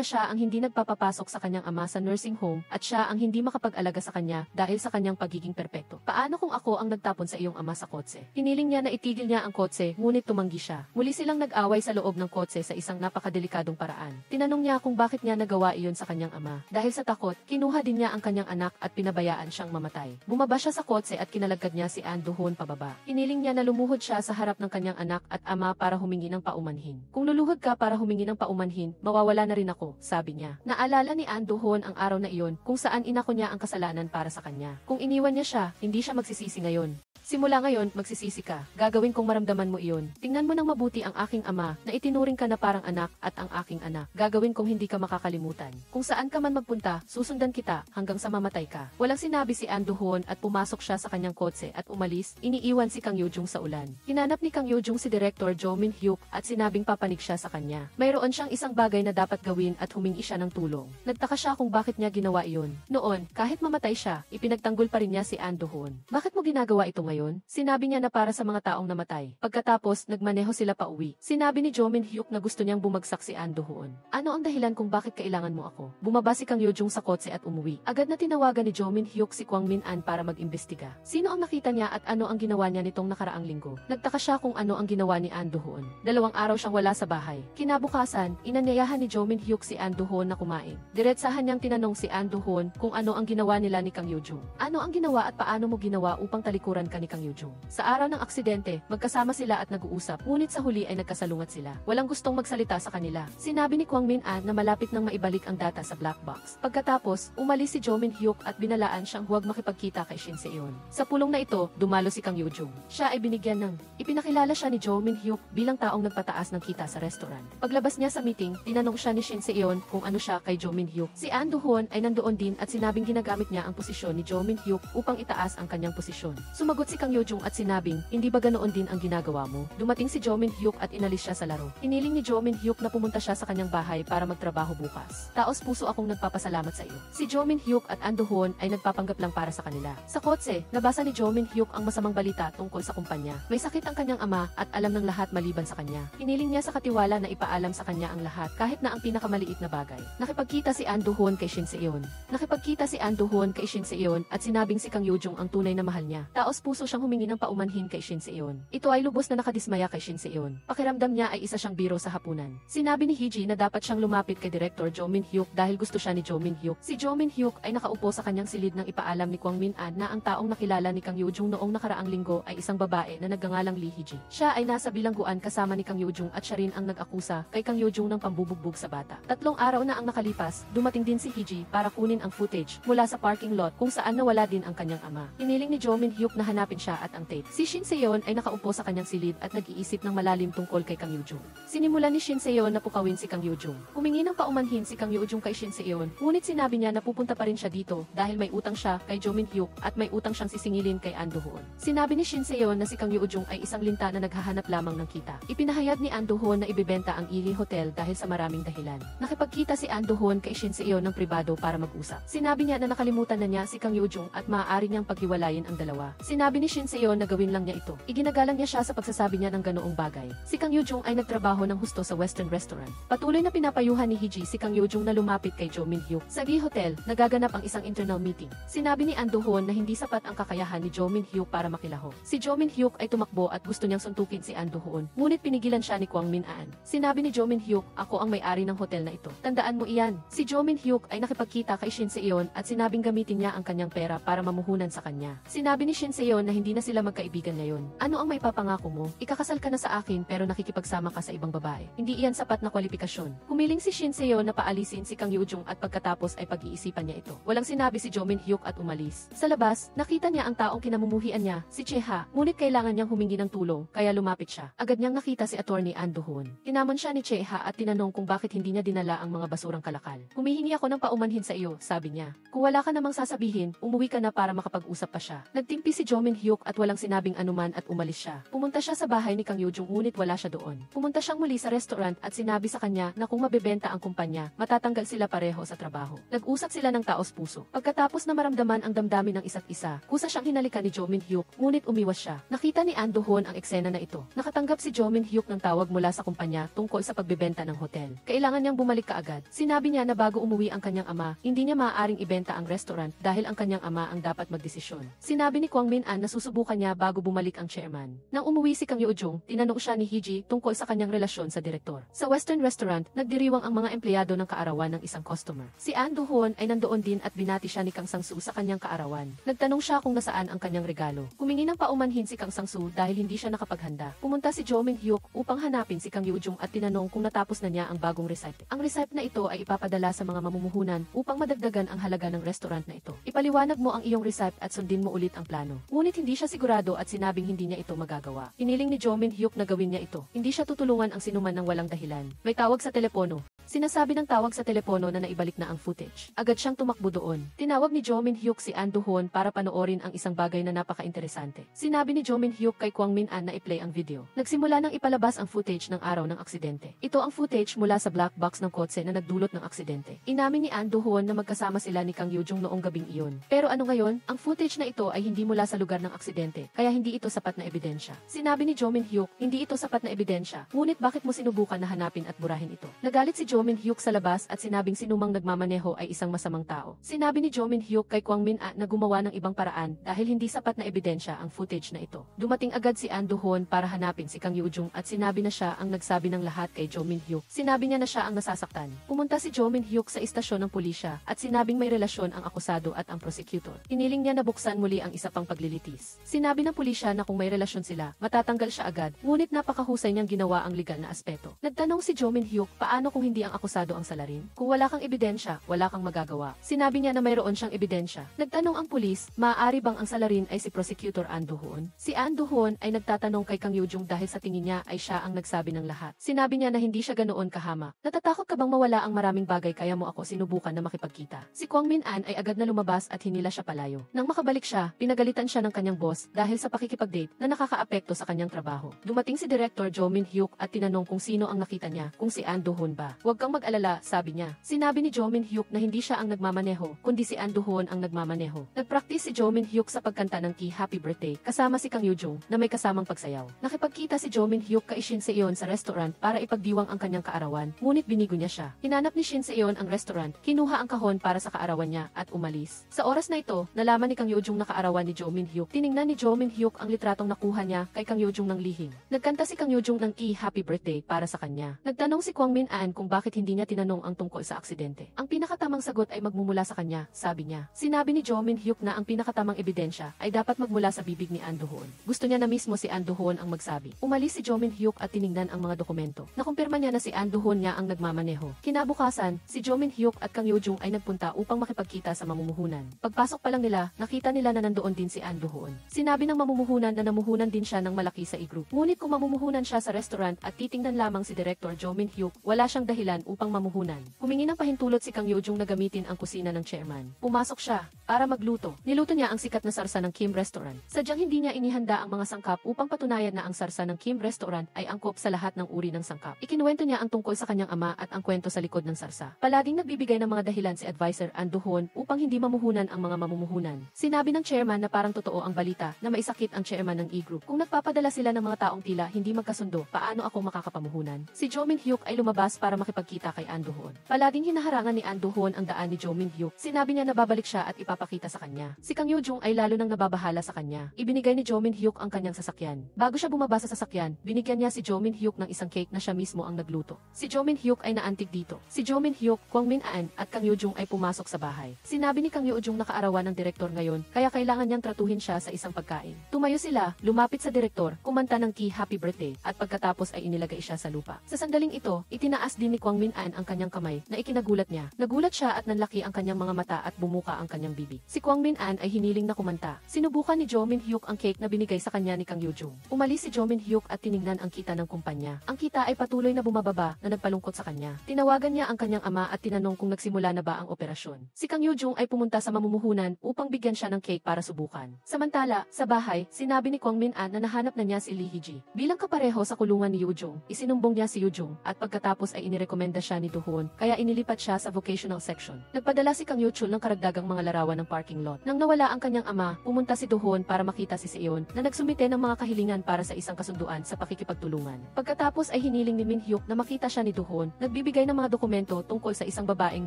siya ang hindi nagpapapasok sa kanyang ama sa nursing home at siya ang hindi makapag-alaga sa kanya dahil sa kanyang pagiging perpekto. Paano kung ako ang nagtapon sa iyong ama sa kotse? Hiniling niya na itigil niya ang kotse, ngunit tumanggi siya. Muli silang nag-away sa loob ng kotse sa isang napakadelikadong paraan. Tinanong niya kung bakit niya nagawa iyon sa kanyang ama. Dahil sa takot, kinuha din niya ang kanyang anak at pinabayaan siyang mamatay. Bumaba siya sa kotse at kinalagkad niya si An Do-hoon pababa. Hiniling niya na lumuhod siya sa harap ng kanyang anak at ama para humingi ng paumanhin. Kung luluhod ka para humingi ng paumanhin, mawawala na rin ako, sabi niya. Naalala ni An Do-hoon ang araw na iyon kung saan inako niya ang kasalanan para sa kanya. Kung iniwan niya siya, hindi siya magsisisi ngayon. Simula ngayon, magsisisi ka. Gagawin kong maramdaman mo iyon. Tingnan mo ng mabuti ang aking ama na itinuring ka na parang anak at ang aking anak. Gagawin kong hindi ka makakalimutan. Kung saan ka man magpunta, susundan kita hanggang sa mamatay ka. Walang sinabi si An Do-hoon at pumasok siya sa kanyang kotse at umalis, iniiwan si Kang Yoo-jung sa ulan. Hinanap ni Kang Yoo-jung si Director Jo Min-hyuk at sinabing papanig siya sa kanya. Mayroon siyang isang bagay na dapat gawin at humingi siya ng tulong. Nagtaka siya kung bakit niya ginawa iyon. Noon, kahit mamatay siya, ipinagtanggol pa rin niya si An Do-hoon. Bakit mo ginagawa ito ngayon? Sinabi niya na para sa mga taong namatay. Pagkatapos, nagmaneho sila pa uwi. Sinabi ni Jo Min-hyuk na gusto niyang bumagsak si An Do-hoon. Ano ang dahilan kung bakit kailangan mo ako? Bumaba si Kang Yoo-jung sa kotse at umuwi. Agad na tinawagan ni Jo Min-hyuk si Kwang Min-an para mag-imbestiga. Sino ang nakita niya at ano ang ginawa niya nitong nakaraang linggo? Nagtaka siya kung ano ang ginawa ni An Do-hoon. 2 araw siyang wala sa bahay. Kinabukasan, inanyayahan ni Jo Min-hyuk si An Do-hoon na kumain. Diretsahan niyang tinanong si An Do-hoon kung ano ang ginawa nila ni Kang Yoo-jung. Ano ang ginawa at paano mo ginawa upang talikuran ka ni Kang Yoo-jung? Sa araw ng aksidente, magkasama sila at nag-uusap, ngunit sa huli ay nagkasalungat sila. Walang gustong magsalita sa kanila. Sinabi ni Kwang Min-an na malapit nang maibalik ang data sa black box. Pagkatapos, umalis si Jo Min-hyuk at binalaan siyang huwag makipagkita kay Shin Se-yeon. Sa pulong na ito, dumalo si Kang Yoo-jung. Siya ay binigyan ng ipinakilala siya ni Jo Min-hyuk bilang taong nagpataas ng kita sa restaurant. Paglabas niya sa meeting, tinanong siya ni Shin Se-yeon kung ano siya kay Jo Min-hyuk. Si An Do-hoon ay nandoon din at sinabing ginagamit niya ang posisyon ni Jo Min-hyuk upang itaas ang kanyang posisyon. Sumagot si Kang Yoo-jung at sinabing, hindi ba ganoon din ang ginagawa mo? Dumating si Jo Min-hyuk at inalis siya sa laro. Hiniling ni Jo Min-hyuk na pumunta siya sa kanyang bahay para magtrabaho bukas. Taos puso akong nagpapasalamat sa iyo. Si Jo Min-hyuk at An Do-hoon ay nagpapanggap lang para sa kanila. Sa kotse, nabasa ni Jo Min-hyuk ang masamang balita tungkol sa kumpanya. May sakit ang kanyang ama at alam ng lahat maliban sa kanya. Hiniling niya sa katiwala na ipaalam sa kanya ang lahat kahit na ang pinakamaliit na bagay. Nakipagkita si An Do-hoon kay Shin Se-yeon. Nakipagkita si An Do-hoon kay Shin Se-yeon at sinabing si Kang Yoo-jung ang tunay na mahal niya. Taos puso siyang humingi ng paumanhin kay Shin Se-yeon. Ito ay lubos na nakadismaya kay Shin Se-yeon. Pakiramdam niya ay isa siyang biro sa hapunan. Sinabi ni Hee-ji na dapat siyang lumapit kay Director Jo Min-hyuk dahil gusto siya ni Jo Min-hyuk. Si Jo Min-hyuk ay nakaupo sa kanyang silid nang ipaalam ni Kwang Min-an na ang taong nakilala ni Kang Yoo-jung noong nakaraang linggo ay isang babae na nagngangalang Lee Hee-ji. Siya ay nasa bilangguan kasama ni Kang Yoo-jung at siya rin ang nag-akusa kay Kang Yoo-jung ng pambubugbog sa bata. 3 araw na ang nakalipas, dumating din si Hee-ji para kunin ang footage mula sa parking lot kung saan nawala din ang kanyang ama. Hiniling ni Jo Min-hyuk na hanapin siya at ang tape. Si Shin Se-yeon ay nakaupo sa kanyang silid at nag-iisip ng malalim tungkol kay Kang Yoo-jung. Sinimulan ni Shin Se-yeon na pukawin si Kang Yoo-jung. Humingi ng paumanhin si Kang Yoo-jung kay Shin Se-yeon, ngunit sinabi niya na pupunta pa rin siya dito dahil may utang siya kay Jo Min-hyuk at may utang siyang sisingilin kay An Do-hoon. Sinabi ni Shin Se-yeon na si Kang Yoo-jung ay isang linta na naghahanap lamang ng kita. Ipinahayag ni An Do-hoon na ibebenta ang Ili Hotel dahil sa maraming dahilan. Nakipagkita si An Do-hoon kay Shin Se-yeon ng pribado para mag-usap. Sinabi niya na nakalimutan na niya si Kang Yoo-jung at maaari niyang paghiwalayin ang dalawa. Sinabi ni Shin Se-yeon na gawin lang niya ito. Iginagalang niya siya sa pagsasabi niya ng ganoong bagay. Si Kang Yoo-jung ay nagtrabaho ng husto sa Western Restaurant. Patuloy na pinapayuhan ni Hee-ji si Kang Yoo-jung na lumapit kay Jo Min-hyuk. Sa Gi Hotel, nagaganap ang isang internal meeting. Sinabi ni An Do-hoon na hindi sapat ang kakayahan ni Jo Min-hyuk para makilahok. Si Jo Min-hyuk ay tumakbo at gusto niyang suntukin si An Do-hoon, ngunit pinigilan siya ni Kwang Min-an. Sinabi ni Jo Min-hyuk, ako ang may-ari ng hotel na ito. Tandaan mo iyan. Si Jo Min-hyuk ay nakipagkita kay Shin Se-yeon at sinabing gamitin niya ang kanyang pera para mamuhunan sa kanya. Sinabi ni Shin Se-yeon na hindi na sila magkaibigan ngayon. Ano ang may papangako mo? Ikakasal ka na sa akin pero nakikipagsama ka sa ibang babae. Hindi iyan sapat na kwalifikasyon. Humiling si Shin Se-yeon na paalisin si Kang Yoo-jung at pagkatapos ay pag-iisipan niya ito. Walang sinabi si Jo Min-hyuk at umalis. Sa labas, nakita niya ang taong kinamumuhian niya, si Che-ha, ngunit kailangan niyang humingi ng tulong, kaya lumapit siya. Agad niyang nakita si Attorney An Do-hoon. Tinamon siya ni Che-ha at tinanong kung bakit hindi niya dinala ang mga basurang kalakal. Humihingi ako ng paumanhin sa iyo, sabi niya. Kung wala ka namang sasabihin, umuwi ka na para makapag-usap pa siya. Nagtimpi si Jo Min-hyuk at walang sinabing anuman at umalis siya. Pumunta siya sa bahay ni Kang Yoo-jung ngunit wala siya doon. Pumunta siyang muli sa restaurant at sinabi sa kanya na kung mabebenta ang kumpanya, matatanggal matagal sila pareho sa trabaho. Nag-usap sila ng taos-puso. Pagkatapos na maramdaman ang damdamin ng isa't isa, kusa siyang hinalikan ni Jo Min-hyuk, ngunit umiwas siya. Nakita ni An Do-hoon ang eksena na ito. Nakatanggap si Jo Min-hyuk ng tawag mula sa kumpanya tungkol sa pagbebenta ng hotel. Kailangan niyang bumalik kaagad. Sinabi niya na bago umuwi ang kanyang ama, hindi niya maaaring ibenta ang restaurant dahil ang kanyang ama ang dapat magdesisyon. Sinabi ni Kwang Min-an na susubukan niya bago bumalik ang chairman. Nang umuwi si Kang Yoo-jung, tinanong siya ni Hee-ji tungkol sa kanyang relasyon sa direktor. Sa Western Restaurant, nagdiriwang ang mga empleyado ng kaarawan ng isang customer. Si An Do-hoon ay nandoon din at binati siya ni Kang Sang-soo sa kanyang kaarawan. Nagtanong siya kung nasaan ang kanyang regalo. Humingi ng paumanhin si Kang Sang-soo dahil hindi siya nakapaghanda. Pumunta si Jo Min-hyuk upang hanapin si Kang Yoo-jung at tinanong kung natapos na niya ang bagong recipe. Ang recipe na ito ay ipapadala sa mga mamumuhunan upang madagdagan ang halaga ng restaurant na ito. Ipaliwanag mo ang iyong recipe at sundin mo ulit ang plano. Ngunit hindi siya sigurado at sinabing hindi niya ito magagawa. Hiniling ni Jo Min-hyuk na gawin niya ito. Hindi siya tutulungan ang sinuman ng walang dahilan. May tawag sa telepono. Sinasabi ng tawag sa telepono na naibalik na ang footage. Agad siyang tumakbo doon. Tinawag ni Jo Min-hyuk si An Do-hoon para panoorin ang isang bagay na napaka-interesante. Sinabi ni Jo Min-hyuk kay Kwang Min-an na i-play ang video. Nagsimula nang ipalabas ang footage ng araw ng aksidente. Ito ang footage mula sa black box ng kotse na nagdulot ng aksidente. Inamin ni An Do-hoon na magkasama sila ni Kang Yoo-jung noong gabing iyon. Pero ano ngayon? Ang footage na ito ay hindi mula sa lugar ng aksidente, kaya hindi ito sapat na ebidensya. Sinabi ni Jo Min-hyuk, hindi ito sapat na ebidensya. Ngunit bakit mo sinubukan na hanapin at burahin ito? Nagalit si Jo Min-hyuk sa labas at sinabing sinumang nagmamaneho ay isang masamang tao. Sinabi ni Jo Min-hyuk kay Kwang Min-an na gumawa ng ibang paraan dahil hindi sapat na ebidensya ang footage na ito. Dumating agad si An Do-hoon para hanapin si Kang Yoo-jung at sinabi na siya ang nagsabi ng lahat kay Jo Min-hyuk. Sinabi niya na siya ang nasasaktan. Pumunta si Jo Min-hyuk sa istasyon ng pulisya at sinabing may relasyon ang akusado at ang prosecutor. Hiniling niya na buksan muli ang isa pang paglilitis. Sinabi ng pulisya na kung may relasyon sila, matatanggal siya agad, ngunit napakahusay niyang ginawa ang legal na aspeto. Nagtanong si Jo Min-hyuk, paano kung hindi ang akusado ang salarin? Kung wala kang ebidensya, wala kang magagawa. Sinabi niya na mayroon siyang ebidensya. Nagtanong ang pulis, maaari bang ang salarin ay si Prosecutor An Do-hoon? Si An Do-hoon ay nagtatanong kay Kang Yoo-jung dahil sa tingin niya ay siya ang nagsabi ng lahat. Sinabi niya na hindi siya ganoon kahama. Natatakot ka bang mawala ang maraming bagay kaya mo ako sinubukan na makipagkita? Si Kwang Min-an ay agad na lumabas at hinila siya palayo. Nang makabalik siya, pinagalitan siya ng kanyang boss dahil sa pakikipag-date na nakakaapekto sa kanyang trabaho. Dumating si Director Jo Min-hyuk at tinanong kung sino ang nakita niya, kung si An Do-hoon ba. Huwag kang mag-alala, sabi niya. Sinabi ni Jo Min-hyuk na hindi siya ang nagmamaneho, kundi si An Do-hoon ang nagmamaneho. Nagpractice si Jo Min-hyuk sa pagkanta ng Key Happy Birthday kasama si Kang Yoo-jung na may kasamang pagsayaw. Nakipagkita si Jo Min-hyuk kay Shin Se-yeon sa restaurant para ipagdiwang ang kanyang kaarawan, ngunit binigo niya siya. Hinanap ni Shin Se-yeon ang restaurant, kinuha ang kahon para sa kaarawan niya at umalis. Sa oras na ito, nalaman ni Kang Yoo-jung na kaarawan ni Jo Min-hyuk. Tiningnan ni Jo Min-hyuk ang litratong nakuha niya kay Kang Yoo-jung ng lihim. Nagkanta si Kang Yoo-jung ng Key Happy Birthday para sa kanya. Nagtanong si Kwang Min-an kung bakit hindi niya tinanong ang tungkol sa aksidente. Ang pinakatamang sagot ay magmumula sa kanya, sabi niya. Sinabi ni Jo Min-hyuk na ang pinakatamang ebidensya ay dapat magmula sa bibig ni An Do-hoon. Gusto niya na mismo si An Do-hoon ang magsabi. Umalis si Jo Min-hyuk at tiningnan ang mga dokumento. Nakumpirma niya na si An Do-hoon niya ang nagmamaneho. Kinabukasan, si Jo Min-hyuk at Kang Yoo-jung ay nagpunta upang makipagkita sa mamumuhunan. Pagpasok pa lang nila, nakita nila na nandoon din si An Do-hoon. Sinabi ng mamumuhunan na namuhunan din siya ng malaki sa e-group. Ngunit kung mamumuhunan siya sa restaurant at titingnan lamang si Director Jo Min-hyuk, wala siyang dahilan upang mamuhunan. Humingi ng pahintulot si Kang Yoo-jung na gamitin ang kusina ng chairman. Pumasok siya para magluto. Niluto niya ang sikat na sarsa ng Kim Restaurant. Sadyang hindi niya inihanda ang mga sangkap upang patunayan na ang sarsa ng Kim Restaurant ay angkop sa lahat ng uri ng sangkap. Ikinuwento niya ang tungkol sa kanyang ama at ang kwento sa likod ng sarsa. Palaging nagbibigay ng mga dahilan si advisor An Do-hoon upang hindi mamuhunan ang mga mamumuhunan. Sinabi ng chairman na parang totoo ang balita na maisakit ang chairman ng e-group. Kung nagpapadala sila ng mga taong tila hindi magkasundo, paano ako makakapamuhunan? Si Jo Min-hyuk ay lumabas para makipagkita kay An Do-hoon. Palaging hinaharangan ni An Do-hoon ang daan ni Jo Min-hyuk. Sinabi niya na babalik siya at ipapakita sa kanya. Si Kang Yoo-jung ay lalo nang nababahala sa kanya. Ibinigay ni Jo Min-hyuk ang kanyang sasakyan. Bago siya bumaba sa sasakyan, binigyan niya si Jo Min-hyuk ng isang cake na siya mismo ang nagluto. Si Jo Min-hyuk ay naantig dito. Si Jo Min-hyuk, Kwang Min-an at Kang Yoo-jung ay pumasok sa bahay. Sinabi ni Kang Yoo-jung na kaarawan ng direktor ngayon, kaya kailangan niyang tratuhin siya sa isang pagkain. Tumayo sila, lumapit sa direktor, kumanta ng Key Happy Birthday, at pagkatapos ay inilagay siya sa lupa. Sa sandaling ito, itinaas din ni Kwang Min-an ang kanyang kamay na ikinagulat niya. Nagulat siya at nanlaki ang kanyang mga mata at bumuka ang kanyang bibig. Si Kwang Min-an ay hiniling na kumanta. Sinubukan ni Jo Min-hyuk ang cake na binigay sa kanya ni Kang Yoo-jung. Umalis si Jo Min-hyuk at tiningnan ang kita ng kumpanya. Ang kita ay patuloy na bumababa na nagpalungkot sa kanya. Tinawagan niya ang kanyang ama at tinanong kung nagsimula na ba ang operasyon. Si Kang Yoo-jung ay pumunta sa mamumuhunan upang bigyan siya ng cake para subukan. Samantala, sa bahay, sinabi ni Kwang Min-an na nahanap na niya si Lee Hee-ji. Bilang kapareho sa kulungan ni Yoo-jung, isinumbong niya si Yoo-jung at pagkatapos ay inirekomenda nirekomenda siya ni Do-hoon, kaya inilipat siya sa vocational section. Nagpadala si Kang Yoo-chul ng karagdagang mga larawan ng parking lot. Nang nawala ang kanyang ama, pumunta si Do-hoon para makita si Seon na nagsumite ng mga kahilingan para sa isang kasunduan sa pakikipagtulungan. Pagkatapos ay hiniling ni Min-hyuk na makita siya ni Do-hoon, nagbibigay ng mga dokumento tungkol sa isang babaeng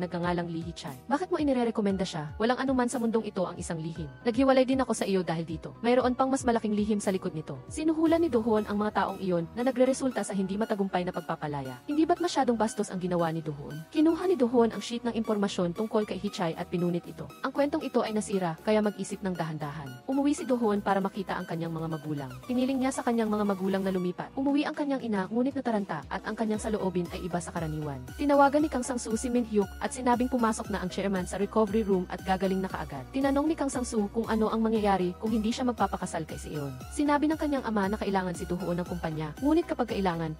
nagngangalang Lee Hee-chae. Bakit mo inirekomenda siya? Walang anuman sa mundong ito ang isang lihim. Naghiwalay din ako sa iyo dahil dito. Mayroon pang mas malaking lihim sa likod nito. Sinuhulan ni Do-hoon ang mga taong iyon na nagreresulta sa hindi matagumpay na pagpapalaya. Hindi ba't masyadong bastos ang ginawa ni Do-hoon? Kinuha ni Do-hoon ang sheet ng impormasyon tungkol kay Hee-chae at pinunit ito. Ang kwentong ito ay nasira, kaya mag-isip ng dahan-dahan. Umuwi si Do-hoon para makita ang kanyang mga magulang. Hiniling niya sa kanyang mga magulang na lumipat. Umuwi ang kanyang ina, ngunit nataranta, at ang kanyang saloobin ay iba sa karaniwan. Tinawagan ni Kang Sang-soo si Min-hyuk at sinabing pumasok na ang chairman sa recovery room at gagaling na kaagad. Tinanong ni Kang Sang-soo kung ano ang mangyayari kung hindi siya magpapakasal kay Seon. Sinabi ng kanyang ama na kailangan si Do-hoon ng kumpanya, ngunit kapag kailangan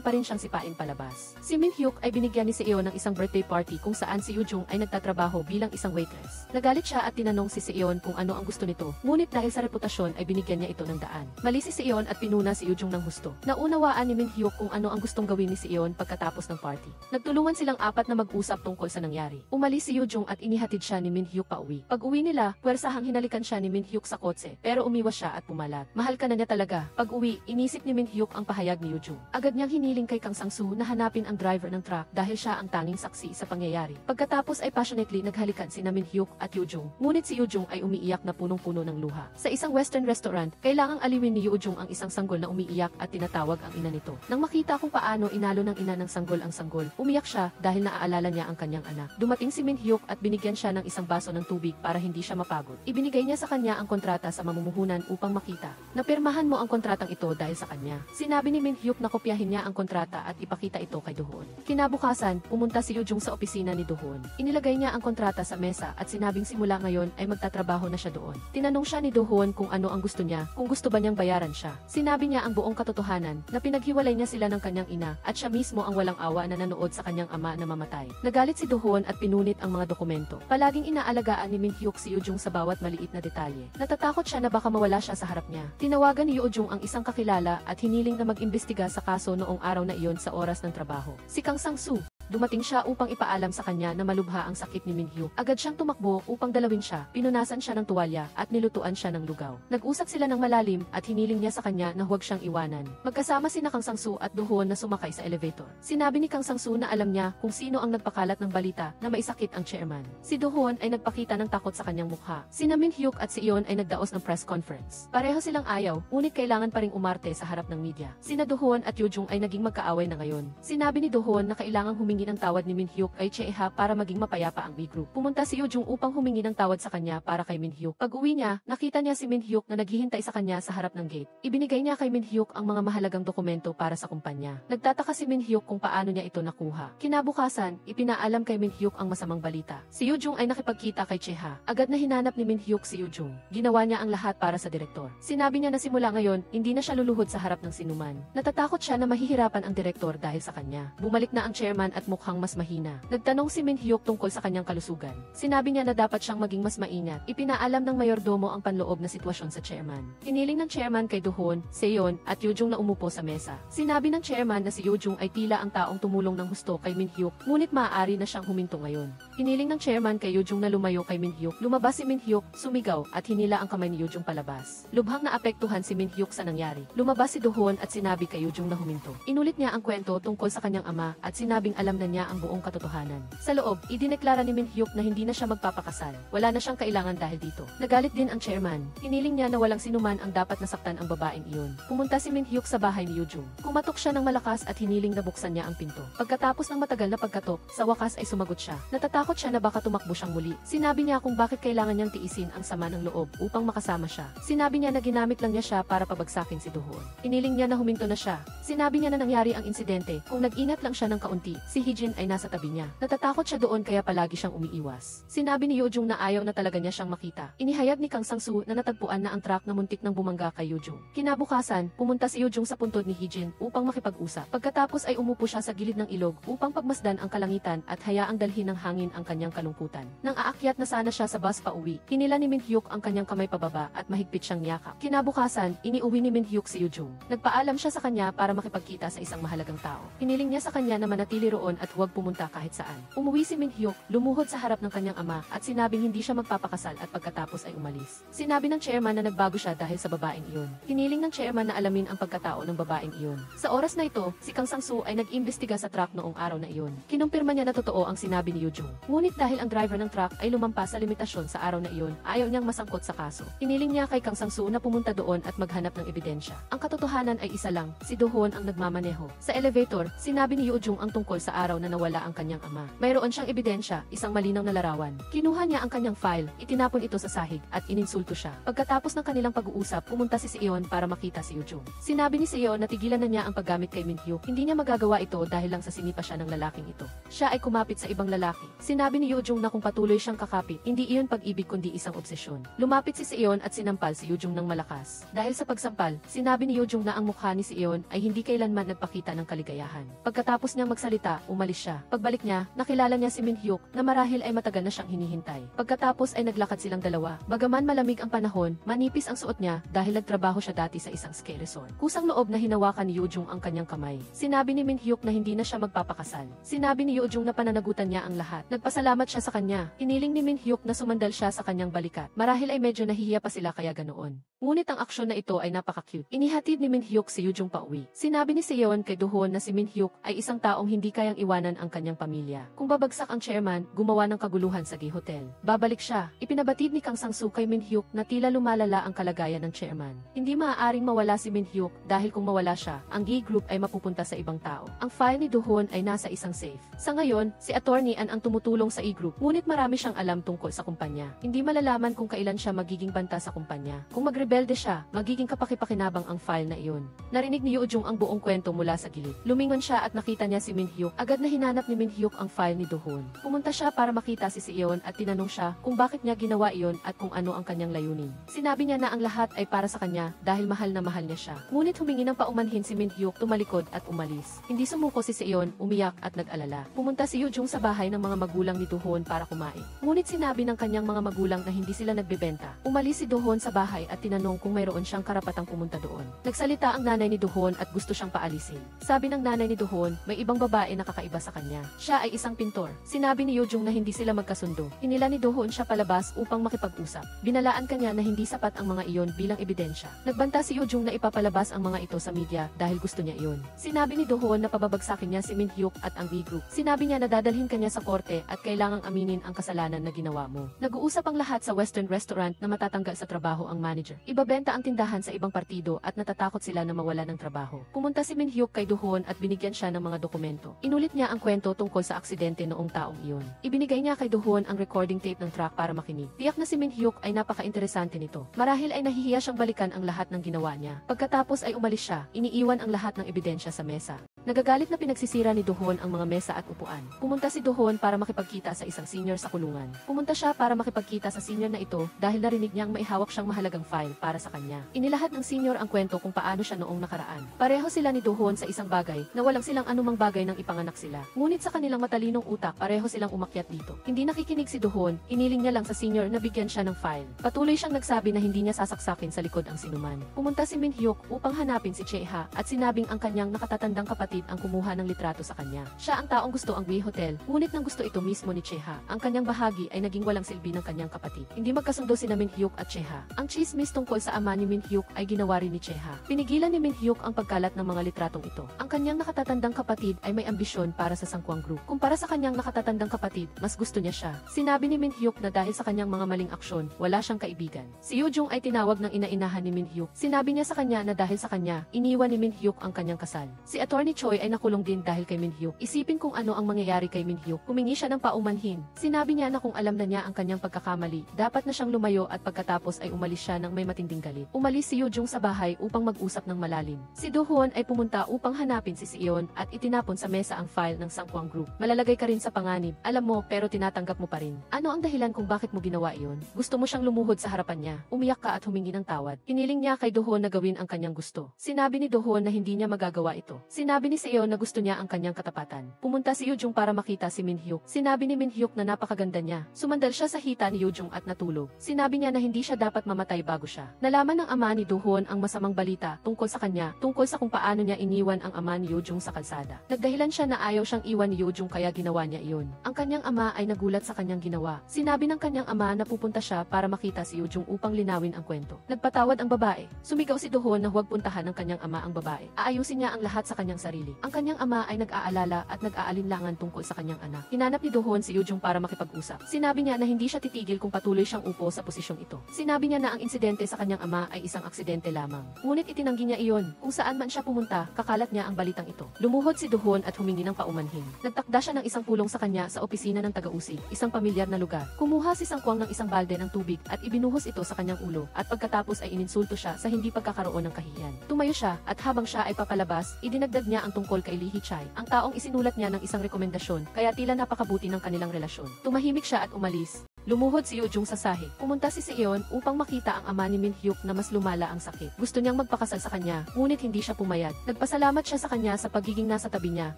pa rin siyang sipain palabas. Si Min-hyuk ay binigyan ni Seon ng isang birthday party kung saan si Yoo-jung ay nagtatrabaho bilang isang waitress. Nagalit siya at tinanong si Seon kung ano ang gusto nito, ngunit dahil sa reputasyon ay binigyan niya ito ng daan. Mali si Seon at pinuna si Yoo-jung ng husto. Naunawaan ni Min-hyuk kung ano ang gustong gawin ni Seon pagkatapos ng party. Nagtulungan silang apat na mag-usap tungkol sa nangyari. Umalis si Yoo-jung at inihatid siya ni Min-hyuk pauwi. Pag-uwi nila, puwersahang hinalikan siya ni Min-hyuk sa kotse, pero umiwas siya at pumalag. Mahal ka na niya talaga. Pag-uwi, inisip ni Min-hyuk ang pahayag ni Yoo-jung. Agad niyang hiniling kay Kang Sang-soo na hanapin ang driver ng truck dahil siya ang tanging saksi sa pangyayari. Pagkatapos ay passionately naghalikan si Min-hyuk at Yoo-jung. Ngunit si Yoo-jung ay umiiyak na punong-puno ng luha. Sa isang western restaurant, kailangang aliwin ni Yoo-jung ang isang sanggol na umiiyak at tinatawag ang ina nito. Nang makita kung paano inalo ng ina ng sanggol ang sanggol, umiyak siya dahil naaalala niya ang kanyang anak. Dumating si Min-hyuk at binigyan siya ng isang baso ng tubig para hindi siya mapagod. Ibinigay niya sa kanya ang kontrata sa mamumuhunan upang makita. Napirmahan mo ang kontratang ito dahil sa kanya. Sinabi ni Min-hyuk na kopyahin niya ang kontrata at ipakita ito kay Do-hoon. Kinabukasan, pumunta si Yoo-jung sa opisina ni Do-hoon. Inilagay niya ang kontrata sa mesa at sinabing simula ngayon ay magtatrabaho na siya doon. Tinanong siya ni Do-hoon kung ano ang gusto niya, kung gusto ba niyang bayaran siya. Sinabi niya ang buong katotohanan na pinaghiwalay niya sila ng kanyang ina at siya mismo ang walang awa na nanood sa kanyang ama na mamatay. Nagalit si Do-hoon at pinunit ang mga dokumento. Palaging inaalagaan ni Min-hyuk si Yoo-jung sa bawat maliit na detalye. Natatakot siya na baka mawala siya sa harap niya. Tinawagan ni Yoo-jung ang isang kakilala at hiniling na mag-imbestiga sa kaso noong araw na iyon sa oras ng trabaho. Si Kang Sang-soo. Dumating siya upang ipaalam sa kanya na malubha ang sakit ni Min-hyuk. Agad siyang tumakbo upang dalawin siya, pinunasan siya ng tuwalya at nilutuan siya ng lugaw. Nag-usap sila ng malalim at hiniling niya sa kanya na huwag siyang iwanan. Magkasama sina Kang Sang-soo at Do-hoon na sumakay sa elevator. Sinabi ni Kang Sang-soo na alam niya kung sino ang nagpakalat ng balita na maisakit ang chairman. Si Do-hoon ay nagpakita ng takot sa kanyang mukha. Sina Min-hyuk at Seon ay nagdaos ng press conference. Pareho silang ayaw, ngunit kailangan pa ring umarte sa harap ng media. Sina Do-hoon at Yoo-jung ay naging magkaaway na ngayon. Sinabi ni Do-hoon na kailangang humingi ng tawad ni Min-hyuk kay Chae-ha para maging mapayapa ang B-group. Pumunta si Yoo-jung upang humingi ng tawad sa kanya para kay Min-hyuk. Pag-uwi niya, nakita niya si Min-hyuk na naghihintay sa kanya sa harap ng gate. Ibinigay niya kay Min-hyuk ang mga mahalagang dokumento para sa kumpanya. Nagtataka si Min-hyuk kung paano niya ito nakuha. Kinabukasan, ipinaalam kay Min-hyuk ang masamang balita. Si Yoo-jung ay nakipagkita kay Chae-ha. Agad na hinanap ni Min-hyuk si Yoo-jung. Ginawa niya ang lahat para sa direktor. Sinabi niya na simula ngayon, hindi na siya luluhod sa harap ng sinuman. Natatakot siya na mahihirapan ang direktor dahil sa kanya. Bumalik na ang chairman at mukhang mas mahina. Nagtanong si Min-hyuk tungkol sa kanyang kalusugan. Sinabi niya na dapat siyang maging mas maingat. Ipinaalam ng mayordomo ang panloob na sitwasyon sa chairman. Hiniling ng chairman kay Do-hoon, Seon, at Yoo-jung na umupo sa mesa. Sinabi ng chairman na si Yoo-jung ay tila ang taong tumulong ng husto kay Min-hyuk, ngunit maaari na siyang huminto ngayon. Hiniling ng chairman kay Yoo-jung na lumayo kay Min-hyuk. Lumabas si Min-hyuk, sumigaw, at hinila ang kamay ni Yoo-jung palabas. Lubhang naapektuhan si Min-hyuk sa nangyari. Lumabas si Do-hoon at sinabi kay Yoo-jung na huminto. Inulit niya ang kwento tungkol sa kanyang ama at sinabing alam na niya ang buong katotohanan. Sa loob, idineklara ni Min-hyuk na hindi na siya magpapakasal. Wala na siyang kailangan dahil dito. Nagalit din ang chairman. Hiniling niya na walang sinuman ang dapat nasaktan ang babaeng iyon. Pumunta si Min-hyuk sa bahay ni Yoo-jung. Kumatok siya ng malakas at hiniling na buksan niya ang pinto. Pagkatapos ng matagal na pagkatok, sa wakas ay sumagot siya. Natatakot siya na baka tumakbo siyang muli. Sinabi niya kung bakit kailangan niyang tiisin ang sama ng loob upang makasama siya. Sinabi niya na ginamit lang niya siya para pabagsakin si Do-hoon. Hiniling niya na huminto na siya. Sinabi niya na nangyari ang insidente. Kung nag-ingat lang siya ng kaunti, si Hee-jin ay nasa tabi niya. Natatakot siya doon kaya palagi siyang umiiwas. Sinabi ni Yoo-jung na ayaw na talaga niya siyang makita. Inihayag ni Kang Sang-soo na natagpuan na ang truck na muntik nang bumangga kay Yoo-jung. Kinabukasan, pumunta si Yoo-jung sa puntod ni Hee-jin upang makipag-usap. Pagkatapos ay umupo siya sa gilid ng ilog upang pagmasdan ang kalangitan at hayaang dalhin ng hangin ang kanyang kalungkutan. Nang aakyat na sana siya sa bus pauwi, hinila ni Min-hyuk ang kanyang kamay pababa at mahigpit siyang yakap. Kinabukasan, iniuwi ni Min-hyuk si Yoo-jung. Nagpaalam siya sa kanya para makipagkita sa isang mahalagang tao. Hiniling niya sa kanya na manatili roon doon at huwag pumunta kahit saan. Umuwi si Min-hyuk, lumuhod sa harap ng kanyang ama at sinabing hindi siya magpapakasal at pagkatapos ay umalis. Sinabi ng chairman na nagbago siya dahil sa babaeng iyon. Hiniling ng chairman na alamin ang pagkatao ng babaeng iyon. Sa oras na ito, si Kang Sang-soo ay nag-imbestiga sa truck noong araw na iyon. Kinumpirma niya na totoo ang sinabi ni Yoo-jung. Ngunit dahil ang driver ng truck ay lumampas sa limitasyon sa araw na iyon, ayaw niyang masangkot sa kaso. Hiniling niya kay Kang Sang-soo na pumunta doon at maghanap ng ebidensya. Ang katotohanan ay isa lang, si Do-hoon ang nagmamaneho. Sa elevator, sinabi ni Yoo-jung ang tungkol sa araw na nawala ang kanyang ama. Mayroon siyang ebidensya, isang malinaw na larawan. Kinuha niya ang kanyang file, itinapon ito sa sahig, at ininsulto siya. Pagkatapos ng kanilang pag-uusap, pumunta si Seon para makita si Yoo-jung. Sinabi ni Seon na tigilan na niya ang paggamit kay Min-hyuk. Hindi niya magagawa ito dahil lang sa sinipa siya ng lalaking ito. Siya ay kumapit sa ibang lalaki. Sinabi ni Yoo-jung na kung patuloy siyang kakapit, hindi iyon pag-ibig kundi isang obsesyon. Lumapit si Seon at sinampal si Yoo-jung ng malakas. Dahil sa pagsampal, sinabi ni Yoo-jung na ang mukha ni Seon ay hindi kailanman nagpakita ng kaligayahan. Pagkatapos niyang magsalita, umalis siya. Pagbalik niya, nakilala niya si Min-hyuk na marahil ay matagal na siyang hinihintay. Pagkatapos ay naglakad silang dalawa. Bagaman malamig ang panahon, manipis ang suot niya dahil nagtrabaho siya dati sa isang ski resort. Kusang loob na hinawakan ni Yoo-jung ang kanyang kamay. Sinabi ni Min-hyuk na hindi na siya magpapakasal. Sinabi ni Yoo-jung na pananagutan niya ang lahat. Nagpasalamat siya sa kanya. Hiniling ni Min-hyuk na sumandal siya sa kanyang balikat. Marahil ay medyo nahihiya pa sila kaya ganoon. Ngunit ang aksyon na ito ay napaka-cute. Inihatid ni Min-hyuk si Yoo-jung pauwi. Sinabi ni Seon kay Do-hoon na si Min-hyuk ay isang taong hindi kayang iwanan ang kanyang pamilya. Kung babagsak ang chairman, gumawa ng kaguluhan sa Gay Hotel. Babalik siya. Ipinabatid ni Kang Sang-soo kay Min-hyuk na tila lumalala ang kalagayan ng chairman. Hindi maaaring mawala si Min-hyuk dahil kung mawala siya, ang Gay Group ay mapupunta sa ibang tao. Ang file ni Do-hoon ay nasa isang safe. Sa ngayon, si Attorney An ang tumutulong sa E-Group, ngunit marami siyang alam tungkol sa kumpanya. Hindi malalaman kung kailan siya magiging banta sa kumpanya. Kung magrebelde siya, magiging kapakipakinabang ang file na iyon. Narinig ni Yoo-jung ang buong kwento mula sa gilid. Lumingon siya at nakita niya si Min-hyuk. Agad na hinanap ni Min-hyuk ang file ni Do-hoon. Pumunta siya para makita si Seon at tinanong siya kung bakit niya ginawa iyon at kung ano ang kanyang layunin. Sinabi niya na ang lahat ay para sa kanya dahil mahal na mahal niya siya. Ngunit humingi ng paumanhin si Min-hyuk, tumalikod at umalis. Hindi sumuko si Seon, umiyak at nag-alala. Pumunta si Yoo-jung sa bahay ng mga magulang ni Do-hoon para kumain. Ngunit sinabi ng kanyang mga magulang na hindi sila nagbebenta. Umalis si Do-hoon sa bahay at tinanong kung mayroon siyang karapatang pumunta doon. Nagsalita ang nanay ni Do-hoon at gusto siyang paalisin. Sabi ng nanay ni Do-hoon, may ibang babae na kakaiba sa kanya. Siya ay isang pintor. Sinabi ni Yoo-jung na hindi sila magkasundo. Hinila ni Do-hoon siya palabas upang makipag-usap. Binalaan kanya na hindi sapat ang mga iyon bilang ebidensya. Nagbanta si Yoo-jung na ipapalabas ang mga ito sa media dahil gusto niya iyon. Sinabi ni Do-hoon na pababagsakin niya si Min-hyuk at ang Gay Group. Sinabi niya na dadalhin kanya sa korte at kailangang aminin ang kasalanan na ginawa mo. Nag-uusap ang lahat sa Western Restaurant na matatanggal sa trabaho ang manager. Ibabenta ang tindahan sa ibang partido at natatakot sila na mawala ng trabaho. Pumunta si Min-hyuk kay Do-hoon at binigyan siya ng mga dokumento. Inulit niya ang kwento tungkol sa aksidente noong taong iyon. Ibinigay niya kay Do-hoon ang recording tape ng track para makinig. Tiyak na si Min-hyuk ay napaka-interesante nito. Marahil ay nahihiya siyang balikan ang lahat ng ginawa niya. Pagkatapos ay umalis siya, iniiwan ang lahat ng ebidensya sa mesa. Nagagalit na pinagsisira ni Do-hoon ang mga mesa at upuan. Pumunta si Do-hoon para makipagkita sa isang senior sa kulungan. Pumunta siya para makipagkita sa senior na ito dahil narinig niyang may hawak siyang mahalagang file para sa kanya. Inilahad ng senior ang kwento kung paano siya noong nakaraan. Pareho sila ni Do-hoon sa isang bagay na walang silang anumang bagay nang ipanganak sila. Ngunit sa kanilang matalinong utak, pareho silang umakyat dito. Hindi nakikinig si Do-hoon, iniling niya lang sa senior na bigyan siya ng file. Patuloy siyang nagsabi na hindi niya sasaksakin sa likod ang sinuman. Pumunta si Min-hyuk upang hanapin si Cheha at sinabing ang kanyang nakatatandang kapatid ang kumuha ng litrato sa kanya. Siya ang taong gusto ang Gay Hotel, ngunit nang gusto ito mismo ni Cheha. Ang kanyang bahagi ay naging walang silbi ng kanyang kapatid. Hindi magkasundo sina Min-hyuk at Cheha. Ang chismis tungkol sa ama ni Min-hyuk ay ginawa rin ni Cheha. Pinigilan ni Min-hyuk ang pagkalat ng mga litratong ito. Ang kanyang nakatatandang kapatid ay may ambisyon para sa Sangkwang Group. Kumpara sa kanyang nakatatandang kapatid, mas gusto niya siya. Sinabi ni Min-hyuk na dahil sa kanyang mga maling aksyon, wala siyang kaibigan. Si Yoo-jung ay tinawag ng ina-inahan ni Min-hyuk. Sinabi niya sa kanya na dahil sa kanya, iniwan ni Min-hyuk ang kanyang kasal. Si Attorney Choi ay nakulong din dahil kay Min-hyuk. Isipin kung ano ang mangyayari kay Min-hyuk. Humingi siya ng paumanhin. Sinabi niya na kung alam na niya ang kanyang pagkakamali, dapat na siyang lumayo at pagkatapos ay umalis siya ng may matinding galit. Umalis si Yoo-jung sa bahay upang mag-usap ng malalim. Si Do-hoon ay pumunta upang hanapin si Seon at itinapon sa mesa ang file ng Sangkwang Group. Malalagay ka rin sa panganib. Alam mo pero tinatanggap mo pa rin. Ano ang dahilan kung bakit mo ginawa iyon? Gusto mo siyang lumuhod sa harapan niya. Umiyak ka at humingi ng tawad. Hiniling niya kay Do-hoon na gawin ang kanyang gusto. Sinabi ni Do-hoon na hindi niya magagawa ito. Sinabi ni ni Seo na gusto niya ang kanyang katapatan. Pumunta si Yoo-jung para makita si Min-hyuk. Sinabi ni Min-hyuk na napakaganda niya. Sumandal siya sa hita ni Yoo-jung at natulog. Sinabi niya na hindi siya dapat mamatay bago siya. Nalaman ng ama ni Do-hoon ang masamang balita tungkol sa kanya, tungkol sa kung paano niya iniwan ang ama ni Yoo-jung sa kalsada. Nagdahilan siya na ayaw siyang iwan ni Yoo-jung kaya ginawa niya iyon. Ang kanyang ama ay nagulat sa kanyang ginawa. Sinabi ng kanyang ama na pupunta siya para makita si Yoo-jung upang linawin ang kwento. Nagpatawad ang babae. Sumigaw si Do-hoon na huwag puntahan ng kanyang ama ang babae. Aayusin niya ang lahat sa kanyang sarili. Ang kanyang ama ay nag-aalala at nag-aalinlangan tungkol sa kanyang anak. Hinanap ni Do-hoon si Yoo-jung para makipag-usap. Sinabi niya na hindi siya titigil kung patuloy siyang upo sa posisyong ito. Sinabi niya na ang insidente sa kanyang ama ay isang aksidente lamang. Ngunit itinanggi niya iyon. Kung saan man siya pumunta, kakalat niya ang balitang ito. Lumuhod si Do-hoon at humingi ng paumanhin. Nagtakda siya ng isang pulong sa kanya sa opisina ng taga-usig, isang pamilyar na lugar. Kumuha si Sangkwang ng isang balde ng tubig at ibinuhos ito sa kanyang ulo at pagkatapos ay ininsulto siya sa hindi pagkakaroon ng kahihiyan. Tumayo siya at habang siya ay papalabas, idinagdag niya ang tungkol kay Lee Hee-chae, ang taong isinulat niya ng isang rekomendasyon, kaya tila napakabuti ng kanilang relasyon. Tumahimik siya at umalis. Lumuhod si Yoo-jung sa sahig. Pumunta si Seon upang makita ang ama ni Min-hyuk na mas lumala ang sakit. Gusto niyang magpakasal sa kanya, ngunit hindi siya pumayag. Nagpasalamat siya sa kanya sa pagiging nasa tabi niya,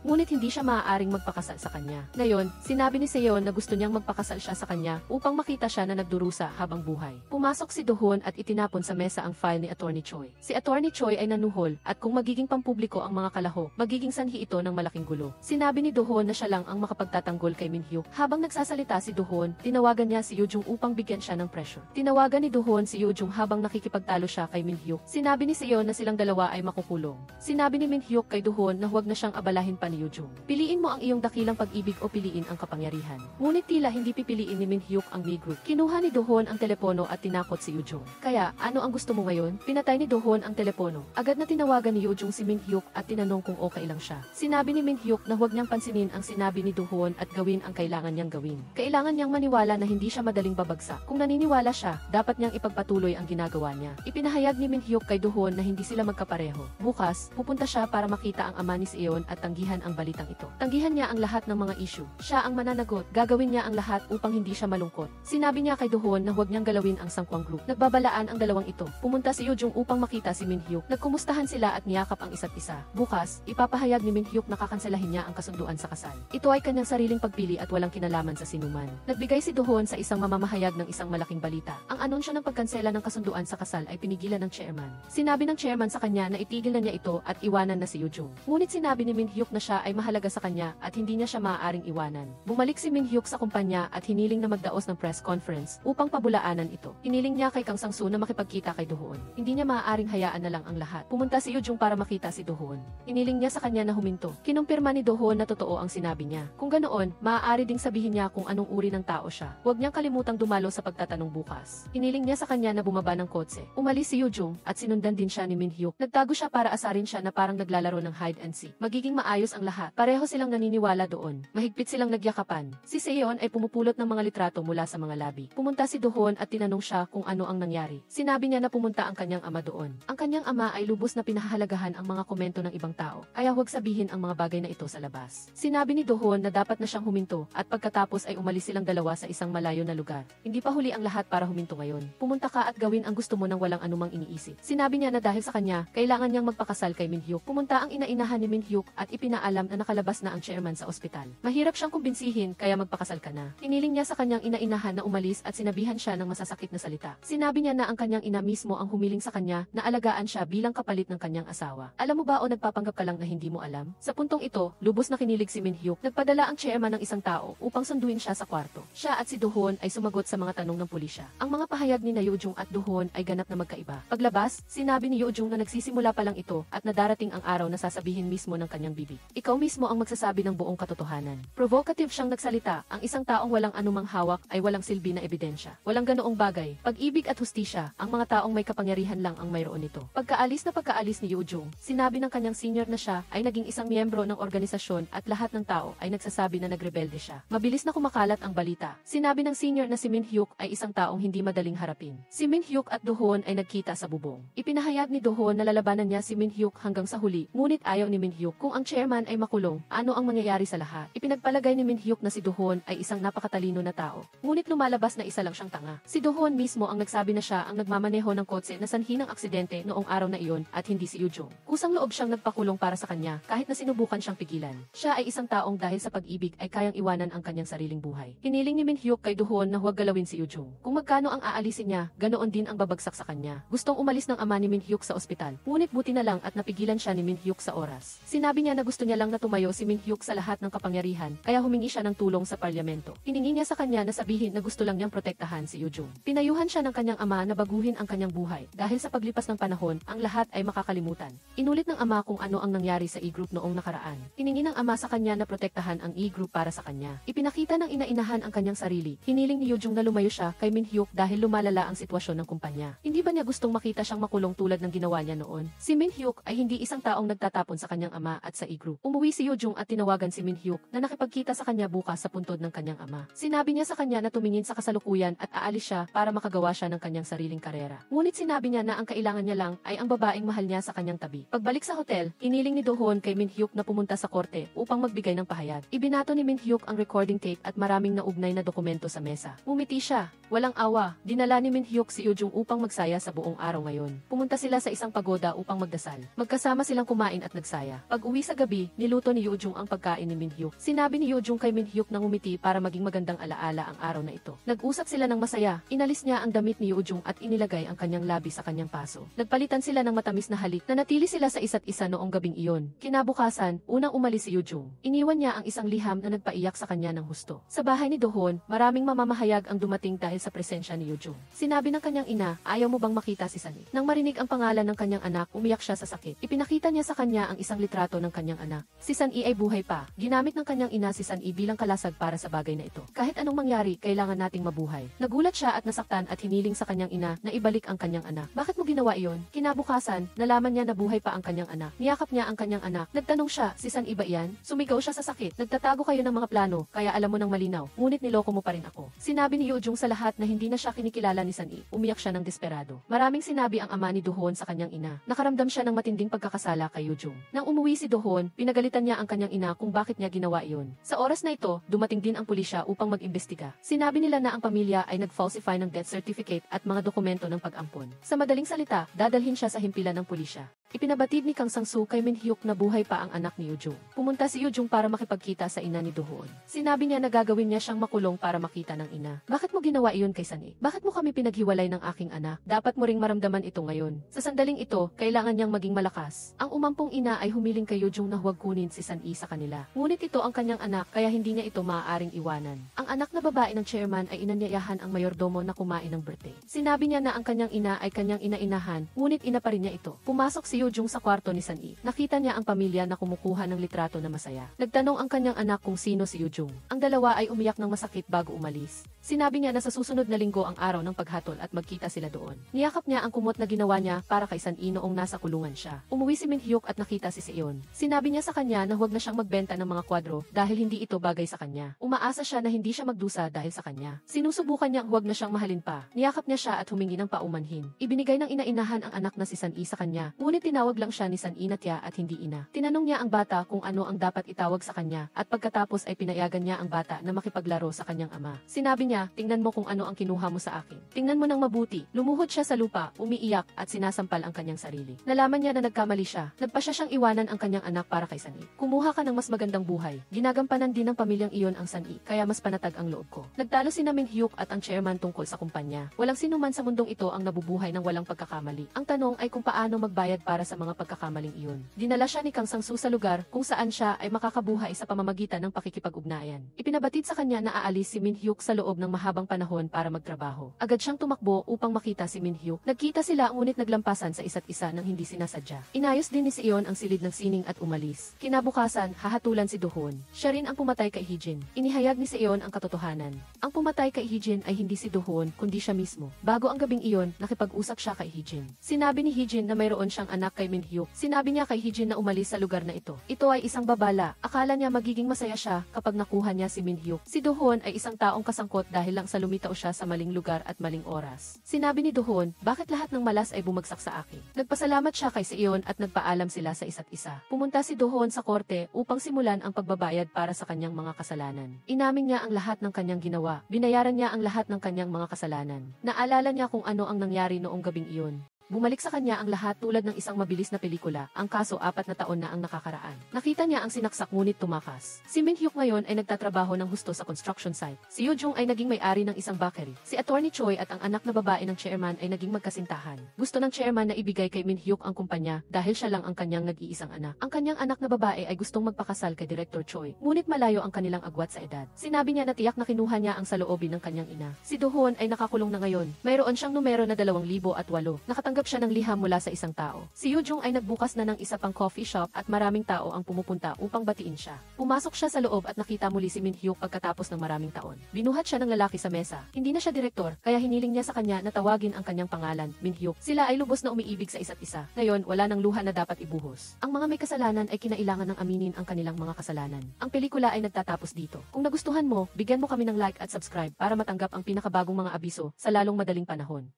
ngunit hindi siya maaaring magpakasal sa kanya. Ngayon, sinabi ni Seon na gusto niyang magpakasal siya sa kanya upang makita siya na nagdurusa habang buhay. Pumasok si Do-hoon at itinapon sa mesa ang file ni Attorney Choi. Si Attorney Choi ay nanuhol at kung magiging pampubliko ang mga kalahok, magiging sanhi ito ng malaking gulo. Sinabi ni Do-hoon na siya lang ang makapagtatanggol kay Min-hyuk. Habang nagsasalita si Do-hoon, tinawagan niya si Yoo-jung upang bigyan siya ng pressure. Tinawagan ni Do-hoon si Yoo-jung habang nakikipagtalo siya kay Min-hyuk. Sinabi ni Seon na silang dalawa ay makukulong. Sinabi ni Min-hyuk kay Do-hoon na huwag na siyang abalahin pa ni Yoo-jung. Piliin mo ang iyong dakilang pag-ibig o piliin ang kapangyarihan. Ngunit tila hindi pipiliin ni Min-hyuk ang Mi-group. Kinuha ni Do-hoon ang telepono at tinakot si Yoo-jung. Kaya, ano ang gusto mo ngayon? Pinatay ni Do-hoon ang telepono. Agad na tinawagan ni Yoo-jung si Min-hyuk at tinanong kung okay lang siya. Sinabi ni Min-hyuk na huwag niyang pansinin ang sinabi ni Do-hoon at gawin ang kailangan niyang gawin. Kailangan niyang maniwala na hindi siya madaling babagsak. Kung naniniwala siya, dapat niyang ipagpatuloy ang ginagawa niya. Ipinahayag ni Min-hyuk kay Do-hoon na hindi sila magkapareho. Bukas, pupunta siya para makita ang ama ni Seon at tanggihan ang balitang ito. Tanggihan niya ang lahat ng mga issue. Siya ang mananagot. Gagawin niya ang lahat upang hindi siya malungkot. Sinabi niya kay Do-hoon na huwag niyang galawin ang Sangkwang Group. Nagbabalaan ang dalawang ito. Pumunta si Yoo-jung upang makita si Min-hyuk. Nagkumustahan sila at niyakap ang isa't isa. Bukas, ipapahayag ni Min-hyuk na kakanselahin niya ang kasunduan sa kasal. Ito ay kanyang sariling pagpili at walang kinalaman sa sinuman. Nagbigay si Do-hoon sa isang mamamahayag ng isang malaking balita. Ang anunsyo ng pagkansela ng kasunduan sa kasal ay pinigilan ng chairman. Sinabi ng chairman sa kanya na itigil na niya ito at iwanan na si Yoo-jung. Ngunit sinabi ni Min-hyuk na siya ay mahalaga sa kanya at hindi niya siya maaaring iwanan. Bumalik si Min-hyuk sa kumpanya at hiniling na magdaos ng press conference upang pabulaanan ito. Hiniling niya kay Kang Sang-soo na makipagkita kay Do-hoon. Hindi niya maaaring hayaan na lang ang lahat. Pumunta si Yoo-jung para makita si Do-hoon. Hiniling niya sa kanya na huminto. Kinumpirma ni Do-hoon na totoo ang sinabi niya. Kung ganoon, maaari ding sabihin niya kung anong uri ng tao siya. Huwag niyang kalimutang dumalo sa pagtatanong bukas. Hiniling niya sa kanya na bumaba ng kotse. Umalis si Yoo-jung at sinundan din siya ni Min-hyuk. Nagtago siya para asarin siya na parang naglalaro ng hide and seek. Magiging maayos ang lahat. Pareho silang naniniwala doon. Mahigpit silang nagyakapan. Si Seon ay pumupulot ng mga litrato mula sa mga labi. Pumunta si Do-hoon at tinanong siya kung ano ang nangyari. Sinabi niya na pumunta ang kanyang ama doon. Ang kanyang ama ay lubos na pinahahalagahan ang mga komento ng ibang tao. Kaya huwag sabihin ang mga bagay na ito sa labas. Sinabi ni Do-hoon na dapat na siyang huminto at pagkatapos ay umalis silang dalawa sa isang malayo na lugar. Hindi pa huli ang lahat para huminto ngayon. Pumunta ka at gawin ang gusto mo nang walang anumang iniisip. Sinabi niya na dahil sa kanya, kailangan niyang magpakasal kay Min-hyuk. Pumunta ang ina-inahan ni Min-hyuk at ipinaalam na nakalabas na ang chairman sa ospital. Mahirap siyang kumbinsihin kaya magpakasal ka na. Hiniling niya sa kanyang ina-inahan na umalis at sinabihan siya ng masasakit na salita. Sinabi niya na ang kanyang ina mismo ang humiling sa kanya na alagaan siya bilang kapalit ng kanyang asawa. Alam mo ba o nagpapanggap ka lang na hindi mo alam? Sa puntong ito, lubos na kinilig si Min-hyuk. Nagpadala ang chairman ng isang tao upang sunduin siya sa kwarto. Siya at si Do-hoon ay sumagot sa mga tanong ng pulisya. Ang mga pahayag ni Yoo-jung at Do-hoon ay ganap na magkaiba. Paglabas, sinabi ni Yoo-jung na nagsisimula pa lang ito at na darating ang araw na sasabihin mismo ng kanyang bibig. Ikaw mismo ang magsasabi ng buong katotohanan. Provocative siyang nagsalita. Ang isang taong walang anumang hawak ay walang silbi na ebidensya. Walang ganoong bagay. Pag-ibig at hustisya, ang mga taong may kapangyarihan lang ang mayroon nito. Pagkaalis ni Yoo-jung, sinabi ng kanyang senior na siya ay naging isang miyembro ng organisasyon at lahat ng tao ay nagsasabi na nagrebelde siya. Mabilis na kumakalat ang balita. Sinabi ng senior na si Min Hyuk ay isang taong hindi madaling harapin. Si Min Hyuk at Do Hoon ay nagkita sa bubong. Ipinahayag ni Do Hoon na lalabanan niya si Min Hyuk hanggang sa huli, ngunit ayaw ni Min Hyuk. Kung ang chairman ay makulong, ano ang mangyayari sa lahat? Ipinagpalagay ni Min Hyuk na si Do Hoon ay isang napakatalino na tao. Ngunit lumalabas na isa lang siyang tanga. Si Do Hoon mismo ang nagsabi na siya ang nagmamaneho ng kotse na sanhi ng aksidente noong araw na iyon at hindi si Yoo Jung. Kusang loob siyang nagpakulong para sa kanya kahit na sinubukan siyang pigilan. Siya ay isang taong dahil sa pag-ibig ay kayang iwanan ang kanyang sariling buhay. Hiniling ni Min Hyuk kay Do Hoon na huwag galawin si Yoo Jung. Kung magkano ang aalisin niya, ganoon din ang babagsak sa kanya. Gustong umalis ng ama ni Min Hyuk sa ospital. Ngunit buti na lang at napigilan siya ni Min Hyuk sa oras. Sinabi niya na gusto niya lang na tumayo si Min Hyuk sa lahat ng kapangyarihan, kaya humingi siya ng tulong sa parlamento. Hiningi niya sa kanya na sabihin na gusto lang niyang protektahan si Yoo Jung. Pinayuhan siya ng kanyang ama na baguhin ang kanyang buhay. Dahil sa paglipas ng panahon, ang lahat ay makakalimutan. Inulit ng ama kung ano ang nangyari sa E-group noong nakaraan. Hiningi ng ama sa kanya na protektahan ang E-group para sa kanya. Ipinakita ng ina-inahan ang kanyang sarili. Hiniling ni Yoo Jung na lumayo siya kay Min Hyuk dahil lumalala ang sitwasyon ng kumpanya. Hindi ba niya gustong makita siyang makulong tulad ng ginawa niya noon? Si Min Hyuk ay hindi isang taong nagtatapon sa kanyang ama at sa E-group. Umuwi si Yoo Jung at tinawagan si Min Hyuk na nakipagkita sa kanya bukas sa puntod ng kanyang ama. Sinabi niya sa kanya na tumingin sa kasalukuyan at aalis siya para makagawa siya ng kanyang sariling karera. Ngunit sinabi niya na ang kailangan niya lang ay ang babaeng mahal niya sa kanyang tabi. Pagbalik sa hotel, hiniling ni Do Hoon kay Min Hyuk na pumunta sa korte upang magbigay ng pahayag. Ibinato ni Min Hyuk ang recording tape at maraming naugnay na dokumento sa mesa. Umiti siya. Walang awa. Dinala ni Min Hyuk si Yoo Jung upang magsaya sa buong araw ngayon. Pumunta sila sa isang pagoda upang magdasal. Magkasama silang kumain at nagsaya. Pag-uwi sa gabi, niluto ni Yoo Jung ang pagkain ni Min Hyuk. Sinabi ni Yoo Jung kay Min Hyuk na ngumiti para maging magandang alaala ang araw na ito. Nag-usap sila ng masaya. Inalis niya ang damit ni Yoo Jung at inilagay ang kanyang labi sa kanyang paso. Nagpalitan sila ng matamis na halik. Nanatili sila sa isa't isa noong gabing iyon. Kinabukasan, unang umalis si Yoo Jung. Iniwan niya ang isang liham na nagpaiyak sa kanya ng husto. Sa bahay ni Do Hoon, maraming mamamahayag ang dumating dahil sa presensya ni Yoo Jung. Sinabi ng kanyang ina, ayaw mo bang makita si Sunny? Nang marinig ang pangalan ng kanyang anak, umiyak siya sa sakit. Ipinakita niya sa kanya ang isang litrato ng kanyang anak. Si Sunny ay buhay pa. Ginamit ng kanyang ina si Sunny bilang kalasag para sa bagay na ito. Kahit anong mangyari, kailangan nating mabuhay. Nagulat siya at nasaktan at hiniling sa kanyang ina na ibalik ang kanyang anak. Bakit mo ginawa iyon? Kinabukasan, nalaman niya na buhay pa ang kanyang anak. Niyakap niya ang kanyang anak. Nagtanong siya, si Sunny ba iyan? Sumigaw siya sa sakit. Nagtatago kayo ng mga plano, kaya alam mo ng malinaw. Ngunit niloko mo pa rin ako. Sinabi ni Yoo Jung sa lahat na hindi na siya kinikilala ni Sunny. Umiyak siya ng desperado. Maraming sinabi ang ama ni Do Hoon sa kanyang ina. Nakaramdam siya ng matinding pagkakasala kay Yoo Jung. Nang umuwi si Do Hoon, pinagalitan niya ang kanyang ina kung bakit niya ginawa iyon. Sa oras na ito, dumating din ang pulisya upang mag-imbestiga. Sinabi nila na ang pamilya ay nag-falsify ng death certificate at mga dokumento ng pag-ampon. Sa madaling salita, dadalhin siya sa himpilan ng pulisya. Ipinabatid ni Kang Sang-soo kay Min Hyuk na buhay pa ang anak ni Yoo Jung. Pumunta si Yoo Jung para makipagkita sa ina ni Do Hoon. Sinabi niya na gagawin niya siyang makulong para makita ng ina. Bakit mo ginawa iyon kay Sunny? Bakit mo kami pinaghiwalay ng aking anak? Dapat mo ring maramdaman ito ngayon. Sa sandaling ito, kailangan niyang maging malakas. Ang umampong ina ay humiling kay Yoo Jung na huwag kunin si Sunny sa kanila. Ngunit ito ang kanyang anak kaya hindi niya ito maaaring iwanan. Ang anak na babae ng chairman ay inanyayahan ang mayordomo na kumain ng birthday. Sinabi niya na ang kanyang ina ay kanyang ina-inahan, ngunit ina pa rin niya ito. Pumasok si Yoo Jung sa kwarto ni Sunny. Nakita niya ang pamilya na kumukuha ng litrato na masaya. Nagtanong ang kanyang anak kung sino si Yoo Jung. Ang dalawa ay umiyak ng masakit bago umalis. Sinabi niya na sa susunod na linggo ang araw ng paghatol at magkita sila doon. Niyakap niya ang kumot na ginawa niya para kay Sunny noong nasa kulungan siya. Umuwi si Min Hyuk at nakita si Seon. Sinabi niya sa kanya na huwag na siyang magbenta ng mga kwadro dahil hindi ito bagay sa kanya. Umaasa siya na hindi siya magdusa dahil sa kanya. Sinusubukan niyang huwag na siyang mahalin pa. Niyakap niya siya at humingi ng paumanhin. Ibinigay ng ina-inahan ang anak na si Sunny sa kanya. Ngunit tinawag lang siya ni Sunny na tiya at hindi ina. Tinanong niya ang bata kung ano ang dapat itawag sa kanya at pagkatapos ay pinayagan niya ang bata na makipaglaro sa kanyang ama. Sinabi niya, tingnan mo kung ano ang kinuha mo sa akin. Tingnan mo ng mabuti. Lumuhod siya sa lupa, umiiyak at sinasampal ang kanyang sarili. Nalaman niya na nagkamali siya. Nagpasya siyang iwanan ang kanyang anak para kay Sunny. Kumuha ka ng mas magandang buhay. Ginagampanan din ng pamilyang iyon ang Sunny, kaya mas panatag ang loob ko. Nagtalo si Min Hyuk at ang chairman tungkol sa kumpanya. Walang sinuman sa mundong ito ang nabubuhay ng walang pagkakamali. Ang tanong ay kung paano magbayad para sa mga pagkakamaling iyon. Dinala siya ni Kang Sang-soo sa lugar kung saan siya ay makakabuhay sa pamamagitan ng pakikipag-ugnayan. Ipinabatid sa kanya na aalis si Min Hyuk sa loob ng mahabang panahon para magtrabaho. Agad siyang tumakbo upang makita si Min Hyuk. Nagkita sila ngunit naglampasan sa isa't isa nang hindi sinasadya. Inayos din ni Seon ang silid ng sining at umalis. Kinabukasan, hahatulan si Do Hoon. Siya rin ang pumatay kay Hee-jin. Inihayag ni Seon ang katotohanan. Ang pumatay kay Hee-jin ay hindi si Do Hoon kundi siya mismo. Bago ang gabing iyon, nakipag-usap siya kay Hee-jin. Sinabi ni Hee-jin na mayroon siyang anak anak kay Min Hyuk. Sinabi niya kay Hee-jin na umalis sa lugar na ito. Ito ay isang babala. Akala niya magiging masaya siya kapag nakuha niya si Min Hyuk. Si Do-hoon ay isang taong kasangkot dahil lang sa lumitaw siya sa maling lugar at maling oras. Sinabi ni Do-hoon, bakit lahat ng malas ay bumagsak sa akin? Nagpasalamat siya kay Seon at nagpaalam sila sa isa't isa. Pumunta si Do-hoon sa korte upang simulan ang pagbabayad para sa kanyang mga kasalanan. Inamin niya ang lahat ng kanyang ginawa. Binayaran niya ang lahat ng kanyang mga kasalanan. Naalala niya kung ano ang nangyari noong gabing iyon. Bumalik sa kanya ang lahat tulad ng isang mabilis na pelikula, ang kaso 4 na taon na ang nakakaraan. Nakita niya ang sinaksak ngunit tumakas. Si Min Hyuk ngayon ay nagtatrabaho ng husto sa construction site. Si Yoo Jung ay naging may-ari ng isang bakery. Si Attorney Choi at ang anak na babae ng chairman ay naging magkasintahan. Gusto ng chairman na ibigay kay Min Hyuk ang kumpanya dahil siya lang ang kanyang nag-iisang anak. Ang kanyang anak na babae ay gustong magpakasal kay Director Choi, ngunit malayo ang kanilang agwat sa edad. Sinabi niya na tiyak na kinuha niya ang saloobin ng kanyang ina. Si Do-hoon ay nakakulong na ngayon. Mayroon siyang numero na 2008. Nakatanggap siya ng liham mula sa isang tao. Si Yoo Jung ay nagbukas na ng isa pang coffee shop at maraming tao ang pumupunta upang batiin siya. Pumasok siya sa loob at nakita muli si Min Hyuk pagkatapos ng maraming taon. Binuhat siya ng lalaki sa mesa. Hindi na siya direktor, kaya hiniling niya sa kanya na tawagin ang kanyang pangalan, Min Hyuk. Sila ay lubos na umiibig sa isa't isa. Ngayon, wala nang luha na dapat ibuhos. Ang mga may kasalanan ay kinailangan ng aminin ang kanilang mga kasalanan. Ang pelikula ay nagtatapos dito. Kung nagustuhan mo, bigyan mo kami ng like at subscribe para matanggap ang pinakabagong mga abiso sa lalong madaling panahon.